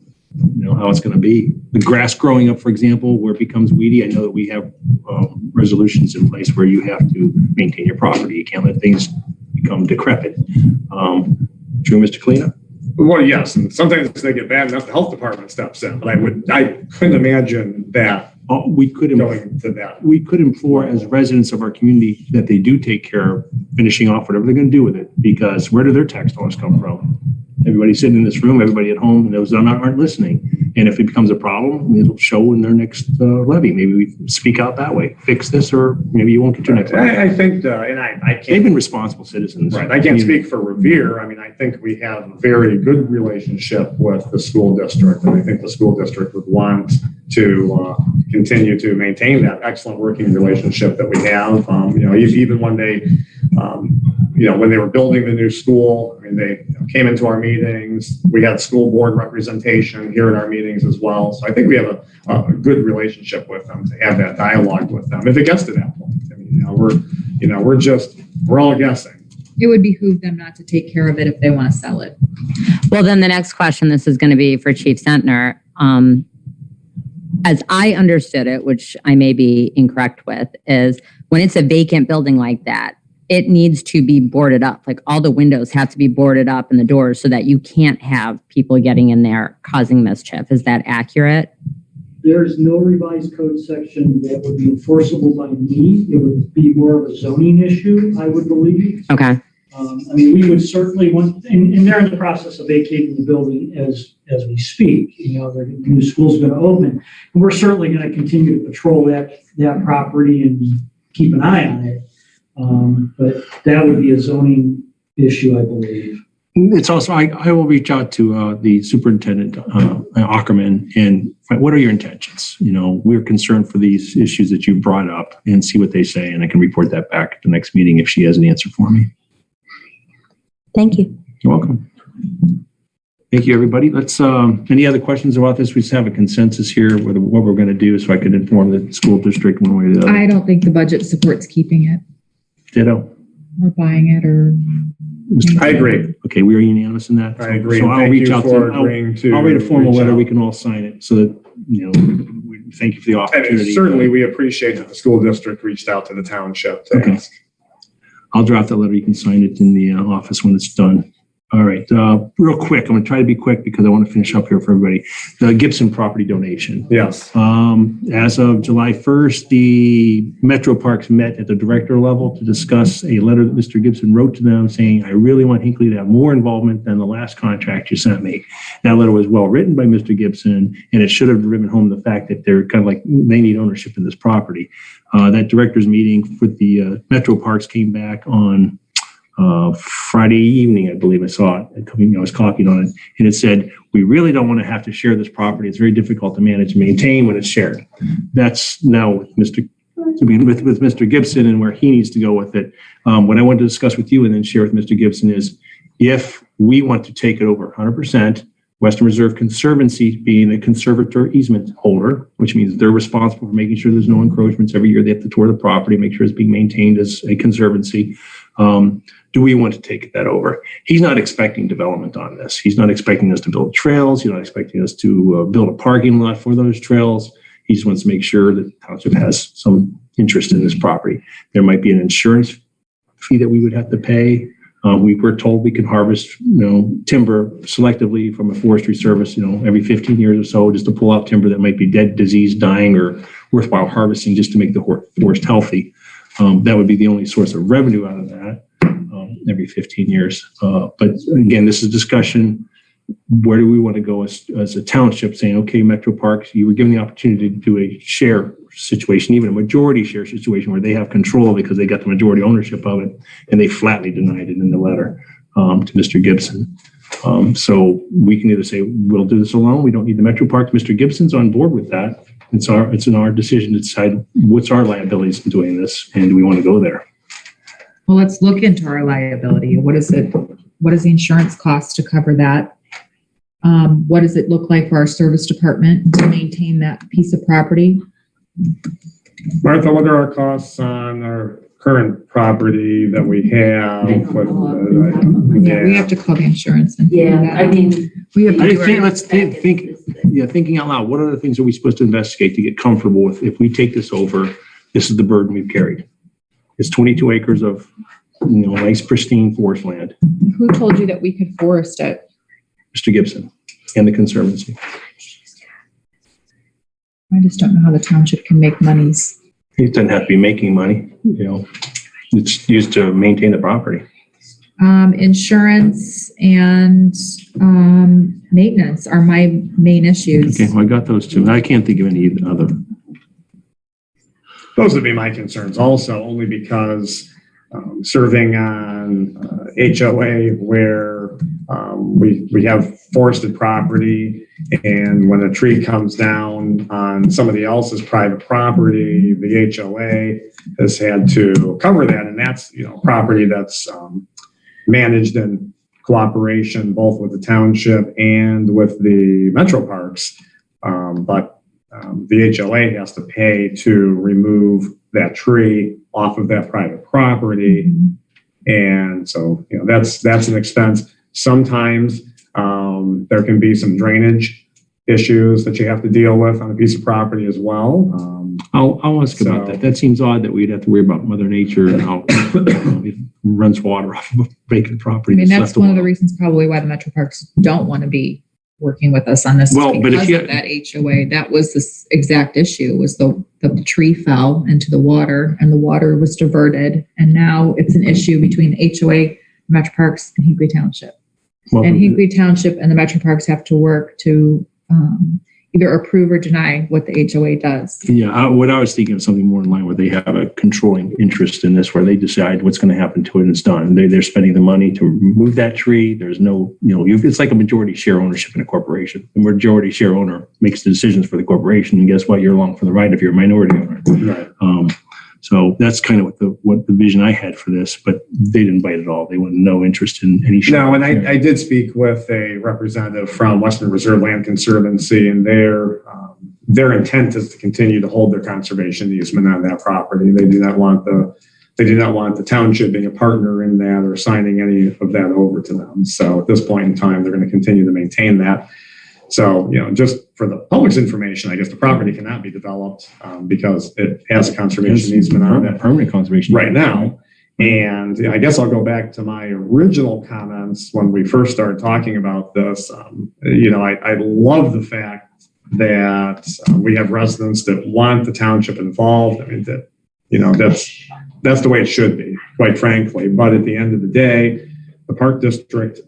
how it's going to be. The grass growing up, for example, where it becomes weedy, I know that we have resolutions in place where you have to maintain your property. You can't let things become decrepit. True, Mr. Cleanup? Well, yes, and sometimes they get bad enough, the health department steps in, but I couldn't imagine that We could going to that. We could implore as residents of our community that they do take care of finishing off whatever they're going to do with it, because where do their tax dollars come from? Everybody sitting in this room, everybody at home, and those that aren't listening. And if it becomes a problem, it'll show in their next levy. Maybe we speak out that way, fix this, or maybe you won't get your next levy. I think, and I can't. They've been responsible citizens. Right. I can't speak for Revere. I mean, I think we have a very good relationship with the school district, and I think the school district would want to continue to maintain that excellent working relationship that we have. Even when they, when they were building the new school, I mean, they came into our meetings. We had school board representation here at our meetings as well. So I think we have a good relationship with them to have that dialogue with them. If it gets to that point, I mean, we're all guessing. It would behoove them not to take care of it if they want to sell it. Well, then the next question, this is going to be for Chief Sentner. As I understood it, which I may be incorrect with, is when it's a vacant building like that, it needs to be boarded up. Like all the windows have to be boarded up and the doors so that you can't have people getting in there causing mischief. Is that accurate? There's no revised code section that would be enforceable by me. It would be more of a zoning issue, I would believe. Okay. We would certainly want, and they're in the process of vacating the building as we speak. The new school's going to open, and we're certainly going to continue to patrol that property and keep an eye on it. But that would be a zoning issue, I believe. It's also, I will reach out to the superintendent, Ackerman, and find, what are your intentions? We're concerned for these issues that you brought up, and see what they say, and I can report that back at the next meeting if she has an answer for me. Thank you. You're welcome. Thank you, everybody. Let's, any other questions about this? We just have a consensus here with what we're going to do, so I can inform the school district one way or the other. I don't think the budget supports keeping it Ditto. or buying it or. I agree. Okay, we are unanimous in that. I agree. So I'll Thank reach you out for to agreeing to I'll write a formal reach letter. out. We can all sign it so that, we thank you for the opportunity. And certainly, we appreciate that the school district reached out to the township to ask. I'll draft that letter. You can sign it in the office when it's done. All right. Real quick, I'm going to try to be quick because I want to finish up here for everybody. The Gibson property donation. Yes. As of July 1st, the Metro Parks met at the director level to discuss a letter that Mr. Gibson wrote to them saying, I really want Hinckley to have more involvement than the last contract you sent me. That letter was well written by Mr. Gibson, and it should have driven home the fact that they're kind of like, they need ownership in this property. That director's meeting with the Metro Parks came back on Friday evening, I believe I saw it. I was copied on it, and it said, we really don't want to have to share this property. It's very difficult to manage and maintain when it's shared. That's now with Mr. Gibson and where he needs to go with it. What I want to discuss with you and then share with Mr. Gibson is if we want to take it over 100%, Western Reserve Conservancy being a conservator easement holder, which means they're responsible for making sure there's no encroachments. Every year they have to tour the property, make sure it's being maintained as a conservancy. Do we want to take that over? He's not expecting development on this. He's not expecting us to build trails. He's not expecting us to build a parking lot for those trails. He just wants to make sure that the township has some interest in this property. There might be an insurance fee that we would have to pay. We were told we can harvest, timber selectively from a forestry service, every 15 years or so, just to pull out timber that might be dead, diseased, dying, or worthwhile harvesting just to make the forest healthy. That would be the only source of revenue out of that every 15 years. But again, this is discussion. Where do we want to go as a township, saying, okay, Metro Parks, you were given the opportunity to do a share situation, even a majority share situation where they have control because they got the majority ownership of it, and they flatly denied it in the letter to Mr. Gibson. So we can either say, we'll do this alone. We don't need the Metro Parks. Mr. Gibson's on board with that. It's in our decision to decide what's our liabilities in doing this, and do we want to go there? Well, let's look into our liability. What is it? What is the insurance cost to cover that? What does it look like for our service department to maintain that piece of property? Martha, what are our costs on our current property that we have? Yeah, we have to call the insurance. And we have to thinking out loud, what other things are we supposed to investigate to get comfortable with? If we take this over, this is the burden we've carried. It's 22 acres of, nice pristine forest land. Who told you that we could forest it? Mr. Gibson and the Conservancy. I just don't know how the township can make monies. It doesn't have to be making money, it's used to maintain the property. Insurance and maintenance are my main issues. Okay, well, I got those two. I can't think of any other. Those would be my concerns also, only because serving on HOA where we have forested property, and when a tree comes down on somebody else's private property, the HOA has had to cover that, and that's property that's managed in cooperation both with the township and with the Metro Parks, but the HOA has to pay to remove that tree off of that private property. And so, that's an expense. Sometimes there can be some drainage issues that you have to deal with on a piece of property as well. I'll ask about that. That seems odd that we'd have to worry about Mother Nature and how it runs water off of a vacant property. I mean, that's one of the reasons probably why the Metro Parks don't want to be working with us on this. Well, but if you of that HOA, that was this exact issue, was the tree fell into the water and the water was diverted. And now it's an issue between the HOA, Metro Parks, and Hinckley Township. Well, and Hinckley Township and the Metro Parks have to work to either approve or deny what the HOA does. Yeah, what I was thinking of something more in line where they have a controlling interest in this, where they decide what's going to happen to it and it's done. They're spending the money to remove that tree. There's no, it's like a majority share ownership in a corporation. The majority share owner makes the decisions for the corporation, and guess what? You're along for the ride if you're a minority owner. Right. So that's kind of what the vision I had for this, but they didn't bite at all. They wanted no interest in any share. No, and I did speak with a representative from Western Reserve Land Conservancy, and their intent is to continue to hold their conservation easement on that property. They do not want the township being a partner in that or signing any of that over to them. So at this point in time, they're going to continue to maintain that. So, just for the public's information, I guess the property cannot be developed because it has a conservation easement on it. Permanent conservation right now. And I guess I'll go back to my original comments when we first started talking about this. I love the fact that we have residents that want the township involved. I mean, that's the way it should be, quite frankly. But at the end of the day, the park district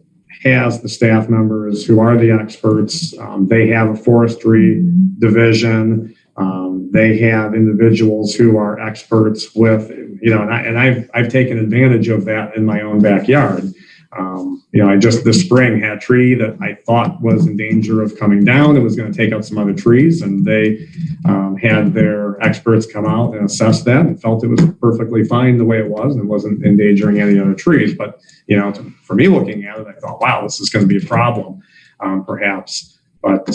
has the staff members who are the experts. They have a forestry division. They have individuals who are experts with, and I've taken advantage of that in my own backyard. I just this spring had a tree that I thought was in danger of coming down. It was going to take out some other trees, and they had their experts come out and assess that and felt it was perfectly fine the way it was, and it wasn't endangering any other trees. But, for me looking at it, I thought, wow, this is going to be a problem. perhaps. But,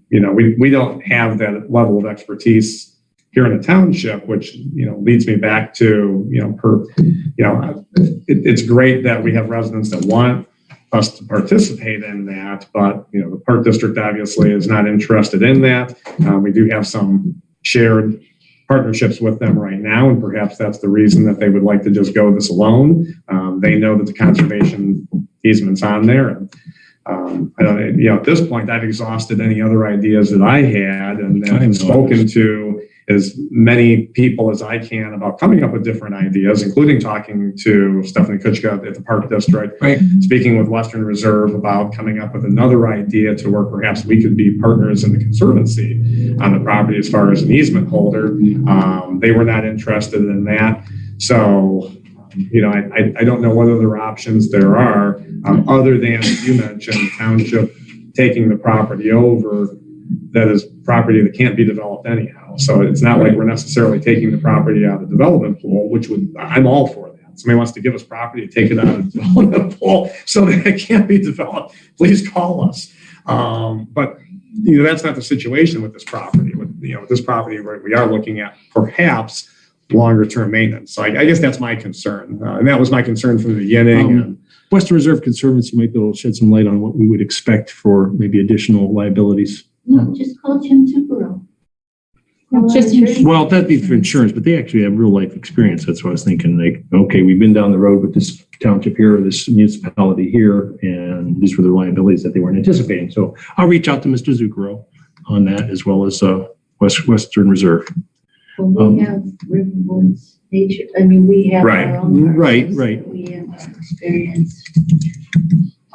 we don't have that level of expertise here in the township, which, leads me back to, it's great that we have residents that want us to participate in that, but, the park district obviously is not interested in that. We do have some shared partnerships with them right now, and perhaps that's the reason that they would like to just go this alone. They know that the conservation easement's on there. And, at this point, I've exhausted any other ideas that I had, and I've spoken to as many people as I can about coming up with different ideas, including talking to Stephanie Kuchka at the Park District, Right. Speaking with Western Reserve about coming up with another idea to where perhaps we could be partners in the conservancy on the property as far as an easement holder. They were not interested in that. So, I don't know what other options there are other than, as you mentioned, the township taking the property over. That is property that can't be developed anyhow. So it's not like we're necessarily taking the property out of the development pool, I'm all for that. Somebody wants to give us property, take it out of the development pool so that it can't be developed. Please call us. But that's not the situation with this property. With this property, we are looking at perhaps longer term maintenance. So I guess that's my concern. And that was my concern from the beginning. Western Reserve Conservancy might be able to shed some light on what we would expect for maybe additional liabilities. No, just call Jim Tupero. Well, that'd be for insurance, but they actually have real life experience. That's what I was thinking. Like, okay, we've been down the road with this township here, or this municipality here, and these were the liabilities that they weren't anticipating. So I'll reach out to Mr. Zucchero on that, as well as Western Reserve. Well, we have Riverboard's nature. We have Right, our own right. We have our experience.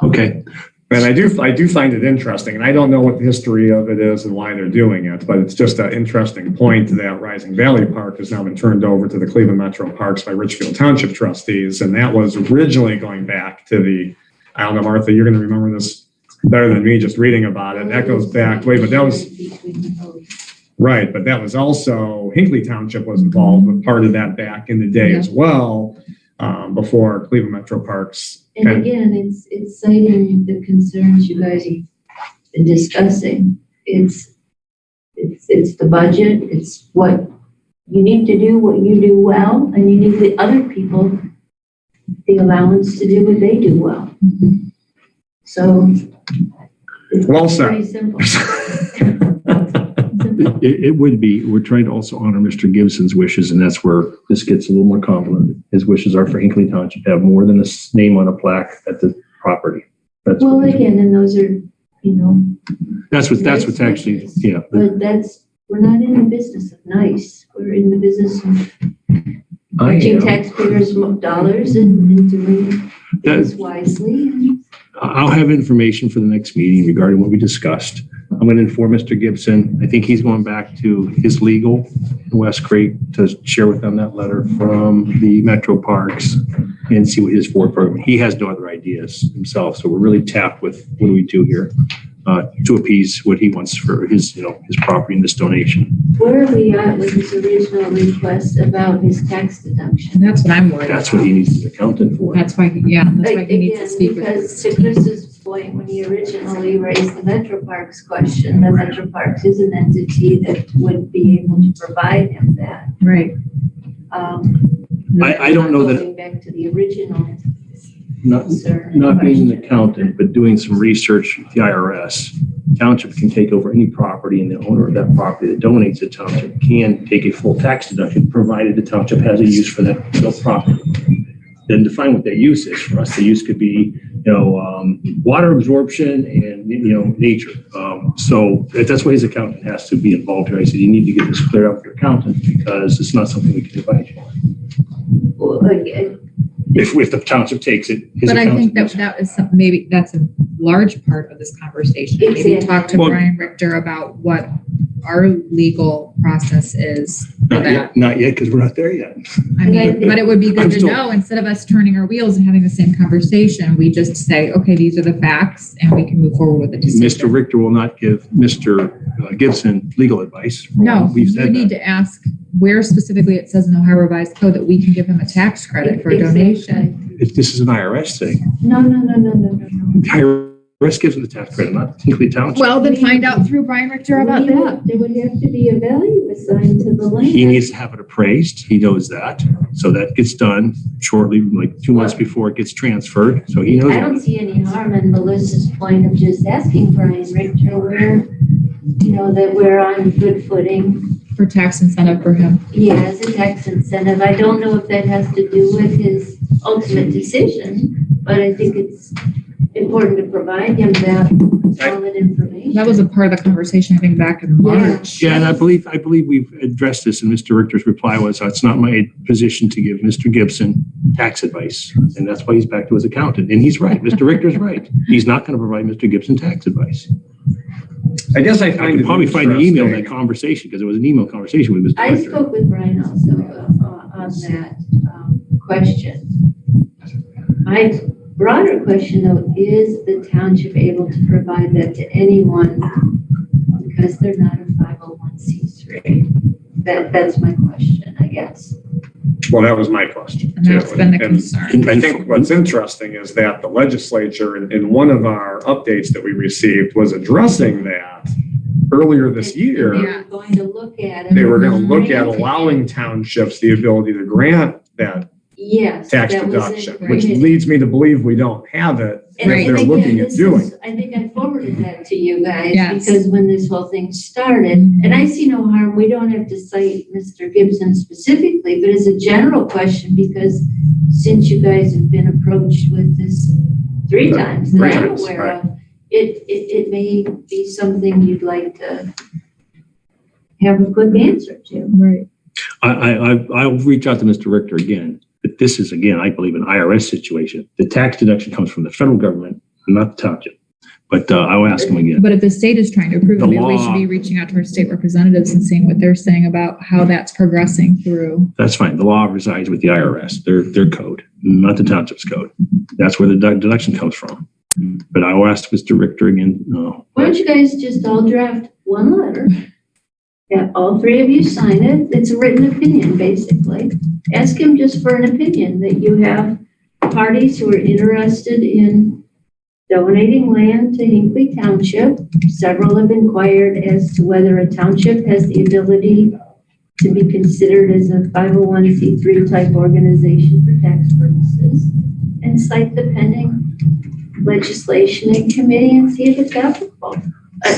Okay. And I do find it interesting, and I don't know what the history of it is and why they're doing it, but it's just an interesting point that Rising Valley Park has now been turned over to the Cleveland Metro Parks by Richfield Township trustees, and that was originally going back to I don't know, Martha, you're going to remember this better than me just reading about it. That goes back, but that was right, but that was also Hinckley Township was involved with part of that back in the day as well, before Cleveland Metro Parks. And again, it's citing the concerns you guys have been discussing. It's the budget. It's what you need to do, what you do well, and you need the other people the allowance to do what they do well. So it's Well said. pretty simple. It would be. We're trying to also honor Mr. Gibson's wishes, and that's where this gets a little more complicated. His wishes are for Hinckley Township to have more than a name on a plaque at the property. That's Well, what again, and those are, that's what's actually, yeah. but we're not in the business of nice. We're in the business of watching taxpayers' dollars and doing things wisely. I'll have information for the next meeting regarding what we discussed. I'm going to inform Mr. Gibson. I think he's going back to his legal in West Creek to share with them that letter from the Metro Parks and see what his forward program. He has no other ideas himself, so we're really tapped with what do we do here to appease what he wants for his property and this donation. Where are we at with his original request about his tax deduction? That's what I'm worried about. That's what he needs his accountant for. That's why he needs to speak with. Because to Chris's point, when he originally raised the Metro Parks question, the Metro Parks is an entity that would be able to provide him that. Right. I don't know that. Going back to the original. Not being an accountant, but doing some research with the IRS, township can take over any property, and the owner of that property that donates to township can take a full tax deduction, provided the township has a use for that property. Then define what that use is. For us, the use could be, water absorption and, nature. So that's why his accountant has to be involved here. I said, you need to get this cleared up with your accountant because it's not something we can advise you on. Well, If the township takes it. But I think that is maybe that's a large part of this conversation. Maybe talk to Brian Richter about what our legal process is for that. Not yet, because we're not there yet. I mean, but it would be good to know, instead of us turning our wheels and having the same conversation, we just say, okay, these are the facts, and we can move forward with the decision. Mr. Richter will not give Mr. Gibson legal advice. No, you need to ask where specifically it says in the Ohio Revised Code that we can give him a tax credit for a donation. This is an IRS thing. No. The Russ gives them the tax credit, not Hinckley Township. Well, then find out through Brian Richter about that. There would have to be a value assigned to the land. He needs to have it appraised. He knows that. So that gets done shortly, like 2 months before it gets transferred. So he knows. I don't see any harm in Melissa's point of just asking Brian Richter where, that we're on good footing. For tax incentive for him. Yeah, as a tax incentive. I don't know if that has to do with his ultimate decision, but I think it's important to provide him that solid information. That was a part of the conversation, I think, back in March. Yeah, and I believe we've addressed this, and Mr. Richter's reply was, it's not my position to give Mr. Gibson tax advice. And that's why he's back to his accountant. And he's right. Mr. Richter's right. He's not going to provide Mr. Gibson tax advice. I guess I I find could it probably find the email, interesting. that conversation, because it was an email conversation with Mr. I Richter. spoke with Brian also on that question. My broader question, though, is the township able to provide that to anyone because they're not a 501c3? That's my question, I guess. Well, that was my question. And that's too. been the And concern. I think what's interesting is that the legislature, in one of our updates that we received, was addressing that earlier this They year. were going to look at it. They were going to look at allowing townships the ability to grant that Yes. tax that was deduction, it. which leads me to believe we don't have it if Right. they're And looking again, at doing. I think I forwarded that to you guys Yes. because when this whole thing started, and I see no harm, we don't have to cite Mr. Gibson specifically, but as a general question, because since you guys have been approached with this 3 times that I'm aware Right. of, it may be something you'd like to have a quick answer to. Right. I'll reach out to Mr. Richter again, but this is, again, I believe, an IRS situation. The tax deduction comes from the federal government, not the township. But I'll ask him again. But if the state is trying to approve it, The maybe we law- should be reaching out to our state representatives and seeing what they're saying about how that's progressing through. That's fine. The law resides with the IRS, their code, not the township's code. That's where the deduction comes from. But I will ask Mr. Richter again. Why don't you guys just all draft one letter? Yeah, all 3 of you sign it. It's a written opinion, basically. Ask him just for an opinion that you have parties who are interested in donating land to Hinckley Township. Several have inquired as to whether a township has the ability to be considered as a 501c3 type organization for tax purposes, and cite the pending legislation in committee and see if it's applicable.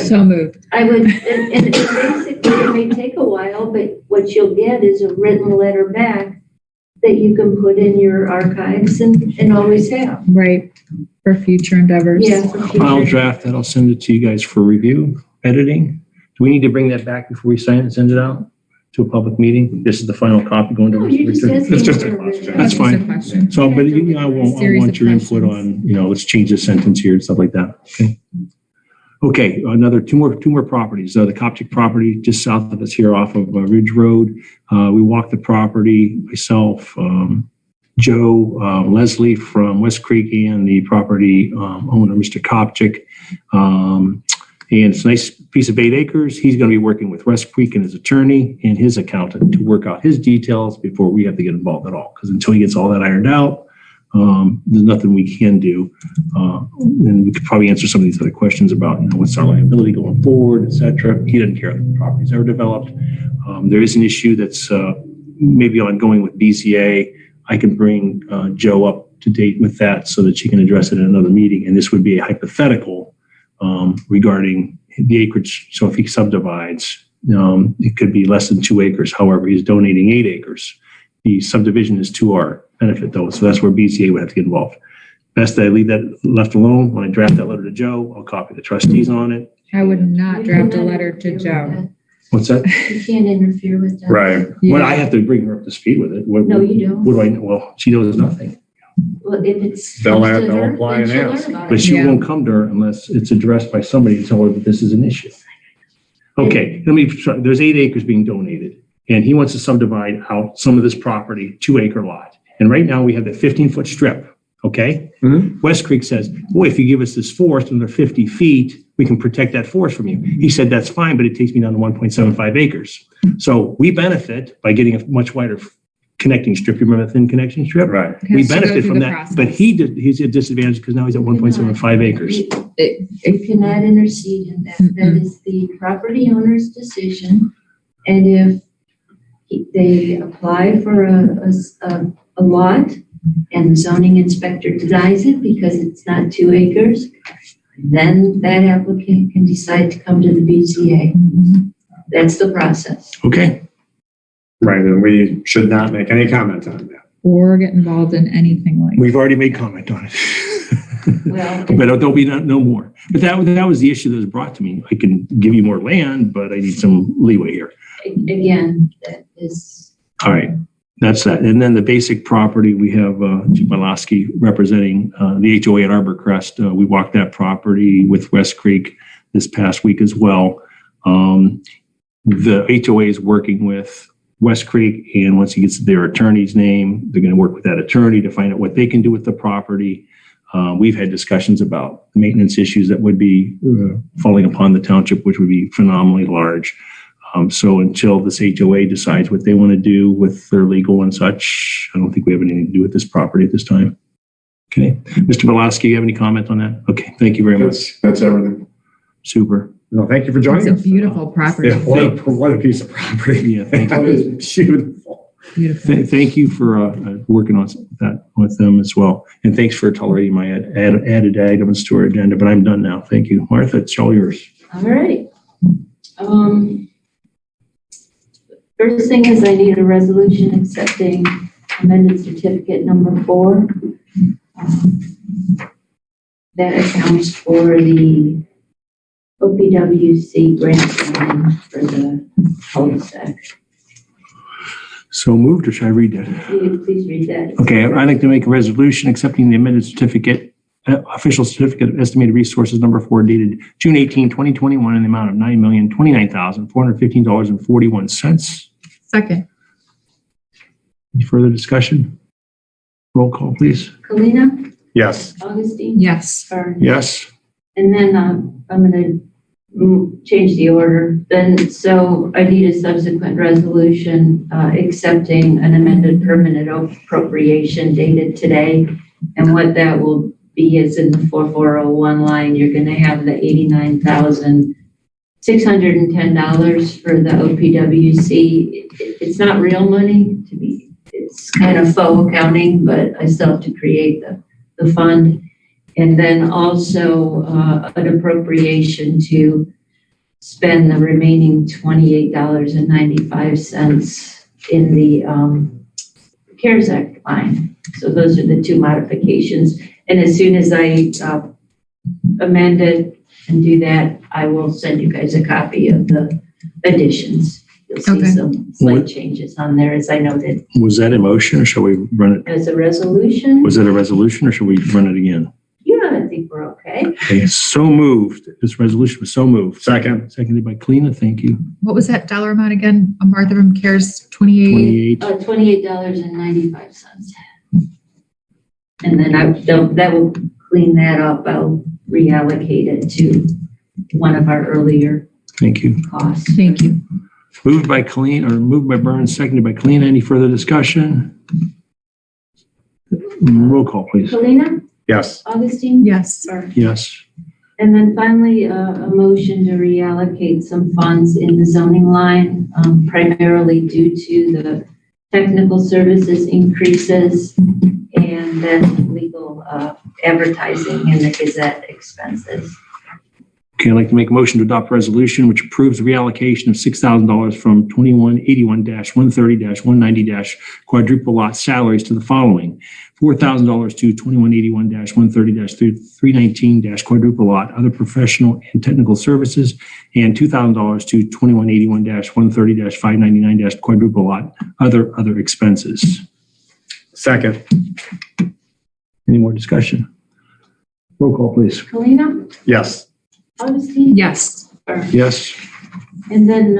So moved. I would, and basically it may take a while, but what you'll get is a written letter back that you can put in your archives and always have. Right. For future endeavors. Yeah. for future. I'll draft that. I'll send it to you guys for review, editing. Do we need to bring that back before we sign it and send it out to a public meeting? This is the final copy going to No, you're just Richard? asking It's just a for question. That's Just a fine. question. So, but I want Series of your input questions. on, let's change this sentence here and stuff like that. Okay. Okay, another two more properties. The Coptic property just south of us here off of Ridge Road. We walked the property, myself, Joe, Leslie from West Creek, and the property owner, Mr. Kopchik. And it's a nice piece of 8 acres. He's going to be working with West Creek and his attorney and his accountant to work out his details before we have to get involved at all. Because until he gets all that ironed out, there's nothing we can do. And we could probably answer some of these other questions about, what's our liability going forward, et cetera. He doesn't care if the property's ever developed. There is an issue that's maybe ongoing with BZA. I can bring Joe up to date with that so that she can address it in another meeting. And this would be a hypothetical regarding the acreage. So if he subdivides, it could be less than 2 acres. However, he's donating 8 acres. The subdivision is to our benefit though. So that's where BZA would have to get involved. Best that I leave that left alone. When I draft that letter to Joe, I'll copy the trustees on it. I would not You draft a cannot letter to interfere with Joe. What's that? that. You can't interfere with that. Right. What I have to bring her up to speed with it. No, you don't. What do I know? Well, she knows nothing. Well, if it's. They'll comes to they'll her, apply then and she'll ask. learn about But it. she Yeah. won't come to her unless it's addressed by somebody to tell her that this is an issue. Okay, there's 8 acres being donated, and he wants to subdivide out some of this property, 2 acre lot. And right now we have the 15-foot strip, okay? Mhm. West Creek says, boy, if you give us this forest under 50 feet, we can protect that forest from you. He said, that's fine, but it takes me down to 1.75 acres. So we benefit by getting a much wider connecting strip. You remember that thin connection strip? Right. We Has to go benefit through from the that, but process. he's at disadvantage because now he's at 1.75 acres. You cannot intercede in that. That is the property owner's decision. And if they apply for a lot and the zoning inspector denies it because it's not 2 acres, then that applicant can decide to come to the BZA. That's the process. Okay. Right, and we should not make any comment on that. Or get involved in anything like. We've already made comment on it. Well, But there'll be no more. But that was the issue that was brought to me. I can give you more land, but I need some leeway here. again, that is. All right, that's that. And then the basic property, we have Jim Malosky representing the HOA at Arborcrest. We walked that property with West Creek this past week as well. The HOA is working with West Creek, and once he gets their attorney's name, they're going to work with that attorney to find out what they can do with the property. We've had discussions about maintenance issues that would be falling upon the township, which would be phenomenally large. So until this HOA decides what they want to do with their legal and such, I don't think we have anything to do with this property at this time. Okay. Mr. Malosky, you have any comment on that? Okay. Thank you very much. That's everything. Super. No, thank you for joining It's a us. beautiful property. Yeah, what a piece of property. Yeah, thank you. It's beautiful. Beautiful. Thank you for working on that with them as well. And thanks for tolerating my added items to our agenda, but I'm done now. Thank you. Martha, it's all yours. All right. First thing is I need a resolution accepting amended certificate number 4. That accounts for the OPWC grant loan for the cul-de-sac. So moved, or should I read that? Please read that. Okay, I'd like to make a resolution accepting the amended certificate, official certificate of estimated resources number 4 dated June 18, 2021 in the amount of $9,029,415.41. Second. Any further discussion? Roll call, please. Kalina? Yes. Augustine? Yes. Burns? Yes. And then I'm going to change the order. Then, so I need a subsequent resolution accepting an amended permanent appropriation dated today. And what that will be is in the 4401 line, you're going to have the $89,610 for the OPWC. It's not real money to be, it's kind of faux accounting, but I still have to create the fund. And then also an appropriation to spend the remaining $28.95 in the CARES Act line. So those are the 2 modifications. And as soon as I amend it and do that, I will send you guys a copy of the additions. You'll see some slight changes on there, as I noted. Was that a motion, or shall we run it? As a resolution? Was that a resolution, or shall we run it again? Yeah, I think we're okay. Okay, so moved. This resolution was so moved. Second. Seconded by Kalina. Thank you. What was that dollar amount again? Martha from CARES 28. 28. $28.95. And then that will clean that up. I'll reallocate it to one of our earlier Thank you. costs. Thank you. Moved by moved by Burns, seconded by Kalina. Any further discussion? Roll call, please. Kalina? Yes. Augustine? Yes. Burns? Yes. And then finally, a motion to reallocate some funds in the zoning line, primarily due to the technical services increases and then legal advertising and the Gazette expenses. Okay, I'd like to make a motion to adopt a resolution which approves the reallocation of $6,000 from 2181-130-190- quadruple lot salaries to the following: $4,000 to 2181-130-319- quadruple lot other professional and technical services, and $2,000 to 2181-130-599- quadruple lot other expenses. Second. Any more discussion? Roll call, please. Kalina? Yes. Augustine? Yes. Burns? Yes. And then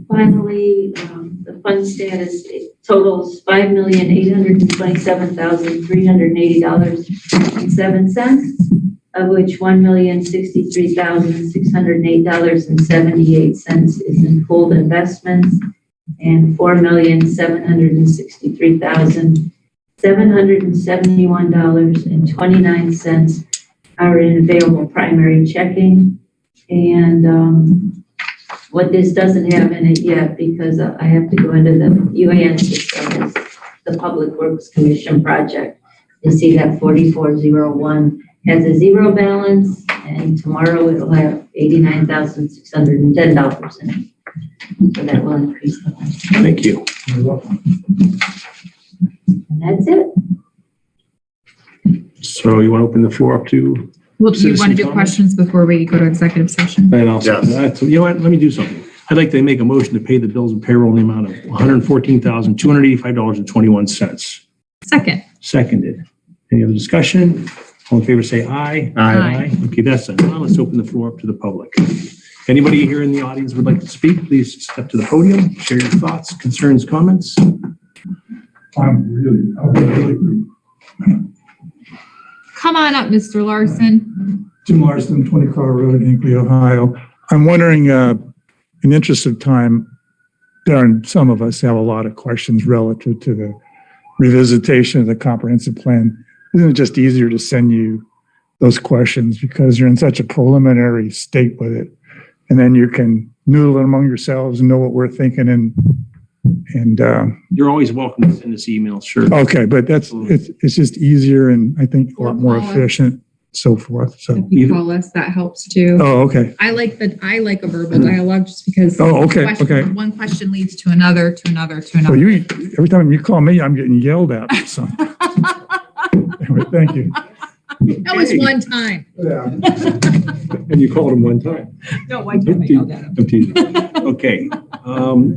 finally, the fund status totals $5,827,380.07, of which $1,063,608.78 is in pooled investments, and $4,763,771.29 are in available primary checking. And what this doesn't have in it yet, because I have to go into the UAN system, is the Public Works Commission project. You see that 4401 has a zero balance, and tomorrow it'll have $89,610 in it. So that will increase the budget. Thank you. And that's it. So you want to open the floor up to? Well, do you want to do Citizen questions before we go to executive session? And also, Yes. you know what, let me do something. I'd like to make a motion to pay the bills and payroll in the amount of $114,285.21. Second. Seconded. Any other discussion? All in favor, say aye. Aye. Okay, that's done. Now let's open the floor up to the public. Anybody here in the audience would like to speak, please step to the podium, share your thoughts, concerns, comments. I'll be really brief. Come on up, Mr. Larson. Jim Larson, 20 Car Road, Hinckley, Ohio. I'm wondering, in the interest of time, some of us have a lot of questions relative to the revisitation of the comprehensive plan. Isn't it just easier to send you those questions because you're in such a preliminary state with it? And then you can noodle it among yourselves and know what we're thinking and You're always welcome to send us emails, sure. okay, but it's just easier and I think a lot more efficient, so forth. So, If you call us, that helps too. oh, okay. I like a verbal dialogue just because. Oh, okay, okay. One question leads to another, to another, to Well, another. every time you call me, I'm getting yelled at. So, anyway, thank you. That was one time. And you called him one time. No, I can't yell at him. I'm teasing. Okay,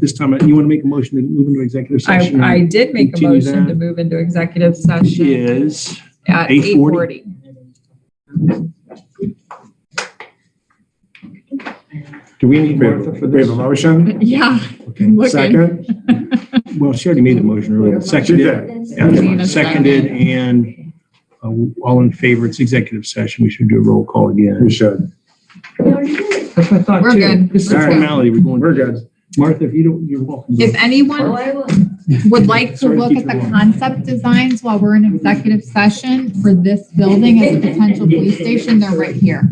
this time, you want to make a motion to move into executive session? I did make a Continue motion that. to move into executive Which session is at 8:40. 8:40. Do we need Martha for We have a this? motion. Yeah. Okay. I'm looking. Second. Well, she already made the motion earlier. She Seconded. did. Yeah, seconded, and all in favor, it's executive session. We should do a roll call We again. should. That's what I thought We're too. good. This is a All right. formality. We're good. Martha, if you don't, you're welcome. If anyone Oh, I will. would like to Sorry, look at the Teacher Wong. concept designs while we're in executive session for this building as a potential police station, they're right here.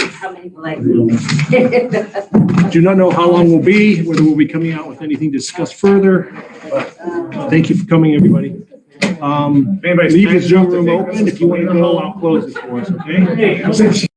How many will I Do not know how long we'll be, whether we'll be coming out with anything to discuss further. But thank you for coming, everybody. Anybody's Leave the next Zoom up to room take open. If you want to go, I'll close it for us, okay?